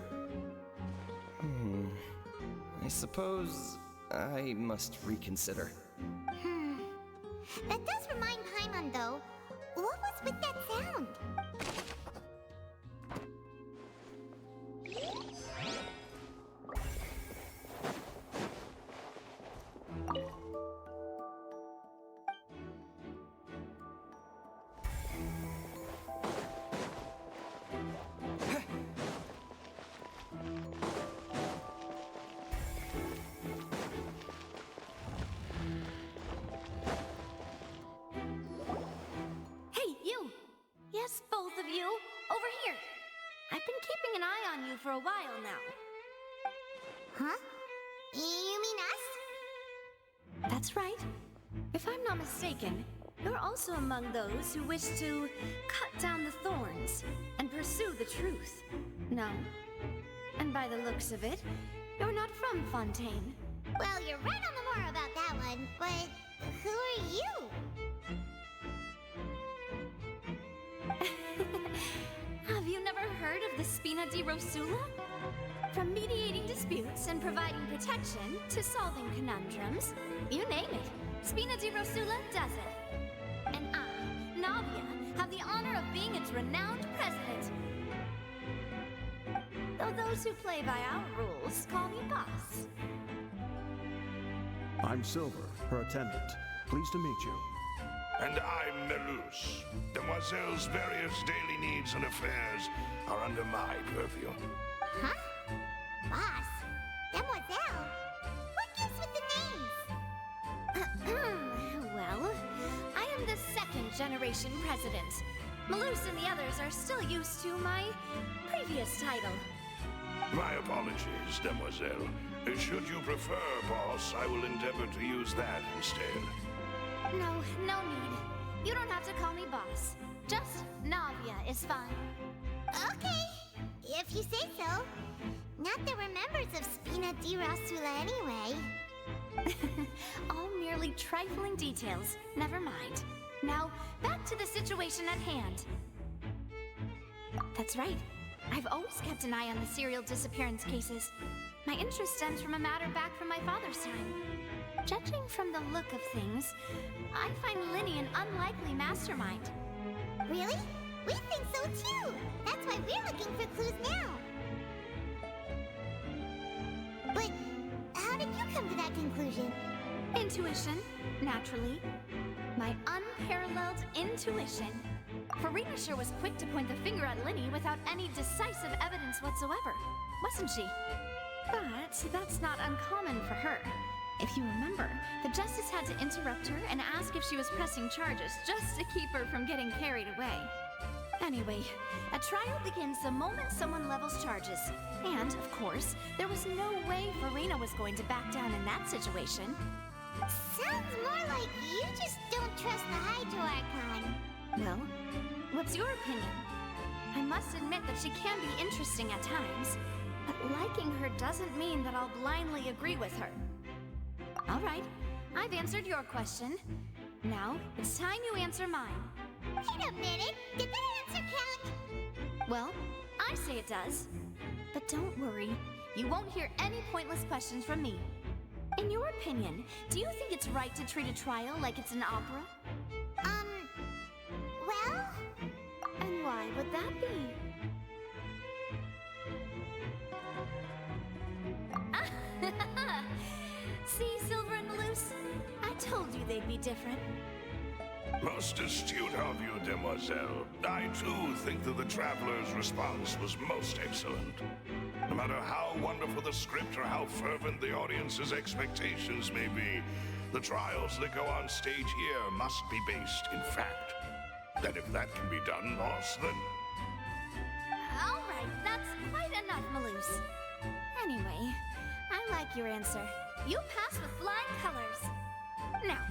I suppose I must reconsider. That does remind Paimon, though. What was with that sound? Yes, both of you. Over here. I've been keeping an eye on you for a while now. Huh? You mean us? That's right. If I'm not mistaken, you're also among those who wish to cut down the thorns and pursue the truth. No. And by the looks of it, you're not from Fontaine. Well, you're right on the more about that one, but who are you? Have you never heard of the Spina di Rosula? From mediating disputes and providing protection to solving conundrums, you name it, Spina di Rosula does it. And I, Navia, have the honor of being its renowned president. Though those who play by our rules call me boss. I'm Silver, her attendant. Pleased to meet you. And I'm Melus. Demoiselle's various daily needs and affairs are under my purview. Huh? Boss? Demoiselle? What gives with the names? Well, I am the second generation president. Malus and the others are still used to my previous title. My apologies, Demoiselle. Should you prefer, boss, I will endeavor to use that instead. No need. You don't have to call me boss. Just Navia is fine. Okay, if you say so. Not that we're members of Spina di Rasula anyway. All merely trifling details. Never mind. Now, back to the situation at hand. That's right. I've always kept an eye on the serial disappearance cases. My interest stems from a matter back from my father's time. Judging from the look of things, I find Linny an unlikely mastermind. Really? We think so too! That's why we're looking for clues now! But how did you come to that conclusion? Intuition, naturally. My unparalleled intuition. Farina sure was quick to point the finger at Linny without any decisive evidence whatsoever, wasn't she? But that's not uncommon for her. If you remember, the Justice had to interrupt her and ask if she was pressing charges just to keep her from getting carried away. Anyway, a trial begins the moment someone levels charges. And, of course, there was no way Farina was going to back down in that situation. Sounds more like you just don't trust the Hydro Archon. Well, what's your opinion? I must admit that she can be interesting at times, but liking her doesn't mean that I'll blindly agree with her. All right, I've answered your question. Now, it's time you answer mine. Wait a minute, did that answer count? Well, I say it does. But don't worry, you won't hear any pointless questions from me. In your opinion, do you think it's right to treat a trial like it's an opera? Well? And why would that be? See, Silver and Malus? I told you they'd be different. Most astute of you, Demoiselle. I, too, think that the Traveler's response was most excellent. No matter how wonderful the script or how fervent the audience's expectations may be, the trials that go on stage here must be based in fact. And if that can be done, boss, then... All right, that's quite enough, Malus. Anyway, I like your answer. You pass with flying colors. Now,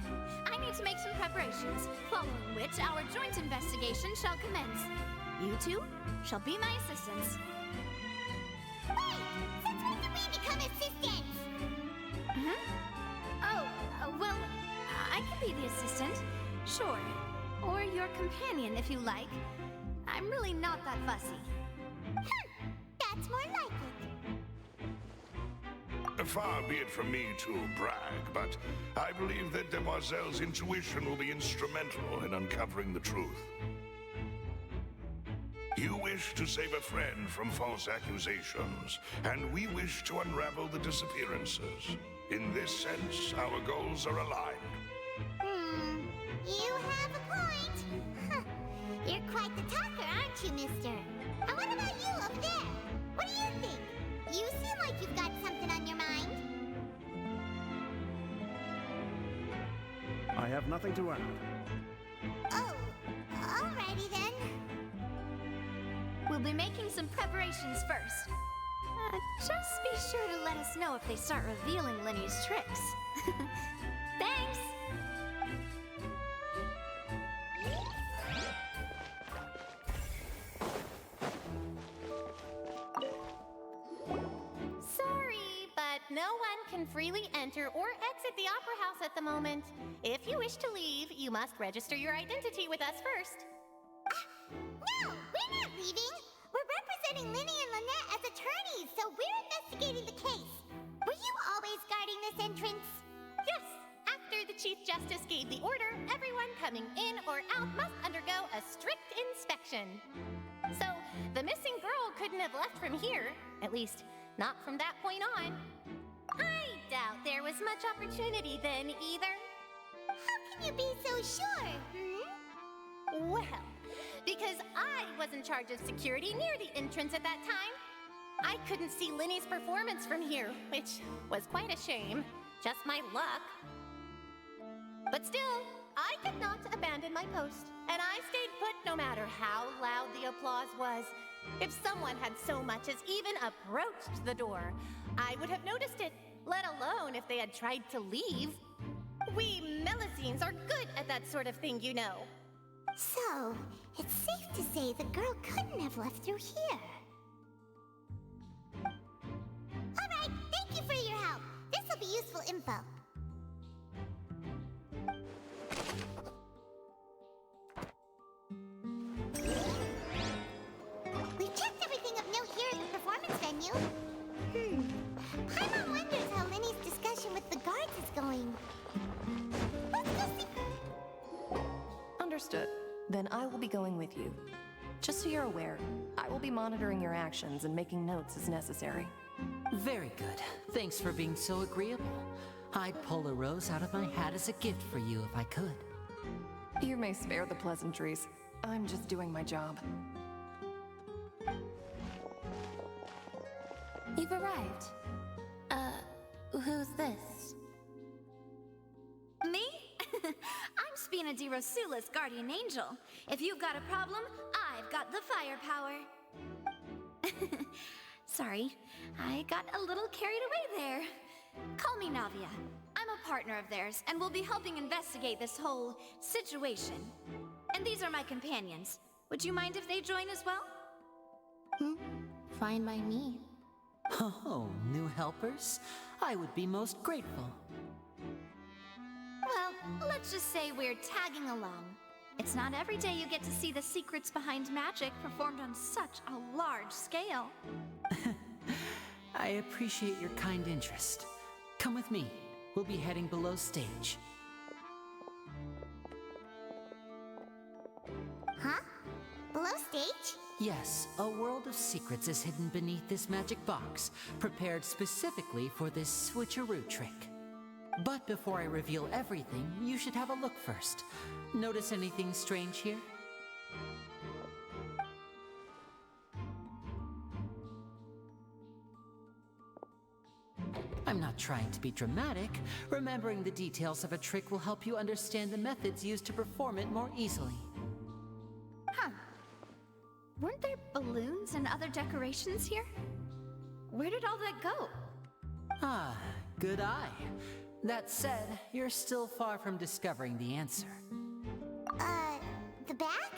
I need to make some preparations, following which our joint investigation shall commence. You two shall be my assistants. Wait! Since when did we become assistants? Well, I can be the assistant, sure. Or your companion, if you like. I'm really not that fussy. That's more like it. Far be it from me to brag, but I believe that Demoiselle's intuition will be instrumental in uncovering the truth. You wish to save a friend from false accusations, and we wish to unravel the disappearances. In this sense, our goals are aligned. You have a point. Huh. You're quite the talker, aren't you, mister? And what about you over there? What do you think? You seem like you've got something on your mind. I have nothing to add. Oh, alrighty then. We'll be making some preparations first. Just be sure to let us know if they start revealing Linny's tricks. Thanks! Sorry, but no one can freely enter or exit the Opera House at the moment. If you wish to leave, you must register your identity with us first. No, we're not leaving. We're representing Linny and Lynette as attorneys, so we're investigating the case. Were you always guarding this entrance? Yes, after the Chief Justice gave the order, everyone coming in or out must undergo a strict inspection. So, the missing girl couldn't have left from here, at least not from that point on. I doubt there was much opportunity then either. How can you be so sure, Well, because I was in charge of security near the entrance at that time. I couldn't see Linny's performance from here, which was quite a shame. Just my luck. But still, I could not abandon my post, and I stayed put no matter how loud the applause was. If someone had so much as even approached the door, I would have noticed it, let alone if they had tried to leave. We Melusines are good at that sort of thing, you know. So, it's safe to say the girl couldn't have left through here. Alright, thank you for your help. This'll be useful info. We've checked everything of note here at the performance venue. Paimon wonders how Linny's discussion with the guards is going. Let's go see. Understood. Then I will be going with you. Just so you're aware, I will be monitoring your actions and making notes as necessary. Very good. Thanks for being so agreeable. I'd pull a rose out of my hat as a gift for you if I could. You may spare the pleasantries. I'm just doing my job. You've arrived. Who's this? Me? I'm Spina di Rosula's guardian angel. If you've got a problem, I've got the firepower. Sorry, I got a little carried away there. Call me Navia. I'm a partner of theirs, and we'll be helping investigate this whole situation. And these are my companions. Would you mind if they join as well? Fine by me. Oh, new helpers? I would be most grateful. Well, let's just say we're tagging along. It's not every day you get to see the secrets behind magic performed on such a large scale. I appreciate your kind interest. Come with me. We'll be heading below stage. Huh? Below stage? Yes, a world of secrets is hidden beneath this magic box, prepared specifically for this switcheroo trick. But before I reveal everything, you should have a look first. Notice anything strange here? I'm not trying to be dramatic. Remembering the details of a trick will help you understand the methods used to perform it more easily. Huh. Weren't there balloons and other decorations here? Where did all that go? Ah, good eye. That said, you're still far from discovering the answer. The back?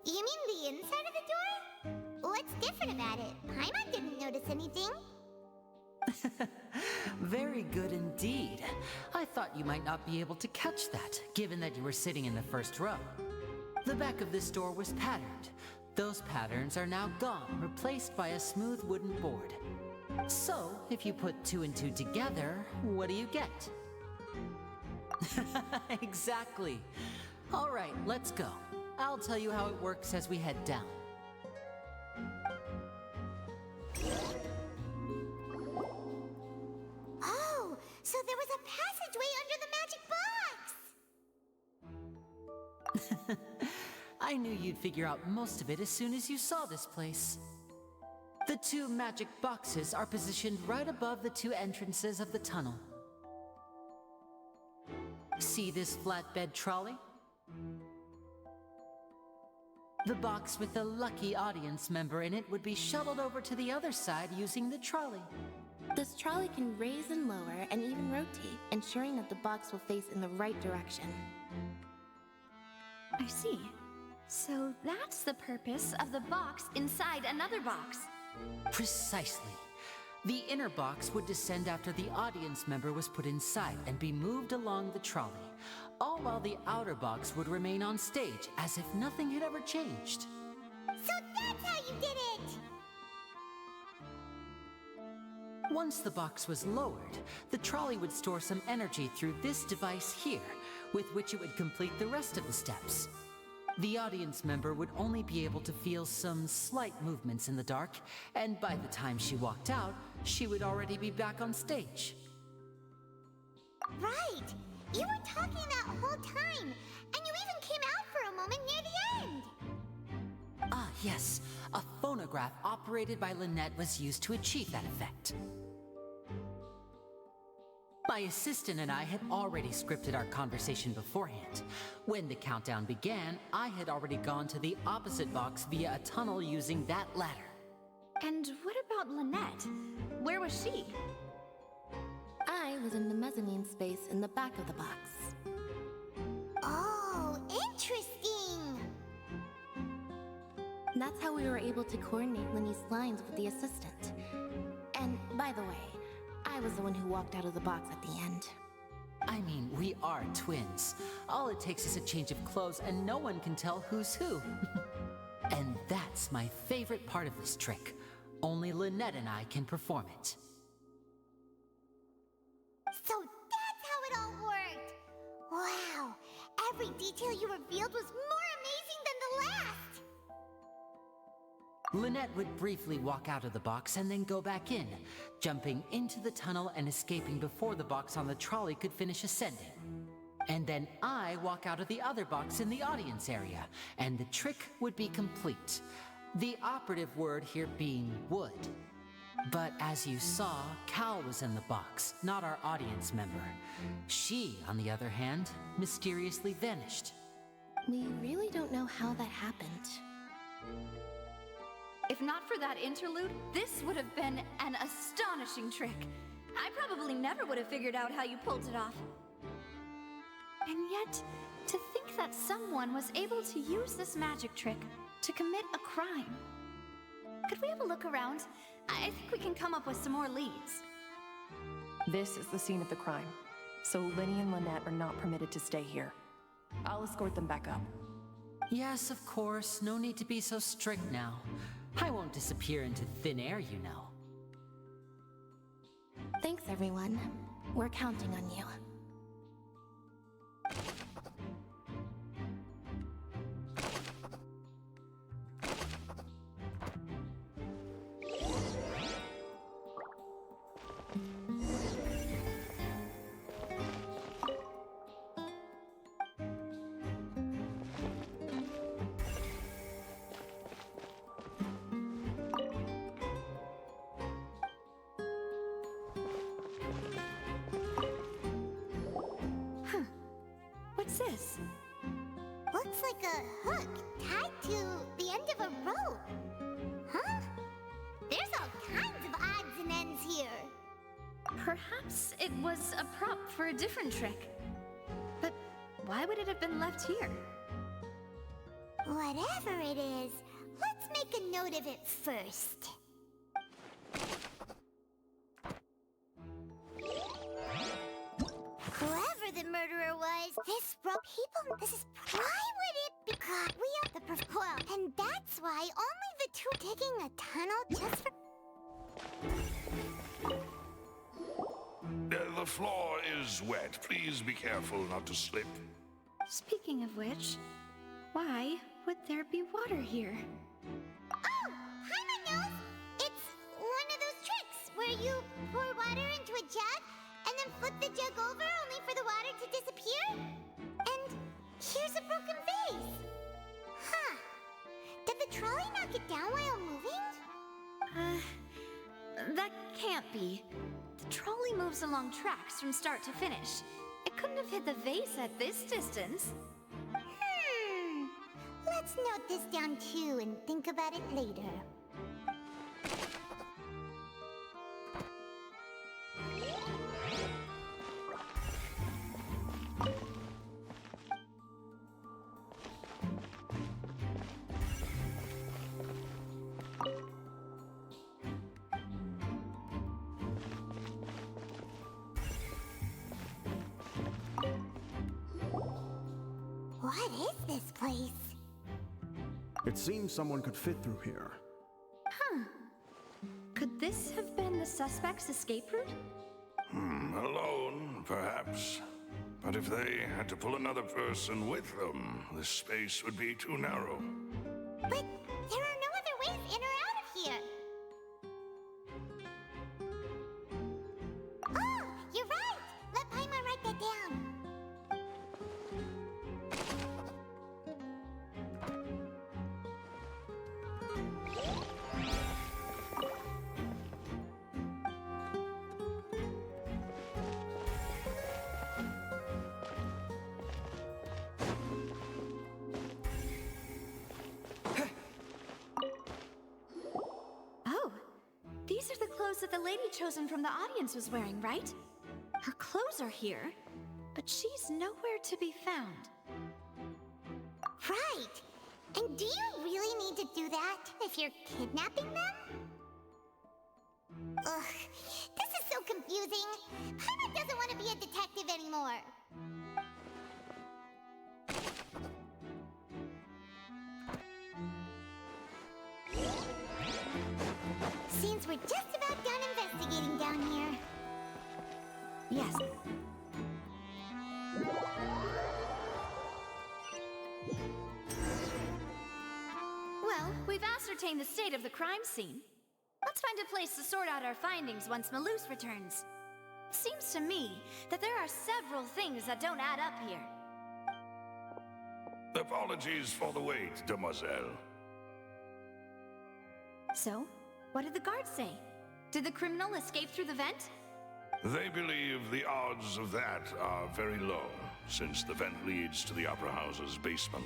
You mean the inside of the door? What's different about it? Paimon didn't notice anything. Very good indeed. I thought you might not be able to catch that, given that you were sitting in the first row. The back of this door was patterned. Those patterns are now gone, replaced by a smooth wooden board. So, if you put 2 and 2 together, what do you get? Exactly. All right, let's go. I'll tell you how it works as we head down. Oh, so there was a passageway under the magic box! I knew you'd figure out most of it as soon as you saw this place. The 2 magic boxes are positioned right above the 2 entrances of the tunnel. See this flatbed trolley? The box with the lucky audience member in it would be shuttled over to the other side using the trolley. This trolley can raise and lower and even rotate, ensuring that the box will face in the right direction. I see. So that's the purpose of the box inside another box. Precisely. The inner box would descend after the audience member was put inside and be moved along the trolley, all while the outer box would remain on stage as if nothing had ever changed. So that's how you did it! Once the box was lowered, the trolley would store some energy through this device here, with which it would complete the rest of the steps. The audience member would only be able to feel some slight movements in the dark, and by the time she walked out, she would already be back on stage. Right! You were talking that whole time, and you even came out for a moment near the end! Ah, yes. A phonograph operated by Lynette was used to achieve that effect. My assistant and I had already scripted our conversation beforehand. When the countdown began, I had already gone to the opposite box via a tunnel using that ladder. And what about Lynette? Where was she? I was in the mezzanine space in the back of the box. Oh, interesting! That's how we were able to coordinate Linny's lines with the assistant. And by the way, I was the one who walked out of the box at the end. I mean, we are twins. All it takes is a change of clothes and no one can tell who's who. And that's my favorite part of this trick. Only Lynette and I can perform it. So that's how it all worked! Wow! Every detail you revealed was more amazing than the last! Lynette would briefly walk out of the box and then go back in, jumping into the tunnel and escaping before the box on the trolley could finish ascending. And then I walk out of the other box in the audience area, and the trick would be complete. The operative word here being would. But as you saw, Cal was in the box, not our audience member. She, on the other hand, mysteriously vanished. We really don't know how that happened. If not for that interlude, this would have been an astonishing trick. I probably never would have figured out how you pulled it off. And yet, to think that someone was able to use this magic trick to commit a crime. Could we have a look around? I think we can come up with some more leads. This is the scene of the crime, so Linny and Lynette are not permitted to stay here. I'll escort them back up. Yes, of course. No need to be so strict now. I won't disappear into thin air, you know. Thanks, everyone. We're counting on you. This? Looks like a hook tied to the end of a rope. Huh? There's all kinds of odds and ends here. Perhaps it was a prop for a different trick. But why would it have been left here? Whatever it is, let's make a note of it first. Whoever the murderer was, this rope people, this is, why would it be, we are the, well, and that's why only the two digging a tunnel just for... The floor is wet. Please be careful not to slip. Speaking of which, why would there be water here? Oh, Paimon knows! It's one of those tricks where you pour water into a jug and then flip the jug over only for the water to disappear? And here's a broken vase. Huh. Did the trolley knock it down while moving? That can't be. The trolley moves along tracks from start to finish. It couldn't have hit the vase at this distance. Let's note this down too and think about it later. What is this place? It seems someone could fit through here. Huh. Could this have been the suspect's escape route? Alone, perhaps. But if they had to pull another person with them, the space would be too narrow. But there are no other ways in or out of here. Oh, you're right! Let Paimon write that down. clothes that the lady chosen from the audience was wearing, right? Her clothes are here, but she's nowhere to be found. Right. And do you really need to do that if you're kidnapping them? Ugh, this is so confusing. Paimon doesn't want to be a detective anymore. Seems we're just about done investigating down here. Yes. Well, we've ascertained the state of the crime scene. Let's find a place to sort out our findings once Malus returns. Seems to me that there are several things that don't add up here. Apologies for the wait, demoiselle. So, what did the guards say? Did the criminal escape through the vent? They believe the odds of that are very low, since the vent leads to the Opera House's basement.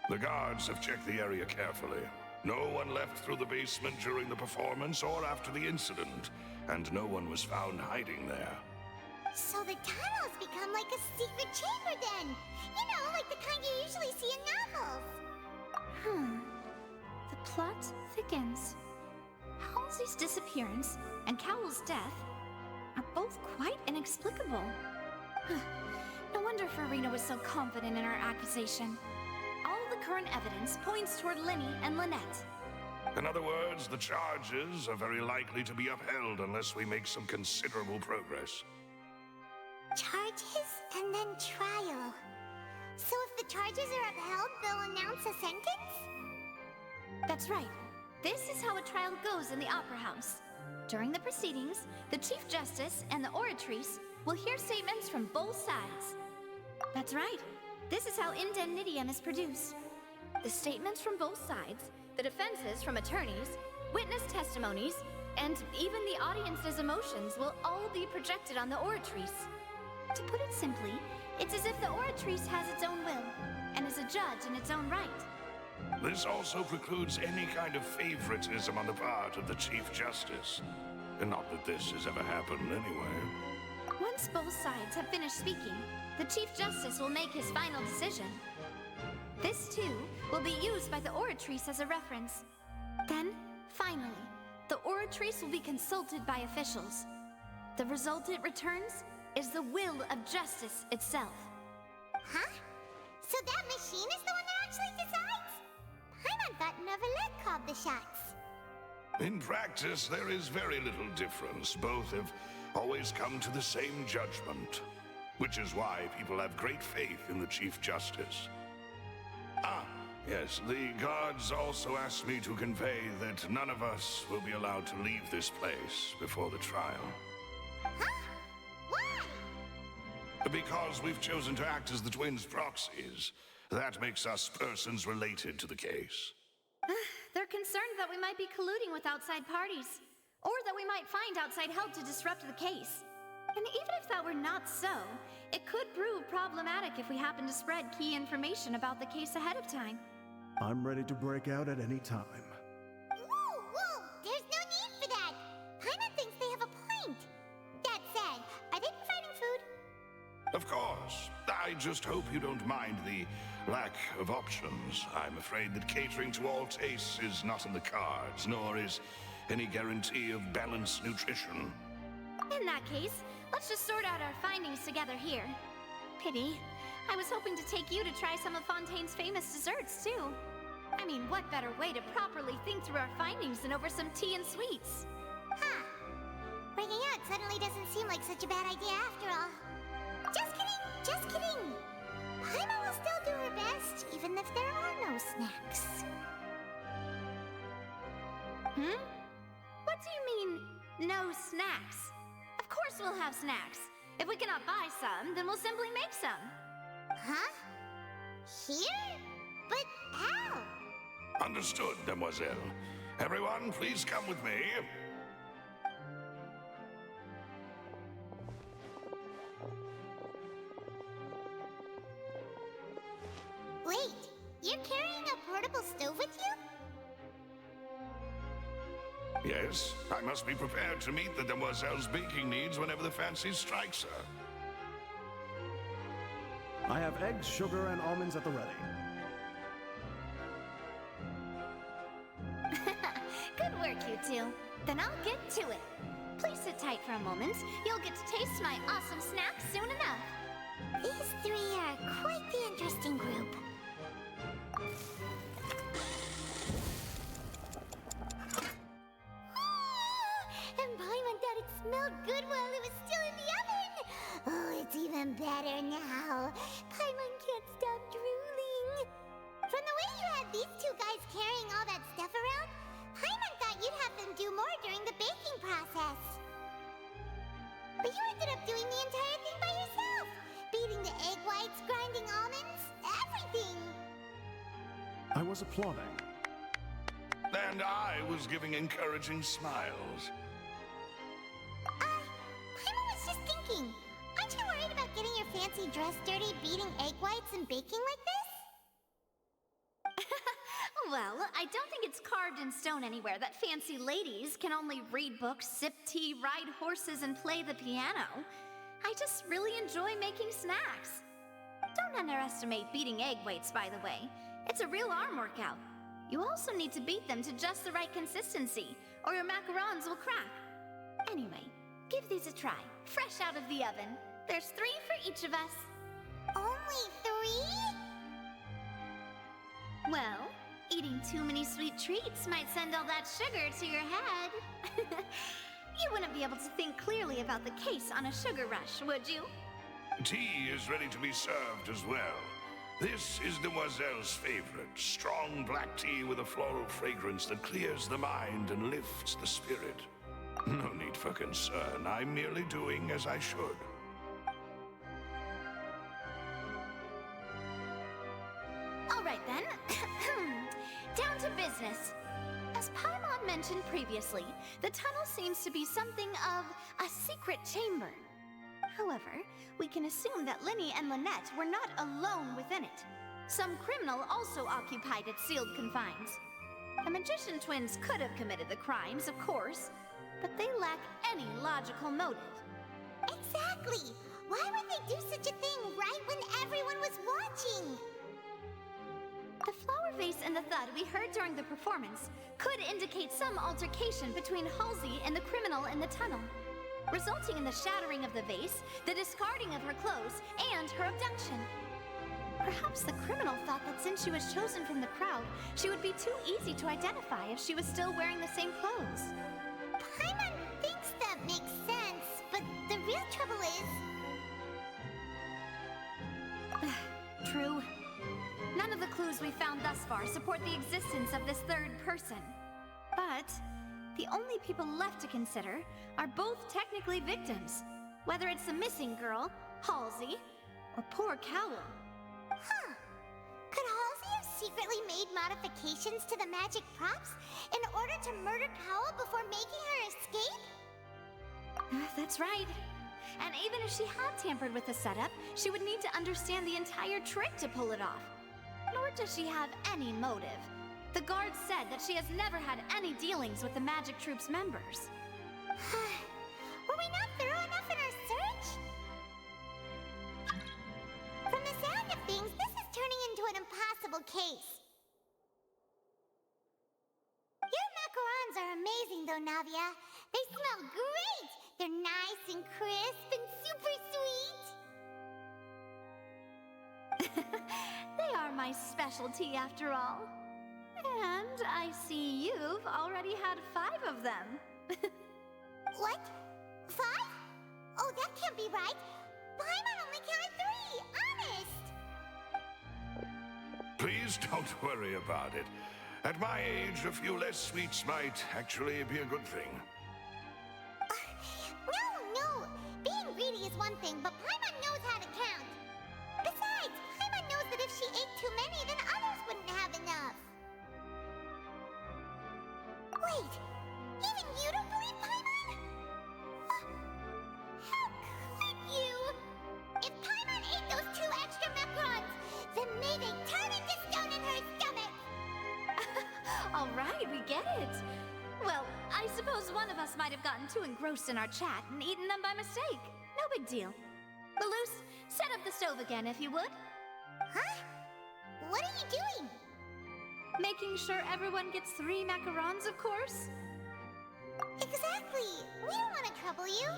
The guards have checked the area carefully. No one left through the basement during the performance or after the incident, and no one was found hiding there. So the tunnel's become like a secret chamber then! You know, like the kind you usually see in novels! The plot thickens. Halsey's disappearance and Cowell's death are both quite inexplicable. No wonder Farina was so confident in her accusation. All the current evidence points toward Linny and Lynette. In other words, the charges are very likely to be upheld unless we make some considerable progress. Charges and then trial. So if the charges are upheld, they'll announce a sentence? That's right. This is how a trial goes in the Opera House. During the proceedings, the Chief Justice and the Oratrice will hear statements from both sides. That's right. This is how indemnitium is produced. The statements from both sides, the defenses from attorneys, witness testimonies, and even the audience's emotions will all be projected on the Oratrice. To put it simply, it's as if the Oratrice has its own will, and is a judge in its own right. This also precludes any kind of favoritism on the part of the Chief Justice. And not that this has ever happened anyway. Once both sides have finished speaking, the Chief Justice will make his final decision. This, too, will be used by the Oratrice as a reference. Then, finally, the Oratrice will be consulted by officials. The result it returns is the will of justice itself. Huh? So that machine is the one that actually decides? Paimon thought Neuvillette called the shots. In practice, there is very little difference. Both have always come to the same judgment, which is why people have great faith in the Chief Justice. Ah, yes, the guards also asked me to convey that none of us will be allowed to leave this place before the trial. Huh? Why? Because we've chosen to act as the twins' proxies. That makes us persons related to the case. They're concerned that we might be colluding with outside parties, or that we might find outside help to disrupt the case. And even if that were not so, it could prove problematic if we happen to spread key information about the case ahead of time. I'm ready to break out at any time. Whoa! There's no need for that! Paimon thinks they have a point. That said, are they providing food? Of course. I just hope you don't mind the lack of options. I'm afraid that catering to all tastes is not in the cards, nor is any guarantee of balanced nutrition. In that case, let's just sort out our findings together here. Pity. I was hoping to take you to try some of Fontaine's famous desserts, too. I mean, what better way to properly think through our findings than over some tea and sweets? Huh. Breaking out suddenly doesn't seem like such a bad idea after all. Just kidding! Just kidding! Paimon will still do her best, even if there are no snacks. What do you mean, no snacks? Of course we'll have snacks. If we cannot buy some, then we'll simply make some. Huh? Here? But how? Understood, demoiselle. Everyone, please come with me. Wait, you're carrying a portable stove with you? Yes, I must be prepared to meet the demoiselle's baking needs whenever the fancy strikes her. I have eggs, sugar, and almonds at the ready. Good work, you two. Then I'll get to it. Please sit tight for a moment. You'll get to taste my awesome snack soon enough. These three are quite the interesting group. And Paimon thought it smelled good while it was still in the oven. Oh, it's even better now. Paimon can't stop drooling. From the way you had these two guys carrying all that stuff around, Paimon thought you'd have them do more during the baking process. But you ended up doing the entire thing by yourself. Beating the egg whites, grinding almonds, everything. I was applauding. And I was giving encouraging smiles. Paimon was just thinking, aren't you worried about getting your fancy dress dirty beating egg whites and baking like this? Well, I don't think it's carved in stone anywhere that fancy ladies can only read books, sip tea, ride horses, and play the piano. I just really enjoy making snacks. Don't underestimate beating egg weights, by the way. It's a real arm workout. You also need to beat them to just the right consistency, or your macarons will crack. Anyway, give these a try, fresh out of the oven. There's 3 for each of us. Only 3? Well, eating too many sweet treats might send all that sugar to your head. You wouldn't be able to think clearly about the case on a sugar rush, would you? Tea is ready to be served as well. This is Demoiselle's favorite, strong black tea with a floral fragrance that clears the mind and lifts the spirit. No need for concern, I'm merely doing as I should. All right then, down to business. As Paimon mentioned previously, the tunnel seems to be something of a secret chamber. However, we can assume that Linny and Lynette were not alone within it. Some criminal also occupied its sealed confines. The magician twins could have committed the crimes, of course, but they lack any logical motive. Exactly! Why would they do such a thing right when everyone was watching? The flower vase and the thud we heard during the performance could indicate some altercation between Halsey and the criminal in the tunnel, resulting in the shattering of the vase, the discarding of her clothes, and her abduction. Perhaps the criminal thought that since she was chosen from the crowd, she would be too easy to identify if she was still wearing the same clothes. Paimon thinks that makes sense, but the real trouble is... True. None of the clues we found thus far support the existence of this third person. But the only people left to consider are both technically victims, whether it's the missing girl, Halsey, or poor Cowell. Huh. Could Halsey have secretly made modifications to the magic props in order to murder Cowell before making her escape? That's right. And even if she had tampered with the setup, she would need to understand the entire trick to pull it off. Nor does she have any motive. The guard said that she has never had any dealings with the Magic Troop's members. Were we not thorough enough in our search? From the sound of things, this is turning into an impossible case. Your macarons are amazing though, Navia. They smell great! They're nice and crisp and super sweet. They are my specialty after all. And I see you've already had 5 of them. What? 5? Oh, that can't be right. Paimon only counted 3, honest. Please don't worry about it. At my age, a few less sweets might actually be a good thing. No. Being greedy is one thing, but Paimon knows how to count. Besides, Paimon knows that if she ate too many, then others wouldn't have enough. Wait, even you don't believe Paimon? How could you? If Paimon ate those 2 extra macarons, then may they turn into stone in her stomach! All right, we get it. Well, I I suppose one of us might have gotten too engrossed in our chat and eaten them by mistake. No big deal. Malus, set up the stove again if you would. Huh? What are you doing? Making sure everyone gets 3 macarons, of course. Exactly. We don't want to trouble you.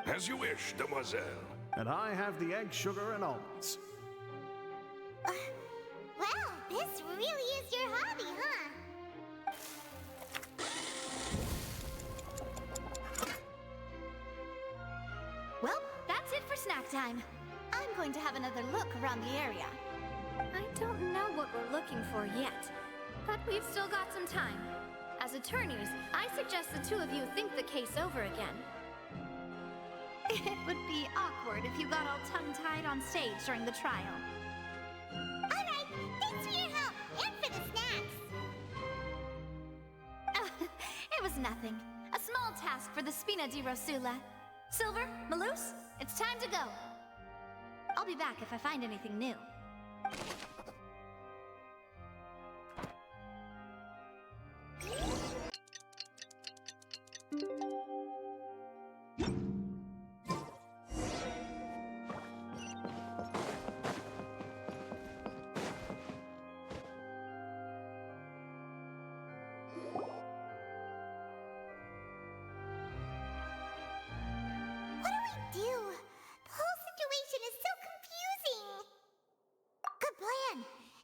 As you wish, demoiselle. And I have the egg, sugar, and almonds. Well, this really is your hobby, huh? Well, that's it for snack time. I'm going to have another look around the area. I don't know what we're looking for yet, but we've still got some time. As attorneys, I suggest the two of you think the case over again. It would be awkward if you got all tongue-tied on stage during the trial. Alright, thanks for your help, and for the snacks. It was nothing. A small task for the Spina di Rosula. Silver, Malus, it's time to go. I'll be back if I find anything new.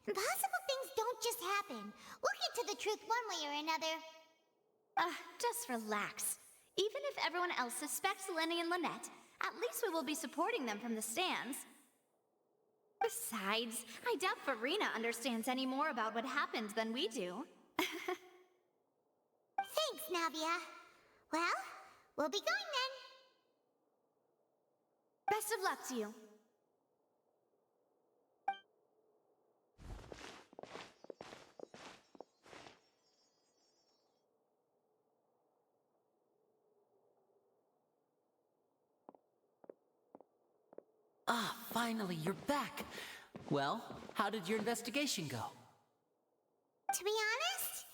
Impossible things don't just happen. We'll get to the truth one way or another. Just relax. Even if everyone else suspects Lenny and Lynette, at least we will be supporting them from the stands. Besides, I doubt Farina understands any more about what happened than we do. Thanks, Navia. Well, we'll be going then. Best of luck to you. Ah, finally, you're back. Well, how did your investigation go? To be honest,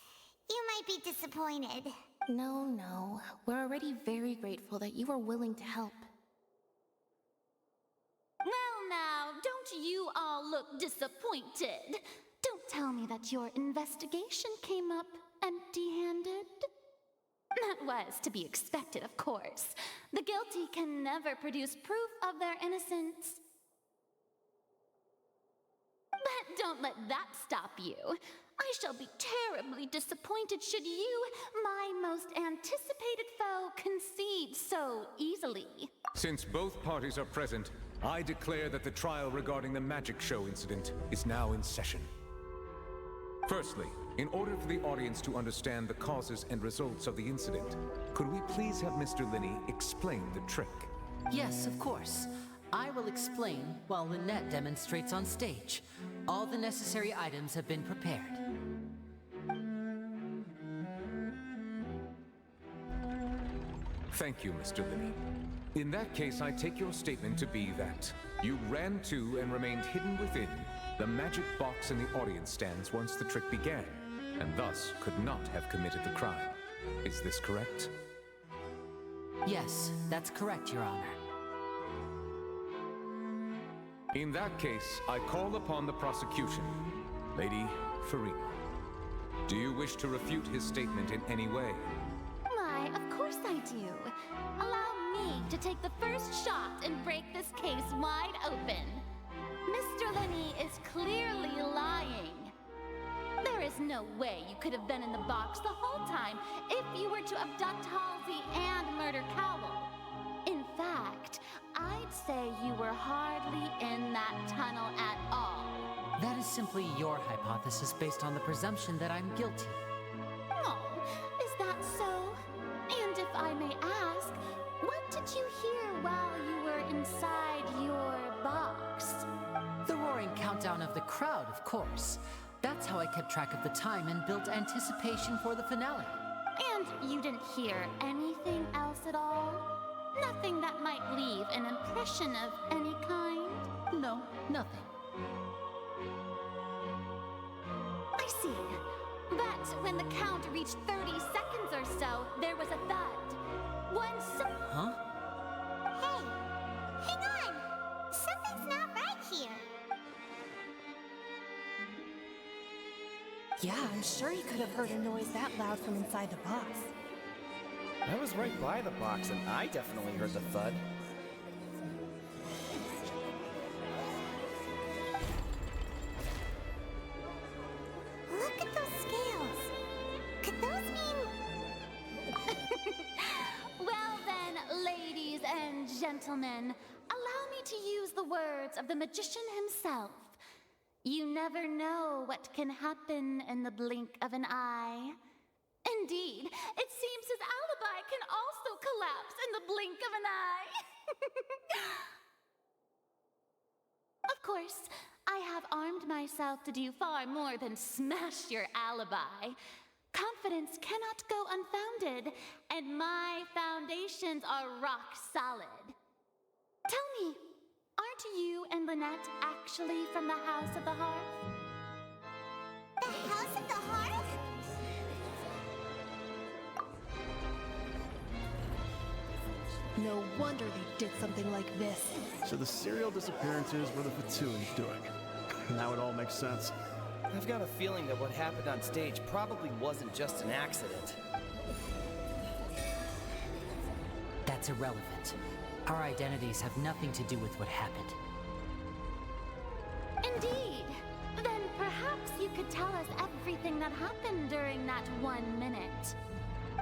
you might be disappointed. No. We're already very grateful that you were willing to help. Well now, don't you all look disappointed. Don't tell me that your investigation came up empty-handed. That was to be expected, of course. The guilty can never produce proof of their innocence. But don't let that stop you. I shall be terribly disappointed should you, my most anticipated foe, concede so easily. Since both parties are present, I declare that the trial regarding the magic show incident is now in session. Firstly, in order for the audience to understand the causes and results of the incident, could we please have Mr. Linney explain the trick? Yes, of course. I will explain while Lynette demonstrates on stage. All the necessary items have been prepared. Thank you, Mr. Linney. In that case, I take your statement to be that you ran to and remained hidden within the magic box in the audience stands once the trick began, and thus could not have committed the crime. Is this correct? Yes, that's correct, Your Honor. In that case, I call upon the prosecution. Lady Farina, do you wish to refute his statement in any way? Why, of course I do. Allow me to take the first shot and break this case wide open. Mr. Linney is clearly lying. There is no way you could have been in the box the whole time if you were to abduct Halsey and murder Cowell. In fact, I'd say you were hardly in that tunnel at all. That is simply your hypothesis based on the presumption that I'm guilty. Oh, is that so? And if I may ask, what did you hear while you were inside your box? The roaring countdown of the crowd, of course. That's how I kept track of the time and built anticipation for the finale. And you didn't hear anything else at all? Nothing that might leave an impression of any kind? No, nothing. I see. But when the count reached 30 seconds or so, there Yeah, I'm sure he could have heard a noise that loud from inside the box. I was right by the box, and I definitely heard the thud. Look at those scales. Could those mean... Well then, ladies and gentlemen, allow me to use the words of the magician himself. You never know what can happen in the blink of an eye. Indeed, it seems his alibi can also collapse in the blink of an eye. Of course, I have armed myself to do far more than smash your alibi. Confidence cannot go unfounded, and my foundations are rock solid. Tell me, aren't you and Lynette actually from the House of the Hearth? The House of the Hearth? No wonder they did something like this. So the serial disappearances were the Fatoons doing. Now it all makes sense. I've got a feeling that what happened on stage probably wasn't just an accident. That's irrelevant. Our identities have nothing to do with what happened. Indeed. Then perhaps you could tell us everything that happened during that 1 minute.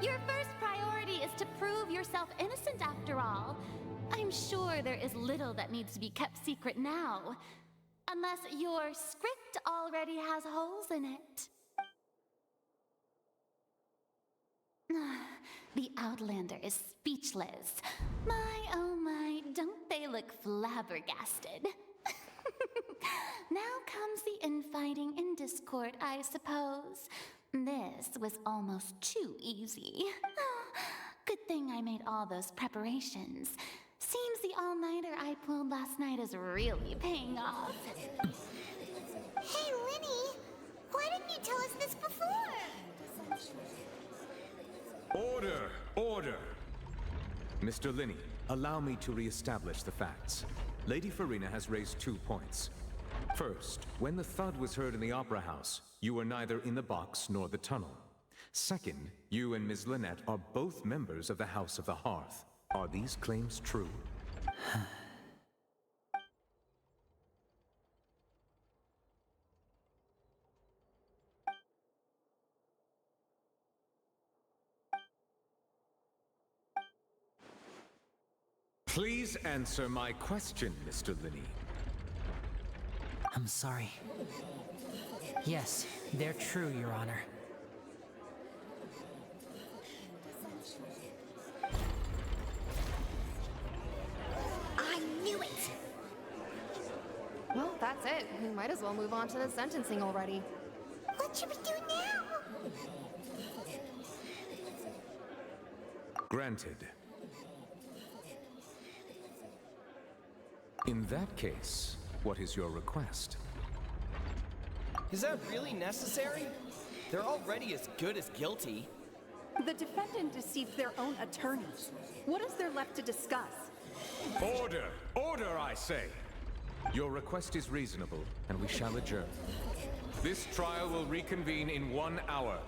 Your first priority is to prove yourself innocent after all. I'm sure there is little that needs to be kept secret now. Unless your script already has holes in it. The Outlander is speechless. My, oh my, don't they look flabbergasted? Now comes the infighting and discord, I suppose. This was almost too easy. Good thing I made all those preparations. Seems the all-nighter I pulled last night is really paying off. Hey, Linny, why didn't you tell us this before? Order! Order! Mr. Linney, allow me to re-establish the facts. Lady Farina has raised 2 points. First, when the thud was heard in the Opera House, you were neither in the box nor the tunnel. Second, you and Ms. Lynette are both members of the House of the Hearth. Are these claims true? Please answer my question, Mr. Linney. I'm sorry. Yes, they're true, Your Honor. I knew it! Well, that's it. We might as well move on to the sentencing already. What should we do now? Granted. In that case, what is your request? Is that really necessary? They're already as good as guilty. The defendant deceived their own attorneys. What is there left to discuss? Order! Order, I say! Your request is reasonable, and we shall adjourn. This trial will reconvene in 1 hour.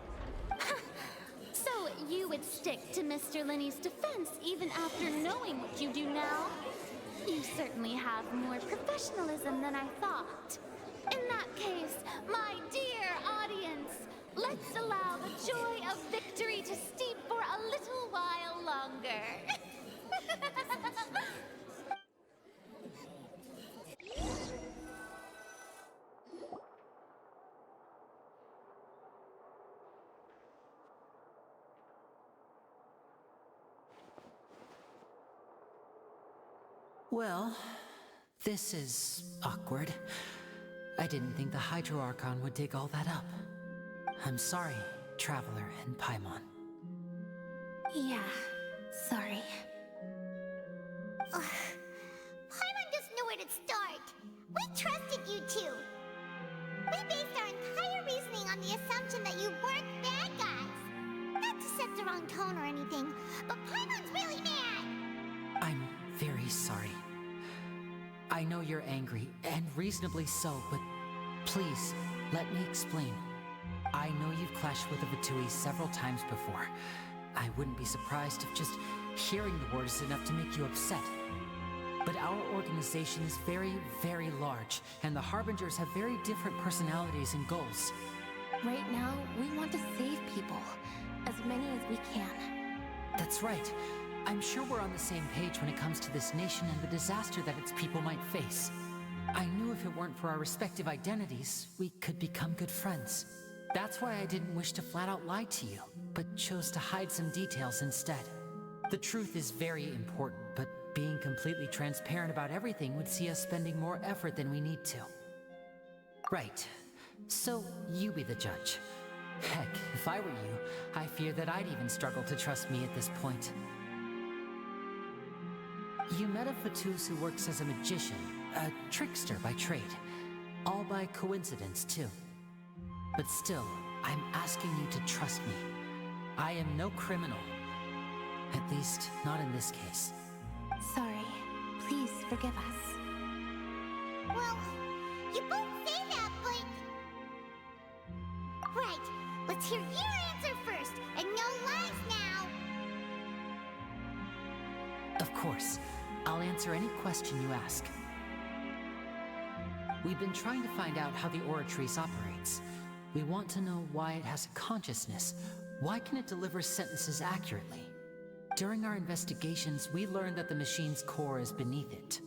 So you would stick to Mr. Linney's defense even after knowing what you do now? You certainly have more professionalism than I thought. In that case, my dear audience, let's allow the joy of victory to steep for a little while longer. Well, this is awkward. I didn't think the Hydro Archon would dig all that up. I'm sorry, Traveler and Paimon. Yeah, sorry. Paimon doesn't know where to start. We trusted you two. We based our entire reasoning on the assumption that you weren't bad guys. Not to set the wrong tone or anything, but Paimon's really mad. I'm very sorry. I know you're angry, and reasonably so, but please, let me explain. I know you've clashed with the Fatui several times before. I wouldn't be surprised if just hearing the word is enough to make you upset. But our organization is very, very large, and the Harbingers have very different personalities and goals. Right now, we want to save people. As many as we can. That's right. I'm sure we're on the same page when it comes to this nation and the disaster that its people might face. I knew if it weren't for our respective identities, we could become good friends. That's why I didn't wish to flat out lie to you, but chose to hide some details instead. The truth is very important, but being completely transparent about everything would see us spending more effort than we need to. Right. So, you be the judge. Heck, if I were you, I fear that I'd even struggle to trust me at this point. You met a Fatous who works as a magician, a trickster by trade. All by coincidence, too. But still, I'm asking you to trust me. I am no criminal. At least, not in this case. Sorry. Please forgive us. Well, you both say that, but... Right, let's hear your answer first, and no lies now! Of course. I'll answer any question you ask. We've been trying to find out how the Oratrice operates. We want to know why it has a consciousness. Why can it deliver sentences accurately? During our investigations, we learned that the machine's core is beneath it.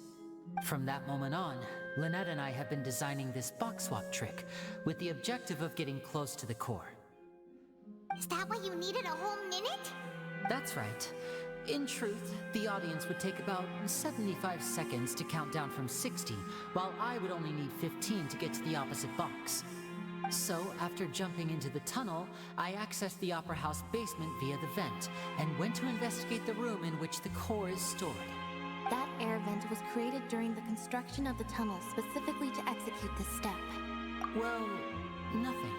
From that moment on, Lynette and I have been designing this box swap trick, with the objective of getting close to the core. Is that why you needed a whole minute? That's right. In truth, the audience would take about 75 seconds to count down from 60, while I would only need 15 to get to the opposite box. So, after jumping into the tunnel, I accessed the Opera House basement via the vent, and went to investigate the room in which the core is stored. That air vent was created during the construction of the tunnel specifically to execute this step. Well, nothing.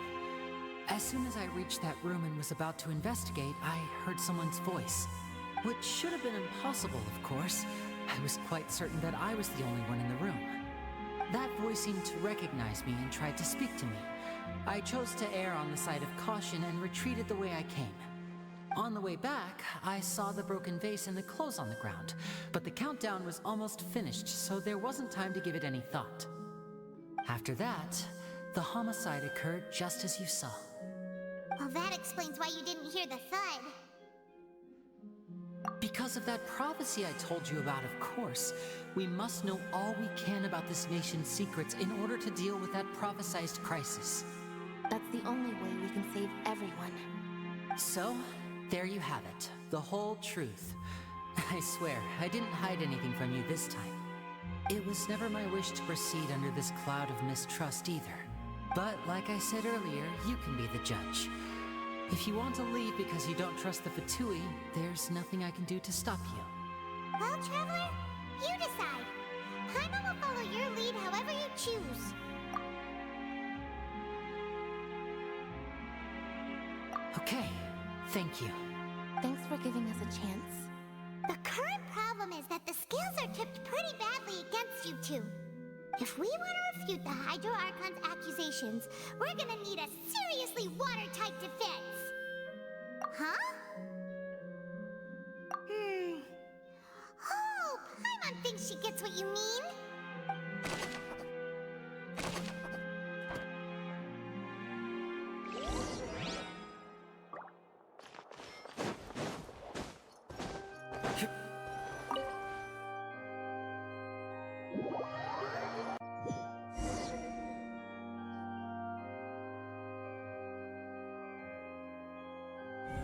As soon as I reached that room and was about to investigate, I heard someone's voice. Which should have been impossible, of course. I was quite certain that I was the only one in the room. That voice seemed to recognize me and tried to speak to me. I chose to err on the side of caution and retreated the way I came. On the way back, I saw the broken vase and the clothes on the ground, but the countdown was almost finished, so there wasn't time to give it any thought. After that, the homicide occurred just as you saw. Well, that explains why you didn't hear the thud. Because of that prophecy I told you about, of course. We must know all we can about this nation's secrets in order to deal with that prophesized crisis. That's the only way we can save everyone. So, there you have it. The whole truth. I swear, I didn't hide anything from you this time. It was never my wish to proceed under this cloud of mistrust either. But, like I said earlier, you can be the judge. If you want to leave because you don't trust the Fatui, there's nothing I can do to stop you. Well, Traveler, you decide. Paimon will follow your lead however you choose. Okay, thank you. Thanks for giving us a chance. The current problem is that the scales are tipped pretty badly against you two. If we want to refute the Hydro Archon's accusations, we're gonna need a seriously watertight defense. Huh? Oh, Paimon thinks she gets what you mean.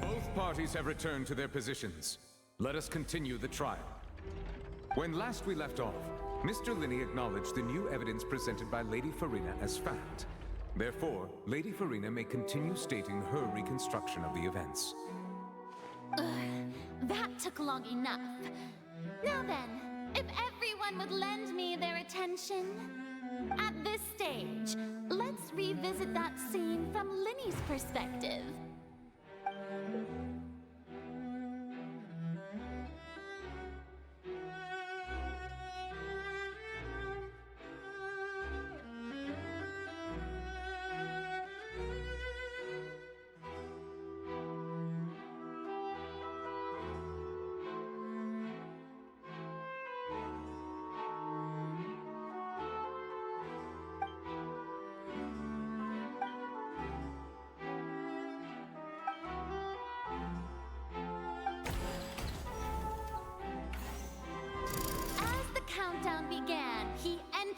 Both parties have returned to their positions. Let us continue the trial. When last we left off, Mr. Linney acknowledged the new evidence presented by Lady Farina as fact. Therefore, Lady Farina may continue stating her reconstruction of the events. That took long enough. Now then, if everyone would lend me their attention. At this stage, let's revisit that scene from Linney's perspective.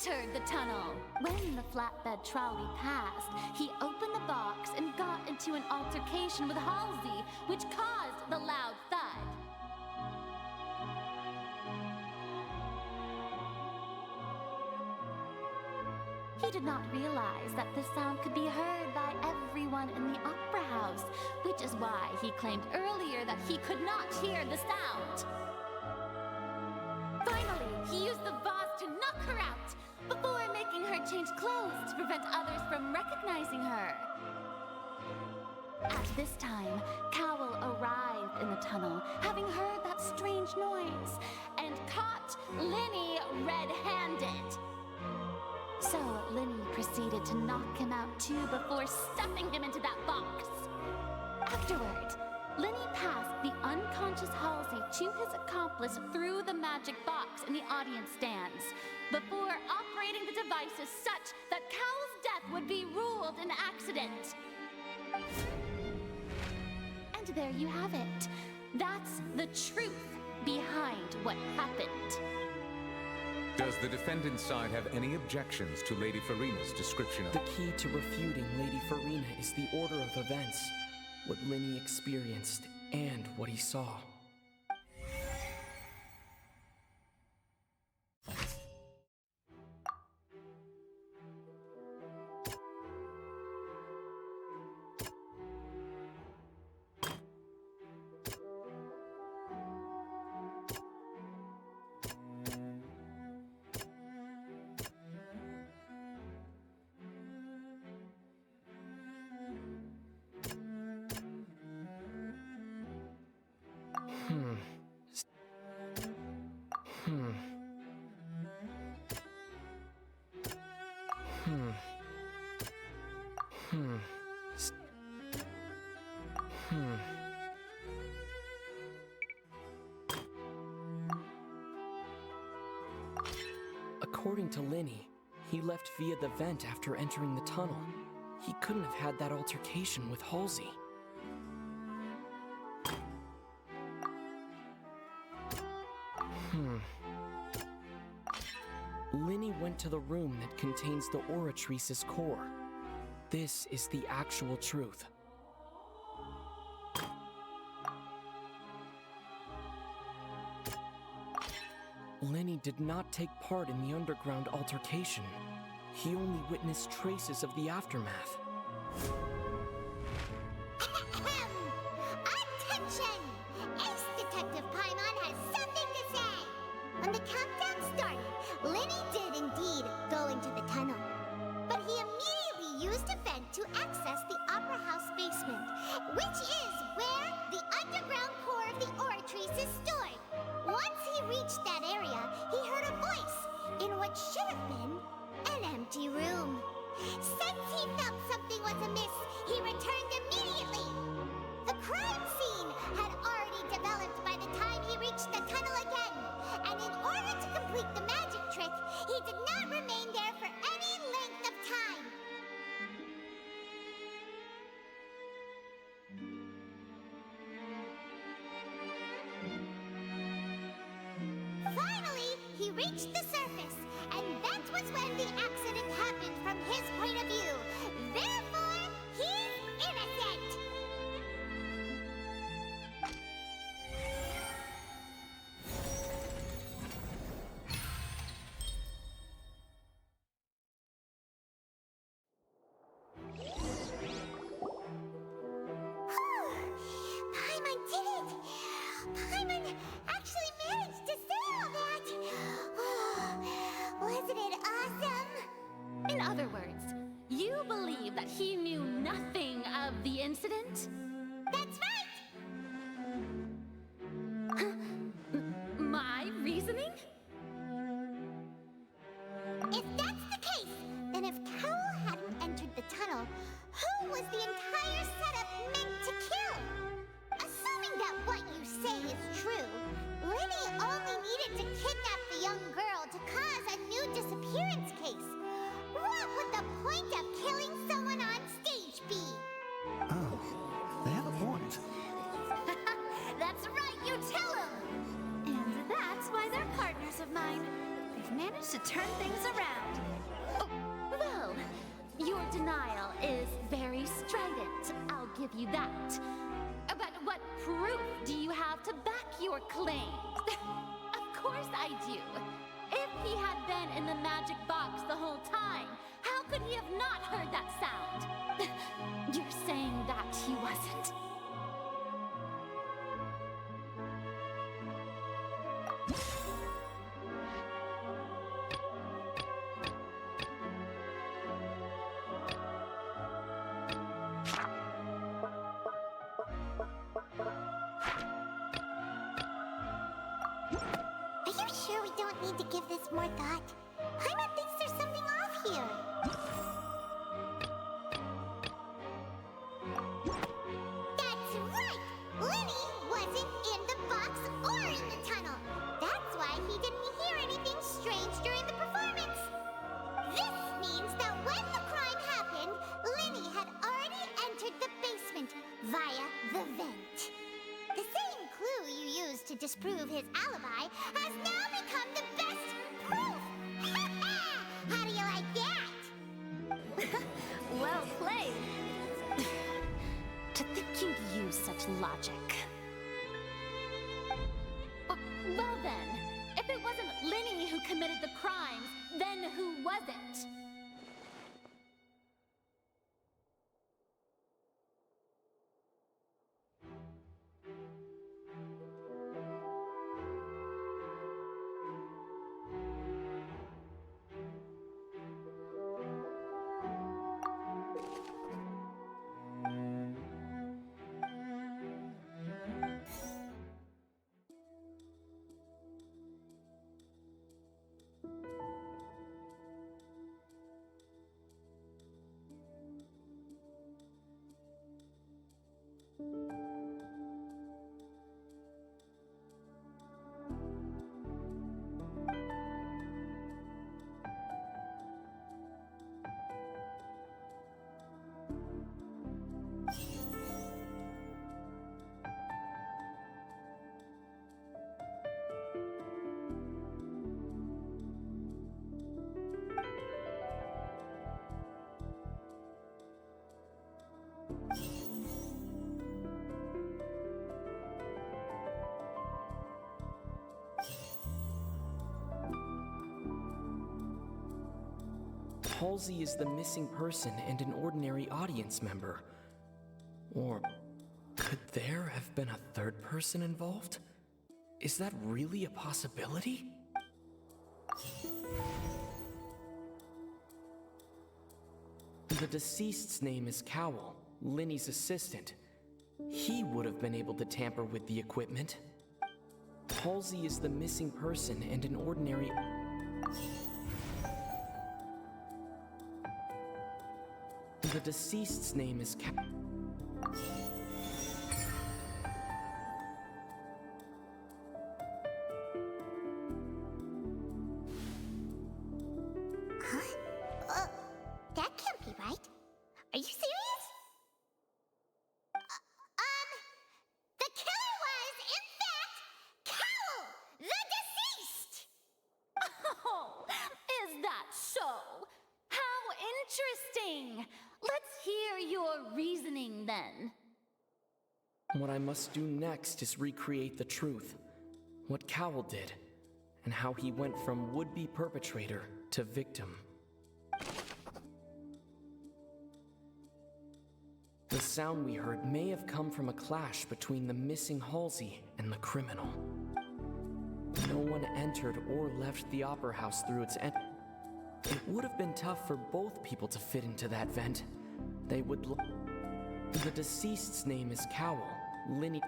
entered the tunnel. When the flatbed trolley passed, he opened the box and got into an altercation with Halsey, which caused the loud thud. He did not realize that the sound could be heard by everyone in the opera house, which is why he claimed earlier that he could not hear the sound. Finally, he used the vase to knock her out, before making her change clothes to prevent others from recognizing her. At this time, Cowell arrived in the tunnel, having heard that strange noise, and caught Linny red-handed. So Linny proceeded to knock him out too before stuffing him into that box. Afterward, Linny passed the unconscious Halsey to his accomplice through the magic box in the audience stands, before operating the devices such that Cowell's death would be ruled an accident. And there you have it. That's the truth behind what happened. Does the defendant's side have any objections to Lady Farina's description of... The key to refuting Lady Farina is the order of events, what Linny experienced, and what he saw. According to Linny, he left via the vent after entering the tunnel. He couldn't have had that altercation with Halsey. Linny went to the room that contains the Oratrice's core. This is the actual truth. Linny did not take part in the underground altercation. He only witnessed traces of the aftermath. Attention! Ace Detective Paimon has something to say! When the countdown started, Linny did indeed go into the tunnel. But he immediately used a vent to access the Opera House basement, which is where the underground core of the Oratrice is stored. Once he reached that area, he heard a voice in what should have been an empty room. Since he felt something was amiss, he returned immediately. The crime scene had already developed by the time he reached the tunnel again, and in order to complete the magic trick, he did not remain there for any length of time. Finally, he reached the surface, and that was when the accident happened from his point of view. Therefore, he's innocent! Paimon did it! Paimon actually managed to say all that! Wasn't it awesome? In other words, you believe that he managed to turn things around. Oh, well, your denial is very strident, I'll give you that. But what proof do you have to back your claims? Of course I do. If he had been in the magic box the whole time, how could he have not heard that sound? You're saying that he wasn't. Are you sure we don't need to give this more thought? Paimon thinks there's something off here. That's right! Lenny wasn't in the box or in the tunnel. That's why he didn't hear anything strange during the performance. This means that when the crime happened, Lenny had already entered the basement via the vent. The same clue you used to disprove his alibi has now become the best proof! How do you like that? Well played. To think you'd use such logic. Well then, if it wasn't Lenny who committed the crimes, then who was it? Halsey is the missing person and an ordinary audience member. Or could there have been a third person involved? Is that really a possibility? The deceased's name is Cowell, Lenny's assistant. He would have been able to tamper with the equipment. Halsey is the missing person and an ordinary... The deceased's name is Huh? That can't be right. Are you serious? The killer was, in fact, Cowell, the deceased! Oh, is that so? How interesting! Let's hear your reasoning then. What I must do next is recreate the truth. What Cowell did, and how he went from would-be perpetrator to victim. The sound we heard may have come from a clash between the missing Halsey and the criminal. No one entered or left the Opera House through its end. It would have been tough for both people to fit into that vent. They would The deceased's name is Cowell, Lenny.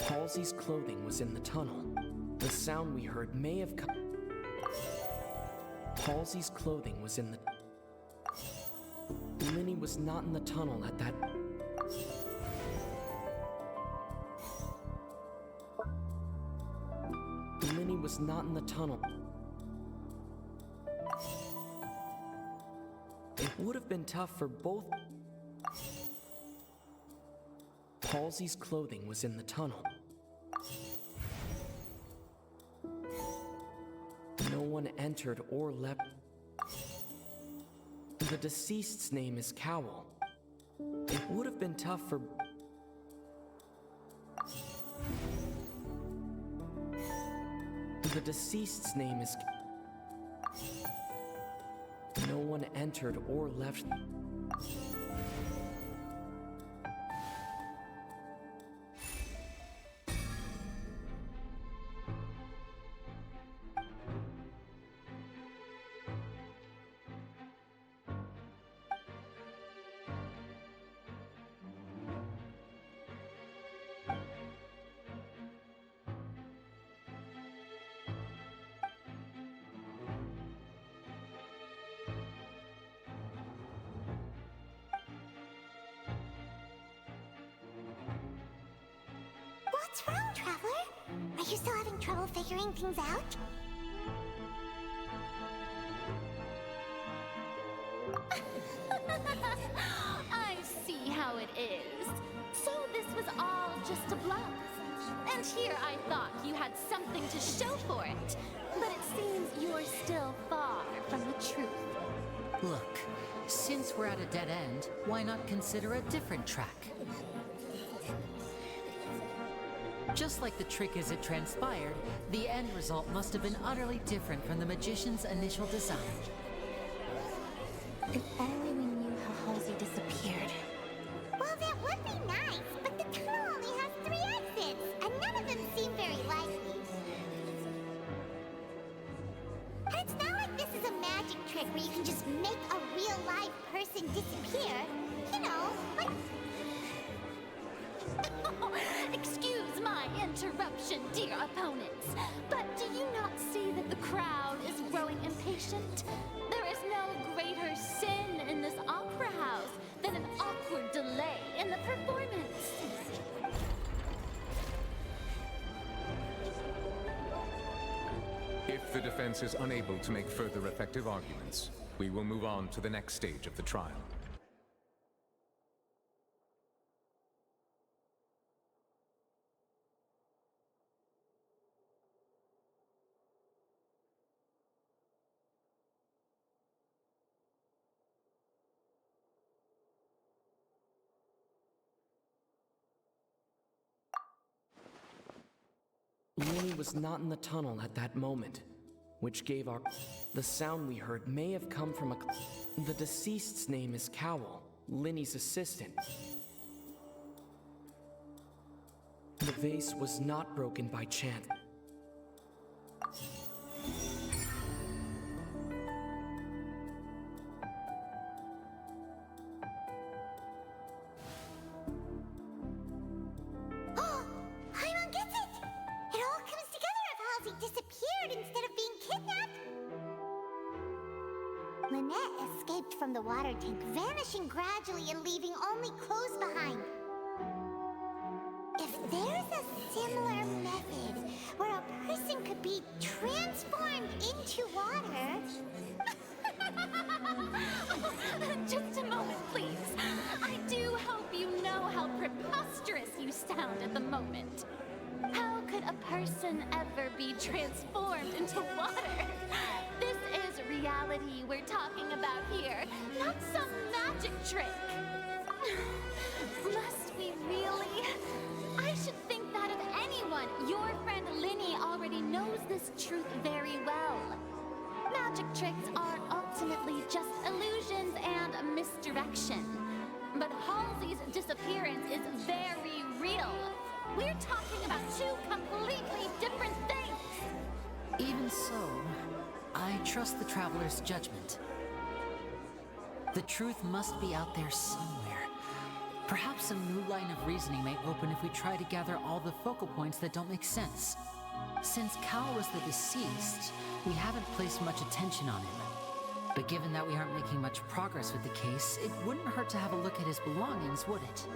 Halsey's clothing was in the tunnel. The sound we heard may have come... Halsey's clothing was in the... Lenny was not in the tunnel at that... Lenny was not in the tunnel. It would have been tough for both... Halsey's clothing was in the tunnel. No one entered or left. The deceased's name is Cowl. It would have been tough for... The deceased's name is... No one entered or left... What's wrong, Traveler? Are you still having trouble figuring things out? I see how it is. So this was all just a bluff. And here I thought you had something to show for it. But it seems you're still far from the truth. Look, since we're at a dead end, why not consider a different track? Just like the trick as it transpired, the end result must have been utterly different from the magician's initial design. If only we knew how Halsey disappeared. Well, that would be nice, but the tunnel only has 3 exits, and none of them seem very likely. And it's not like this is a magic trick where you can just make a real live person disappear. You know, like... Excuse my interruption, dear opponents, but do you not see that the crowd is growing impatient? There is no greater sin in this opera house than an awkward delay in the performance. If the defense is unable to make further effective arguments, we will move on to the next stage of the trial. Lily was not in the tunnel at that moment, which gave our... The sound we heard may have come from a... The deceased's name is Cowl, Linny's assistant. The vase was not broken by chance. From the water tank, vanishing gradually and leaving only clothes behind. If there's a similar method where a person could be transformed into water... Just a moment, please. I do hope you know how preposterous you sound at the moment. How could a person ever be transformed into water? This is reality we're talking about here, not some magic trick. Must we really? I should think that of anyone. Your friend Linny already knows this truth very well. Magic tricks are ultimately just illusions and misdirection. But Halsey's disappearance is very real. We're talking about 2 completely different things. Even so, I trust the Traveler's judgment. The truth must be out there somewhere. Perhaps a new line of reasoning may open if we try to gather all the focal points that don't make sense. Since Cal was the deceased, we haven't placed much attention on him. But given that we aren't making much progress with the case, it wouldn't hurt to have a look at his belongings, would it?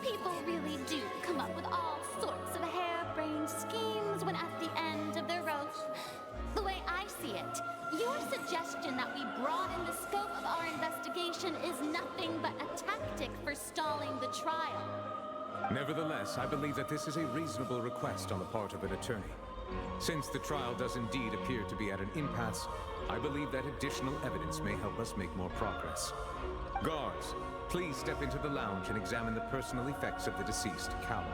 People really do come up with all sorts of harebrained schemes when at the end of their rope. The way I see it, your suggestion that we broaden the scope of our investigation is nothing but a tactic for stalling the trial. Nevertheless, I believe that this is a reasonable request on the part of an attorney. Since the trial does indeed appear to be at an impasse, I believe that additional evidence may help us make more progress. Guards, please step into the lounge and examine the personal effects of the deceased Cowell.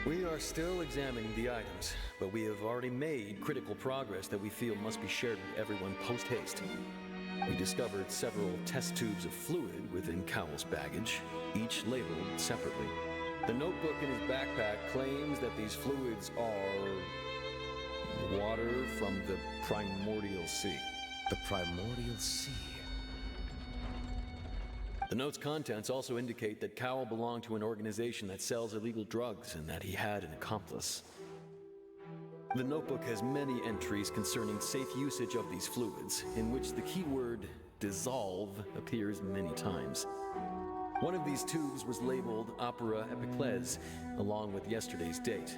We are still examining the items, but we have already made critical progress that we feel must be shared with everyone post-haste. We discovered several test tubes of fluid within Cowell's baggage, each labeled separately. The notebook in his backpack claims that these fluids are water from the primordial sea. The primordial sea? The note's contents also indicate that Cowell belonged to an organization that sells illegal drugs and that he had an accomplice. The notebook has many entries concerning safe usage of these fluids, in which the keyword dissolve appears many times. One of these tubes was labeled Opera Epiclese, along with yesterday's date.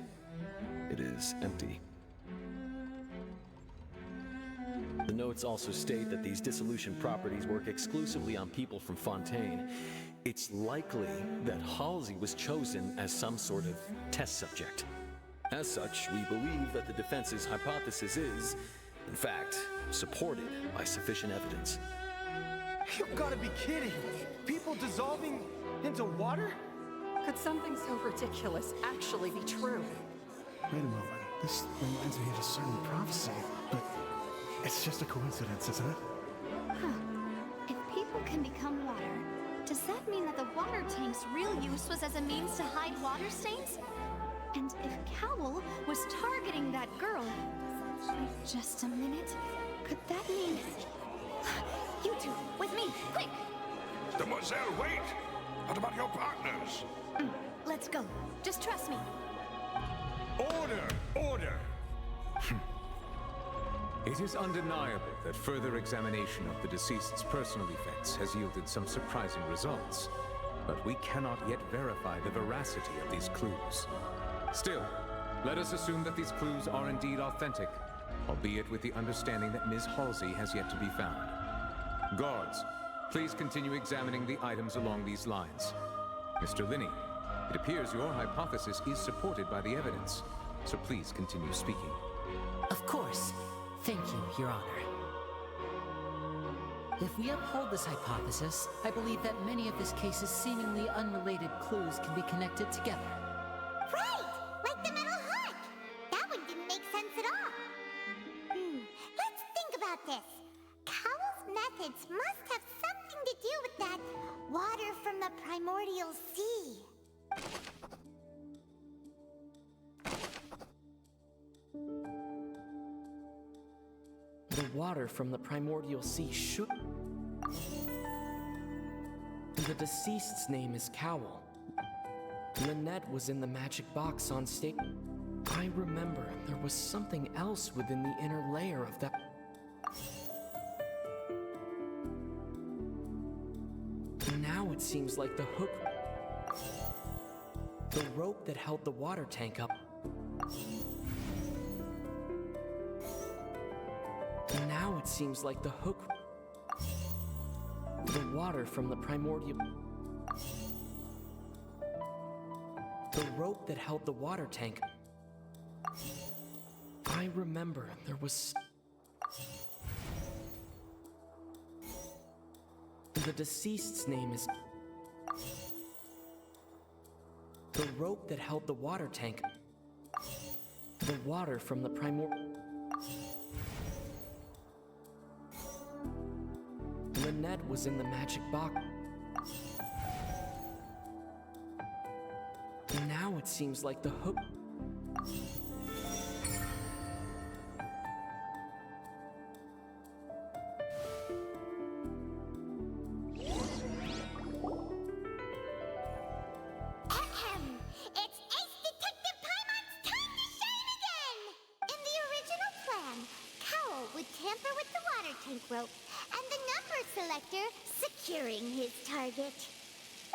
It is empty. The notes also state that these dissolution properties work exclusively on people from Fontaine. It's likely that Halsey was chosen as some sort of test subject. As such, we believe that the defense's hypothesis is, in fact, supported by sufficient evidence. You've got to be kidding! People dissolving into water? Could something so ridiculous actually be true? Wait a moment. This reminds me of a certain prophecy, but it's just a coincidence, isn't it? Huh. If people can become water, does that mean that the water tank's real use was as a means to hide water stains? And if Cowell was targeting that girl... Wait just a minute. Could that mean... You two, with me, quick! Demoiselle, wait! What about your partners? Let's go. Just trust me. Order! Order! It is undeniable that further examination of the deceased's personal effects has yielded some surprising results, but we cannot yet verify the veracity of these clues. Still, let us assume that these clues are indeed authentic, albeit with the understanding that Ms. Halsey has yet to be found. Guards, please continue examining the items along these lines. Mr. Linney, it appears your hypothesis is supported by the evidence, so please continue speaking. Of course. Thank you, Your Honor. If we uphold this hypothesis, I believe that many of this case's seemingly unrelated clues can be connected together. Right! Like the metal hook! That one didn't make sense at all. Let's think about this. Cowell's methods must have something to do with that water from the primordial sea. The water from the primordial sea should... The deceased's name is Cowell. Lynette was in the magic box on stage. I remember there was something else within the inner layer of that... Now it seems like the hook... The rope that held the water tank up... Now it seems like the hook... The water from the primordial... The rope that held the water tank... I remember there was... The deceased's name is... The rope that held the water tank... The water from the primordial... Lynette was in the magic box. Now it seems like the hook... It's Ace Detective Paimon's time to shine again! In the original plan, Cowell would tamper with the water tank rope and the number selector securing his target.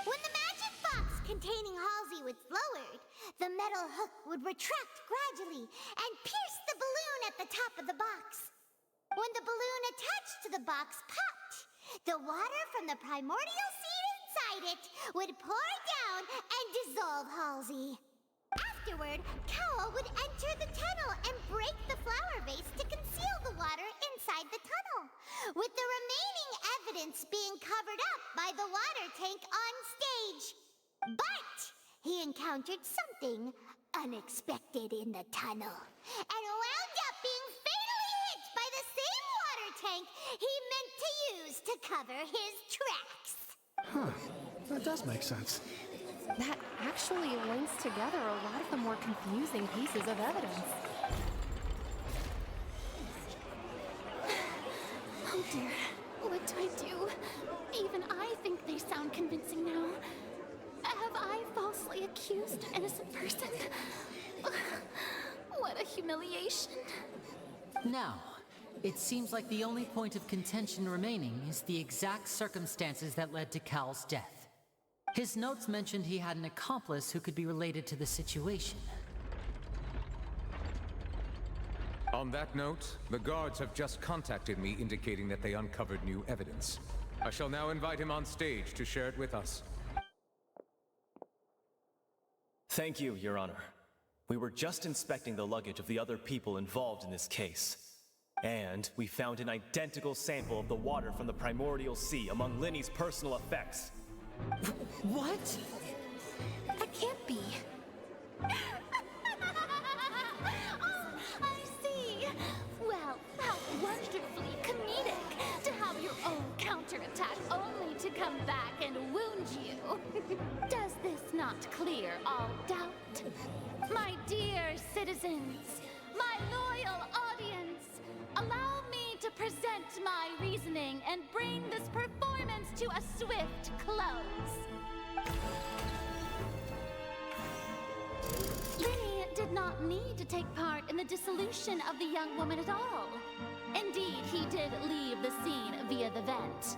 When the magic box containing Halsey was lowered, the metal hook would retract gradually and pierce the balloon at the top of the box. When the balloon attached to the box popped, the water from the primordial sea inside it would pour down and dissolve Halsey. Afterward, Cowl would enter the tunnel and break the flower vase to conceal the water inside the tunnel, with the remaining evidence being covered up by the water tank on stage. But he encountered something unexpected in the tunnel, and wound up being fatally hit by the same water tank he meant to use to cover his tracks. Huh. That does make sense. That actually links together a lot of the more confusing pieces of evidence. Oh dear, what do I do? Even I think they sound convincing now. Have I falsely accused an innocent person? What a humiliation. Now, it seems like the only point of contention remaining is the exact circumstances that led to Cal's death. His notes mentioned he had an accomplice who could be related to the situation. On that note, the guards have just contacted me indicating that they uncovered new evidence. I shall now invite him on stage to share it with us. Thank you, Your Honor. We were just inspecting the luggage of the other people involved in this case. And we found an identical sample of the water from the primordial sea among Linny's personal effects. What? That can't be. Oh, I see. Well, how wonderfully comedic to have your own counterattack only to come back and wound you. Does this not clear all doubt? My dear citizens, my loyal audience, allow me to present my reasoning and bring this performance to a swift close. Linny did not need to take part in the dissolution of the young woman at all. Indeed, he did leave the scene via the vent.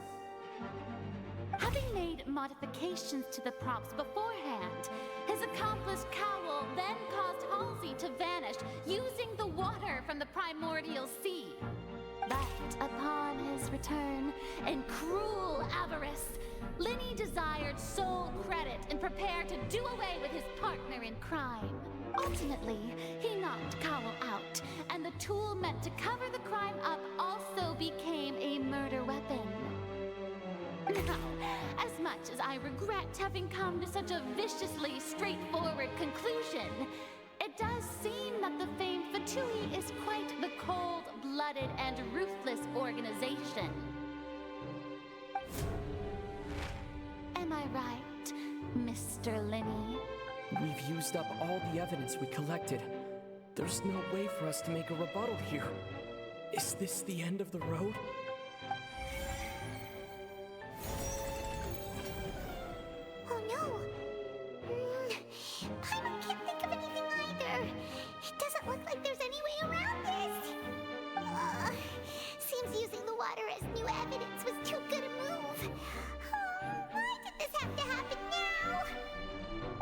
Having made modifications to the props beforehand, his accomplice Cowl then caused Halsey to vanish using the water from the primordial sea. But upon his return, in cruel avarice, Linny desired sole credit and prepared to do away with his partner in crime. Ultimately, he knocked Cowl out, and the tool meant to cover the crime up also became a murder weapon. Now, as much as I regret having come to such a viciously straightforward conclusion, it does seem that the famed Fatui is quite the cold-blooded and ruthless organization. Am I right, Mr. Linny? We've used up all the evidence we collected. There's no way for us to make a rebuttal here. Is this the end of the road? Oh no! Paimon can't think of anything either. It doesn't look like there's any way around this. Seems using the water as new evidence was too good a move. Why did this have to happen now?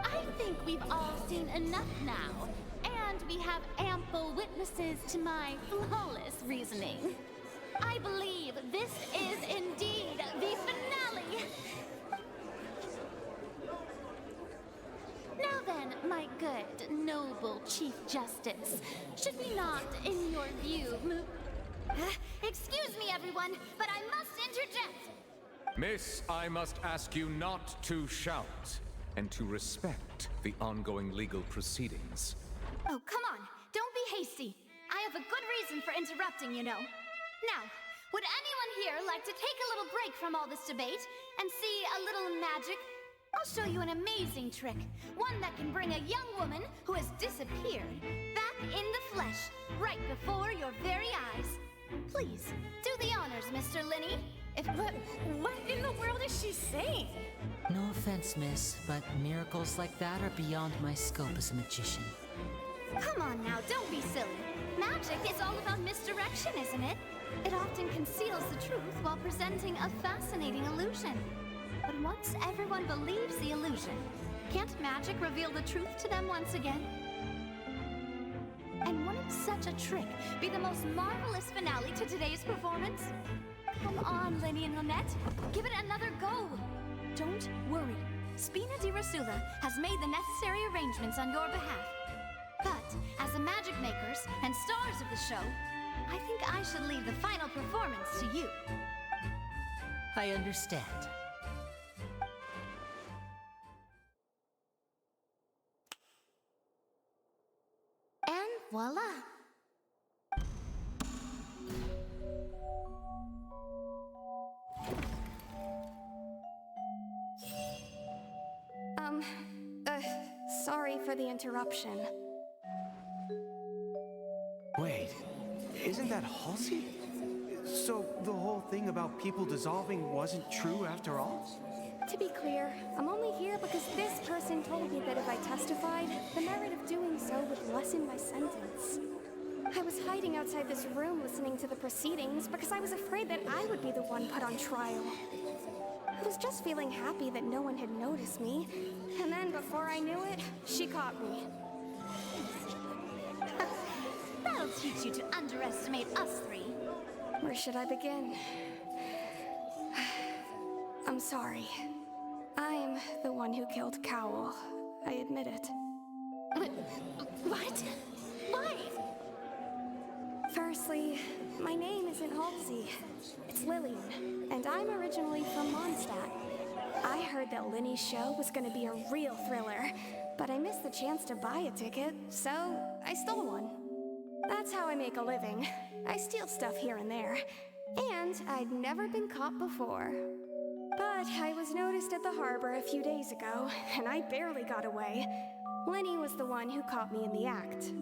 I think we've all seen enough now, and we have ample witnesses to my flawless reasoning. I believe this is indeed the finale. Now then, my good, noble Chief Justice, should we not, in your view, Excuse me, everyone, but I must interject. Miss, I must ask you not to shout, and to respect the ongoing legal proceedings. Oh, come on. Don't be hasty. I have a good reason for interrupting, you know. Now, would anyone here like to take a little break from all this debate and see a little magic? I'll show you an amazing trick. One that can bring a young woman who has disappeared back in the flesh, right before your very eyes. Please, do the honors, Mr. Linny. What in the world is she saying? No offense, miss, but miracles like that are beyond my scope as a magician. Come on now, don't be silly. Magic is all about misdirection, isn't it? It often conceals the truth while presenting a fascinating illusion. But once everyone believes the illusion, can't magic reveal the truth to them once again? And wouldn't such a trick be the most marvelous finale to today's performance? Come on, Linny and Lynette. Give it another go. Don't Spina di Rosula has made the necessary arrangements on your behalf. But, as the magic makers and stars of the show, I think I should leave the final performance to you. I understand. And voila! Sorry for the interruption. Wait, isn't that Halsey? So the whole thing about people dissolving wasn't true after all? To be clear, I'm only here because this person told me that if I testified, the merit of doing so would lessen my sentence. I was hiding outside this room listening to the proceedings because I was afraid that I would be the one put on trial. I was just feeling happy that no one had noticed me, and then before I knew it, she caught me. That'll teach you to underestimate us three. Where should I begin? I'm sorry. I'm the one who killed Cowl. I admit it. What? Why? Firstly, my name isn't Halsey. It's Lillian, and I'm originally from Mondstadt. I heard that Linny's show was gonna be a real thriller, but I missed the chance to buy a ticket, so I stole one. That's how I make a living. I steal stuff here and there, and I'd never been caught before. But I was noticed at the harbor a few days ago, and I barely got away. Linny was the one who caught me in the act.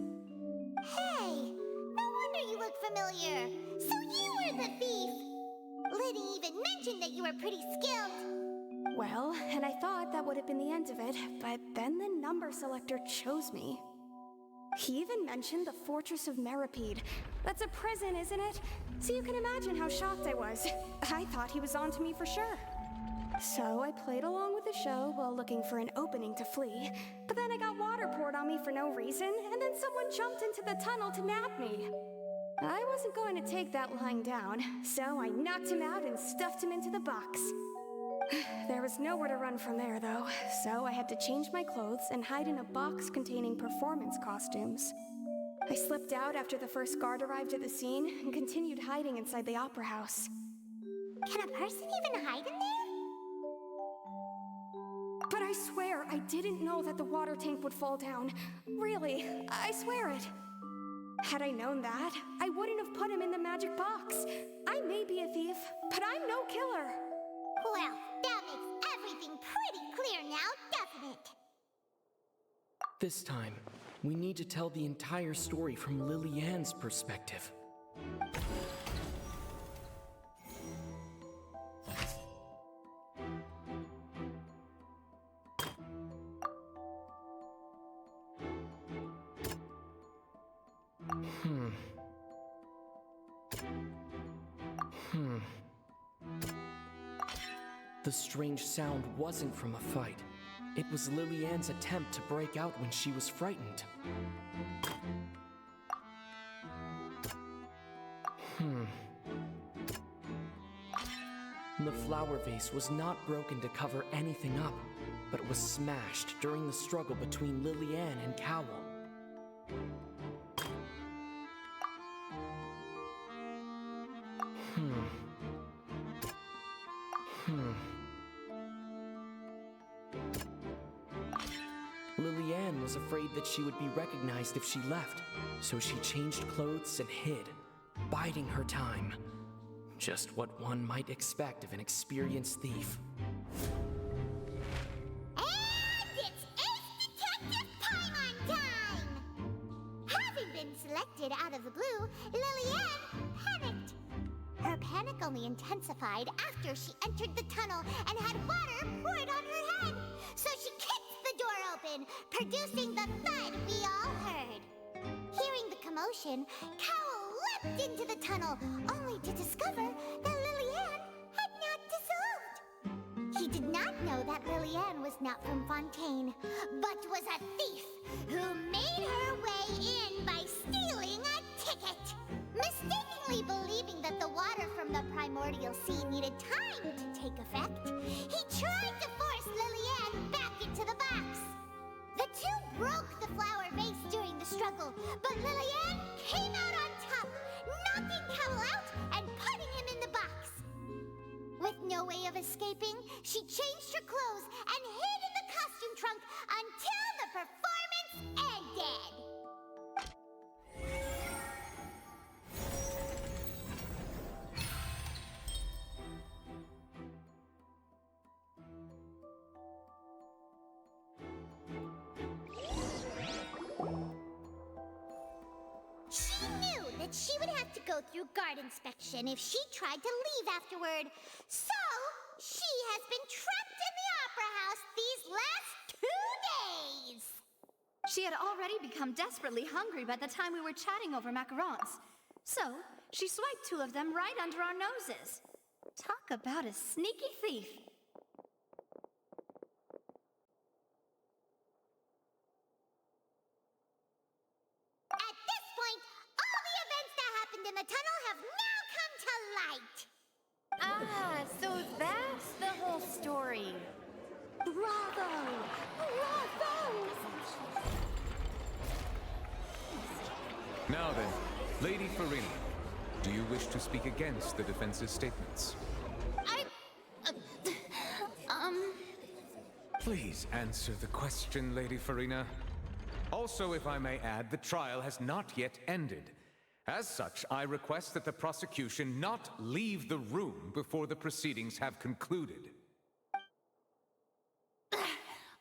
Hey! No wonder you look familiar. So you were the thief! Liddy even mentioned that you were pretty skilled. Well, and I thought that would have been the end of it, but then the number selector chose me. He even mentioned the Fortress of Meripede. That's a prison, isn't it? So you can imagine how shocked I was. I thought he was on to me for sure. So I played along with the show while looking for an opening to flee, but then I got water poured on me for no reason, and then someone jumped into the tunnel to nab me. I wasn't going to take that lying down, so I knocked him out and stuffed him into the box. There was nowhere to run from there, though, so I had to change my clothes and hide in a box containing performance costumes. I slipped out after the first guard arrived at the scene and continued hiding inside the opera house. Can a person even hide in there? But I swear I didn't know that the water tank would fall down. Really, I swear it. Had I known that, I wouldn't have put him in the magic box. I may be a thief, but I'm no killer. Well, that makes everything pretty clear now, doesn't it? This time, we need to tell the entire story from Lily-Ann's perspective. The strange sound wasn't from a fight. It was Lily-Ann's attempt to break out when she was frightened. The flower vase was not broken to cover anything up, but it was smashed during the struggle between Lily-Ann and Cowl. Lily-Ann was afraid that she would be recognized if she left, so she changed clothes and hid, biding her time. Just what one might expect of an experienced thief. And it's Ace Detective Paimon time! Having been selected out of the blue, Lily-Ann panicked. Her panic only intensified after she entered the tunnel and had water poured on her head. So she kicked the door open, producing the thud we all heard. Hearing the commotion, Cowl leapt into the tunnel, only to discover that Lily-Ann had not dissolved. He did not know that Lily-Ann was not from Fontaine, but was a thief who made her way in by stealing a ticket. Mistakenly believing that the water from the primordial sea needed time to take effect, he tried to force Lily-Ann to the box. The two broke the flower vase during the struggle, but Lillian came out on top, knocking Cowell out and putting him in the box. With no way of escaping, she changed her clothes and hid in the costume trunk until the performance ended. She knew that she would have to go through guard inspection if she tried to leave afterward. So, she has been trapped in the Opera House these last 2 days. She had already become desperately hungry by the time we were chatting over macarons. So, she swiped 2 of them right under our noses. Talk about a sneaky thief. At this point, all the events that happened in the tunnel have now come to light. Ah, so that's the whole story. Bravo! Bravo! Now then, Lady Farina, do you wish to speak against the defense's statements? Please answer the question, Lady Farina. Also, if I may add, the trial has not yet ended. As such, I request that the prosecution not leave the room before the proceedings have concluded.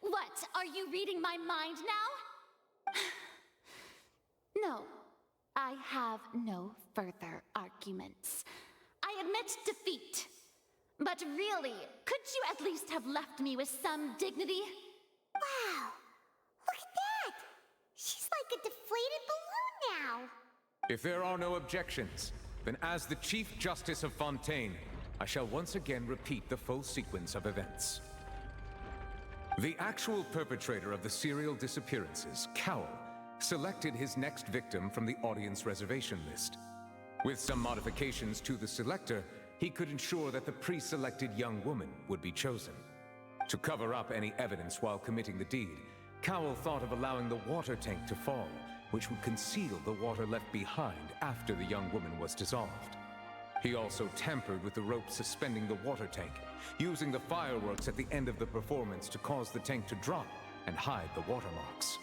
What? Are you reading my mind now? No, I have no further arguments. I admit defeat. But really, could you at least have left me with some dignity? Wow! Look at that! She's like a deflated balloon now. If there are no objections, then as the Chief Justice of Fontaine, I shall once again repeat the full sequence of events. The actual perpetrator of the serial disappearances, Cowell, selected his next victim from the audience reservation list. With some modifications to the selector, he could ensure that the pre-selected young woman would be chosen. To cover up any evidence while committing the deed, Cowell thought of allowing the water tank to fall, which would conceal the water left behind after the young woman was dissolved. He also tampered with the rope suspending the water tank, using the fireworks at the end of the performance to cause the tank to drop and hide the watermarks.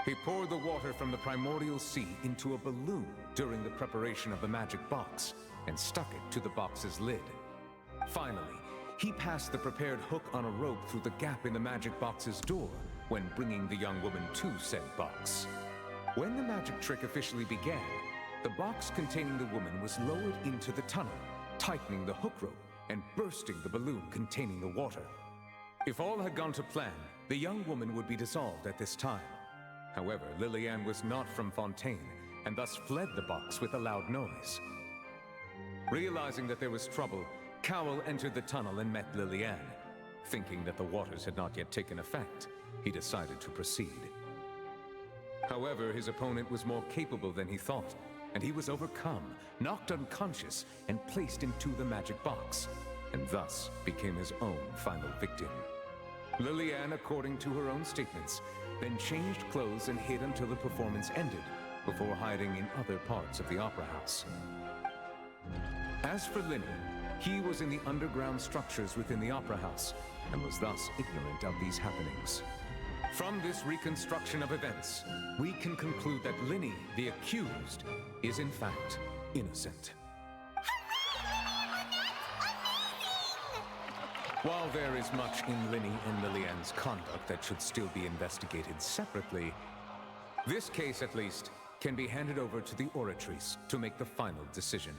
He poured the water from the primordial sea into a balloon during the preparation of the magic box and stuck it to the box's lid. Finally, he passed the prepared hook on a rope through the gap in the magic box's door when bringing the young woman to said box. When the magic trick officially began, the box containing the woman was lowered into the tunnel, tightening the hook rope and bursting the balloon containing the water. If all had gone to plan, the young woman would be dissolved at this time. However, Lillian was not from Fontaine, and thus fled the box with a loud noise. Realizing that there was trouble, Cowell entered the tunnel and met Lillian. Thinking that the waters had not yet taken effect, he decided to proceed. However, his opponent was more capable than he thought, and he was overcome, knocked unconscious, and placed into the magic box, and thus became his own final victim. Lillian, according to her own statements, then changed clothes and hid until the performance ended, before hiding in other parts of the opera house. As for Linny, he was in the underground structures within the opera house, and was thus ignorant of these happenings. From this reconstruction of events, we can conclude that Linny, the accused, is in fact innocent. While there is much in Linny and Lillian's conduct that should still be investigated separately, this case, at least, can be handed over to the Oratrice to make the final decision.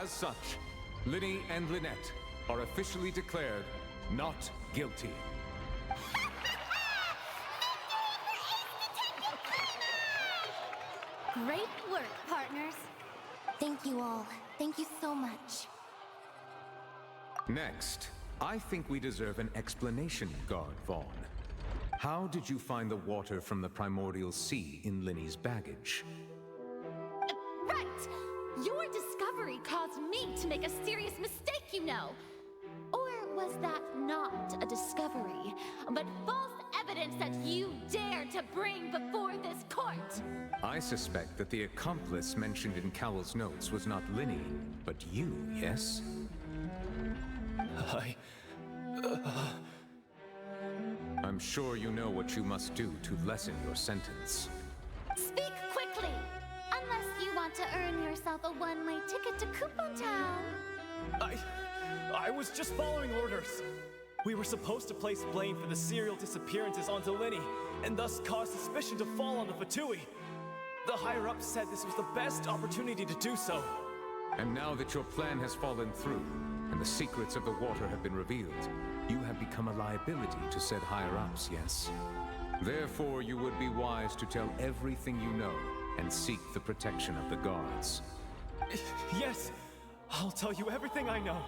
As such, Linny and Lynette are officially declared not guilty. Great work, partners. Thank you all. Thank you so much. Next, I think we deserve an explanation, Guard Vaughn. How did you find the water from the primordial sea in Linny's baggage? Right! Your discovery caused me to make a serious mistake, you know. Or was that not a discovery, but false evidence that you dared to bring before this court? I suspect that the accomplice mentioned in Cowell's notes was not Linny, but you, yes? I'm sure you know what you must do to lessen your sentence. Speak quickly! Unless you want to earn yourself a one-way ticket to Coupon Town. I was just following orders. We were supposed to place blame for the serial disappearances onto Linny, and thus cause suspicion to fall on the Fatui. The higher-ups said this was the best opportunity to do so. And now that your plan has fallen through, and the secrets of the water have been revealed, you have become a liability to said higher-ups, yes? Therefore, you would be wise to tell everything you know, and seek the protection of the guards. Yes, I'll tell you everything I know.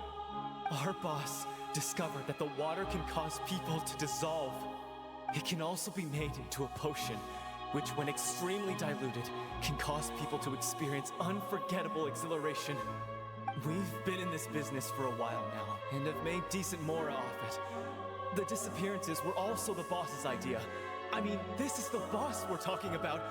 Our boss discovered that the water can cause people to dissolve. It can also be made into a potion, which when extremely diluted, can cause people to experience unforgettable exhilaration. We've been in this business for a while now, and have made decent mora off it. The disappearances were also the boss's idea. I mean, this is the boss we're talking about.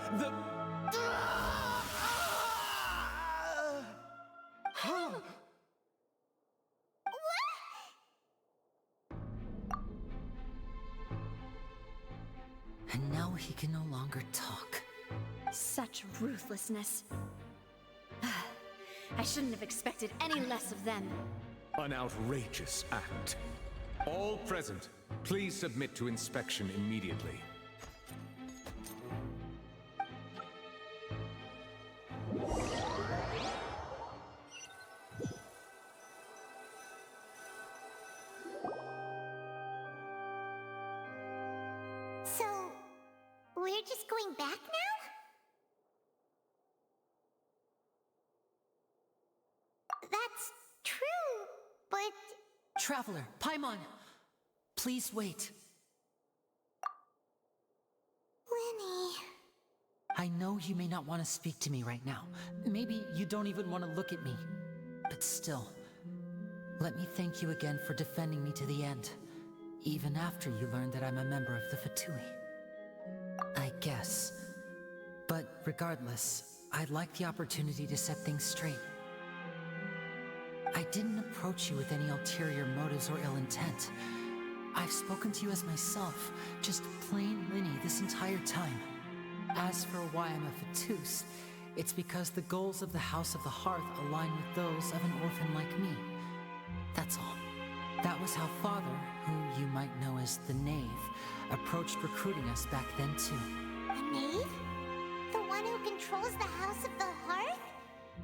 And now he can no longer talk. Such ruthlessness. I shouldn't have expected any less of them. An outrageous act. All present, please submit to inspection immediately. So, we're just going back now? That's true, but... Traveler, Paimon! Please wait. Linny... I know you may not want to speak to me right now. Maybe you don't even want to look at me. But still, let me thank you again for defending me to the end. Even after you learned that I'm a member of the Fatui. I guess. But regardless, I'd like the opportunity to set things straight. I didn't approach you with any ulterior motives or ill intent. I've spoken to you as myself, just plain Linny this entire time. As for why I'm a Fatus, it's because the goals of the House of the Hearth align with those of an orphan like me. That's all. That was how Father, who you might know as the Knave, approached recruiting us back then too. The Knave? The one who controls the House of the Hearth?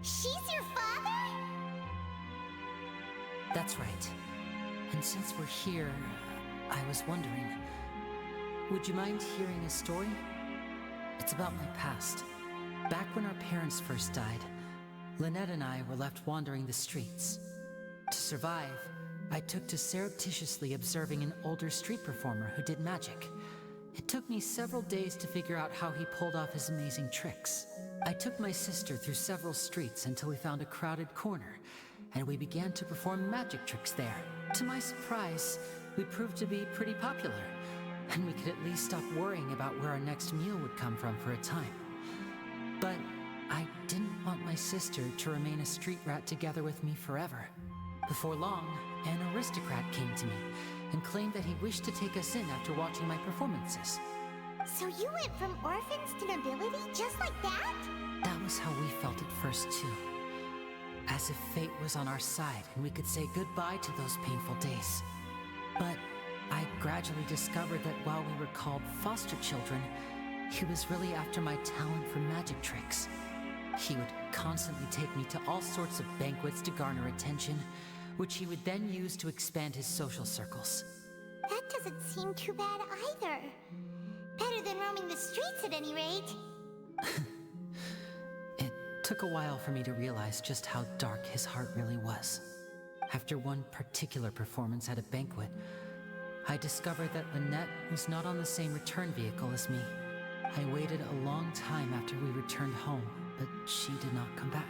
She's your father? That's right. And since we're here, I was wondering, would you mind hearing a story? It's about my past. Back when our parents first died, Lynette and I were left wandering the streets. To survive, I took to surreptitiously observing an older street performer who did magic. It took me several days to figure out how he pulled off his amazing tricks. I took my sister through several streets until we found a crowded corner, and we began to perform magic tricks there. To my surprise, we proved to be pretty popular, and we could at least stop worrying about where our next meal would come from for a time. But I didn't want my sister to remain a street rat together with me forever. Before long, an aristocrat came to me and claimed that he wished to take us in after watching my performances. So you went from orphans to nobility just like that? That was how we felt at first too. As if fate was on our side and we could say goodbye to those painful days. But I gradually discovered that while we were called foster children, he was really after my talent for magic tricks. He would constantly take me to all sorts of banquets to garner attention, which he would then use to expand his social circles. That doesn't seem too bad either. Better than roaming the streets at any rate. It took a while for me to realize just how dark his heart really was. after one particular performance at a banquet, I discovered that Lynette was not on the same return vehicle as me. I waited a long time after we returned home, but she did not come back.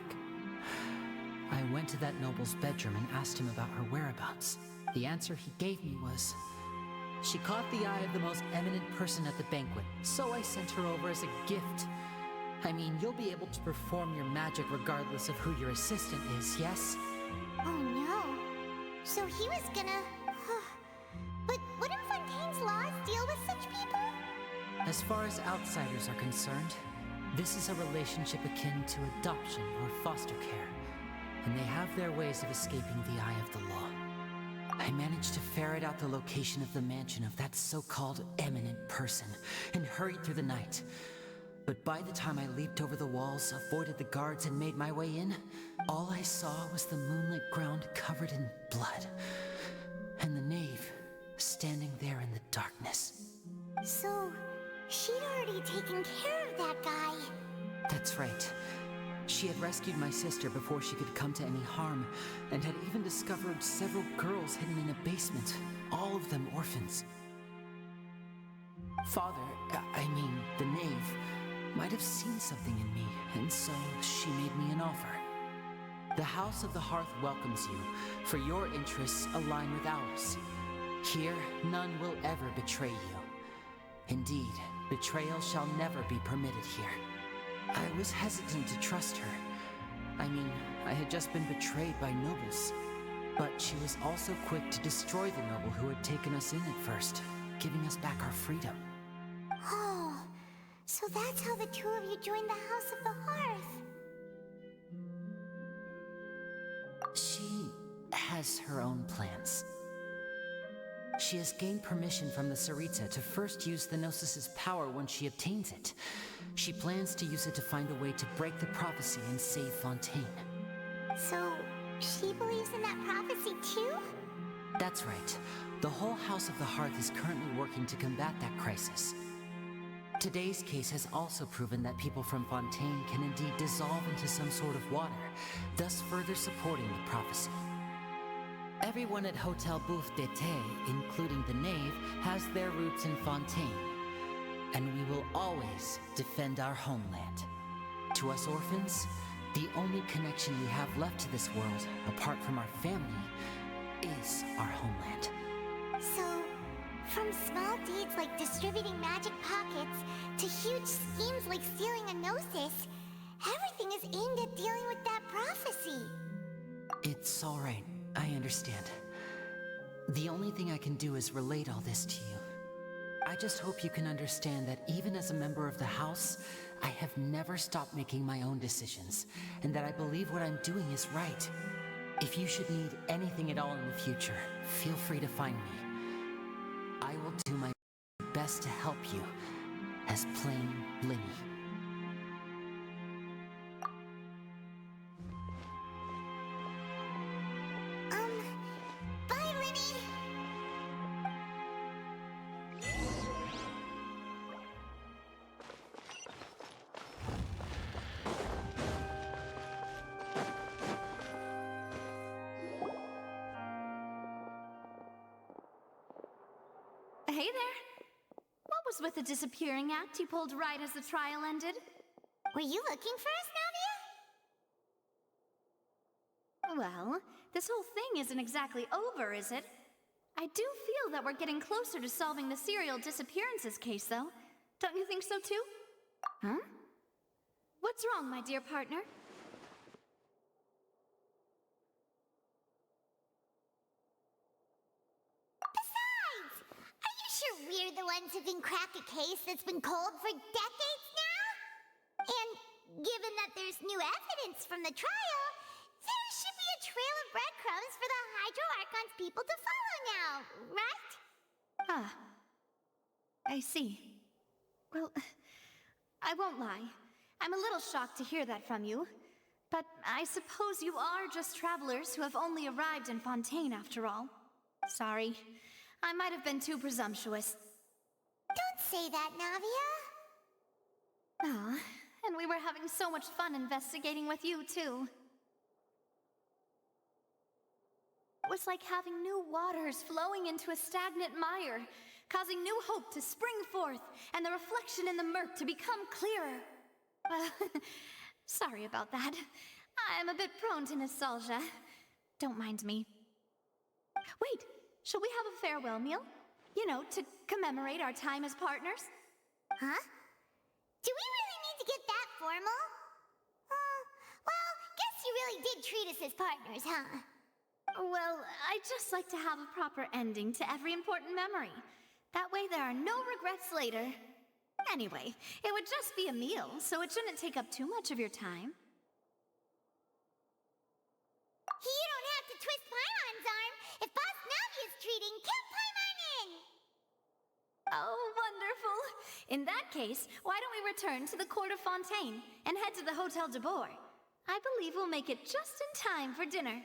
I went to that noble's bedroom and asked him about her whereabouts. The answer he gave me was, she caught the eye of the most eminent person at the banquet, so I sent her over as a gift. I mean, you'll be able to perform your magic regardless of who your assistant is, yes? Oh no. So he was gonna... But wouldn't Fontaine's laws deal with such people? As far as outsiders are concerned, this is a relationship akin to adoption or foster care, and they have their ways of escaping the eye of the law. I managed to ferret out the location of the mansion of that so-called eminent person and hurried through the night. But by the time I leaped over the walls, avoided the guards, and made my way in, all I saw was the moonlit ground covered in blood, and the knave standing there in the darkness. So, she'd already taken care of that guy. That's right. She had rescued my sister before she could come to any harm, and had even discovered several girls hidden in a basement, all of them orphans. Father, I mean, the knave, might have seen something in me, and so she made me an offer. The House of the Hearth welcomes you, for your interests align with ours. Here, none will ever betray you. Indeed, betrayal shall never be permitted here. I was hesitant to trust her. I mean, I had just been betrayed by nobles. But she was also quick to destroy the noble who had taken us in at first, giving us back our freedom. Oh, so that's how the two of you joined the House of the Hearth. She has her own plans. She has gained permission from the Tsaritsa to first use the Gnosis' power when she obtains it. She plans to use it to find a way to break the prophecy and save Fontaine. So, she believes in that prophecy too? That's right. The whole House of the Hearth is currently working to combat that crisis. Today's case has also proven that people from Fontaine can indeed dissolve into some sort of water, thus further supporting the prophecy. Everyone at Hotel Bouffe d'été, including the knave, has their roots in Fontaine. And we will always defend our homeland. To us orphans, the only connection we have left to this world, apart from our family, is our homeland. So, from small deeds like distributing magic pockets to huge schemes like stealing a Gnosis, everything is aimed at dealing with that prophecy. It's all right. I understand. The only thing I can do is relate all this to you. I just hope you can understand that even as a member of the House, I have never stopped making my own decisions, and that I believe what I'm doing is right. If you should need anything at all in the future, feel free to find me. I will do my best to help you, as plain Linny. Bye, Linny! Hey there. What was with the disappearing act you pulled right as the trial ended? Were you looking for us, Navia? Well, this whole thing isn't exactly over, is it? I do feel that we're getting closer to solving the serial disappearances case, though. Don't you think so, too? Huh? What's wrong, my dear partner? Besides, are you sure we're the ones who can crack a case that's been cold for decades now? And given that there's new evidence from the trial, there should be a trail of breadcrumbs for the Hydro Archon's people to follow now, right? Ah. I see. Well, I won't lie. I'm a little shocked to hear that from you. But I suppose you are just travelers who have only arrived in Fontaine after all. Sorry. I might have been too presumptuous. Don't say that, Navia. Ah, and we were having so much fun investigating with you, too. was like having new waters flowing into a stagnant mire, causing new hope to spring forth, and the reflection in the murk to become clearer. Sorry about that. I'm a bit prone to nostalgia. Don't mind me. Wait, shall we have a farewell meal? You know, to commemorate our time as partners? Huh? Do we really need to get that formal? Well, guess you really did treat us as partners, huh? Well, I'd just like to have a proper ending to every important memory. That way there are no regrets later. Anyway, it would just be a meal, so it shouldn't take up too much of your time. You don't have to twist Paimon's arm. If Boss Navi is treating, count Paimon in! Oh, wonderful. In that case, why don't we return to the court of Fontaine and head to the Hotel de Boer? I believe we'll make it just in time for dinner.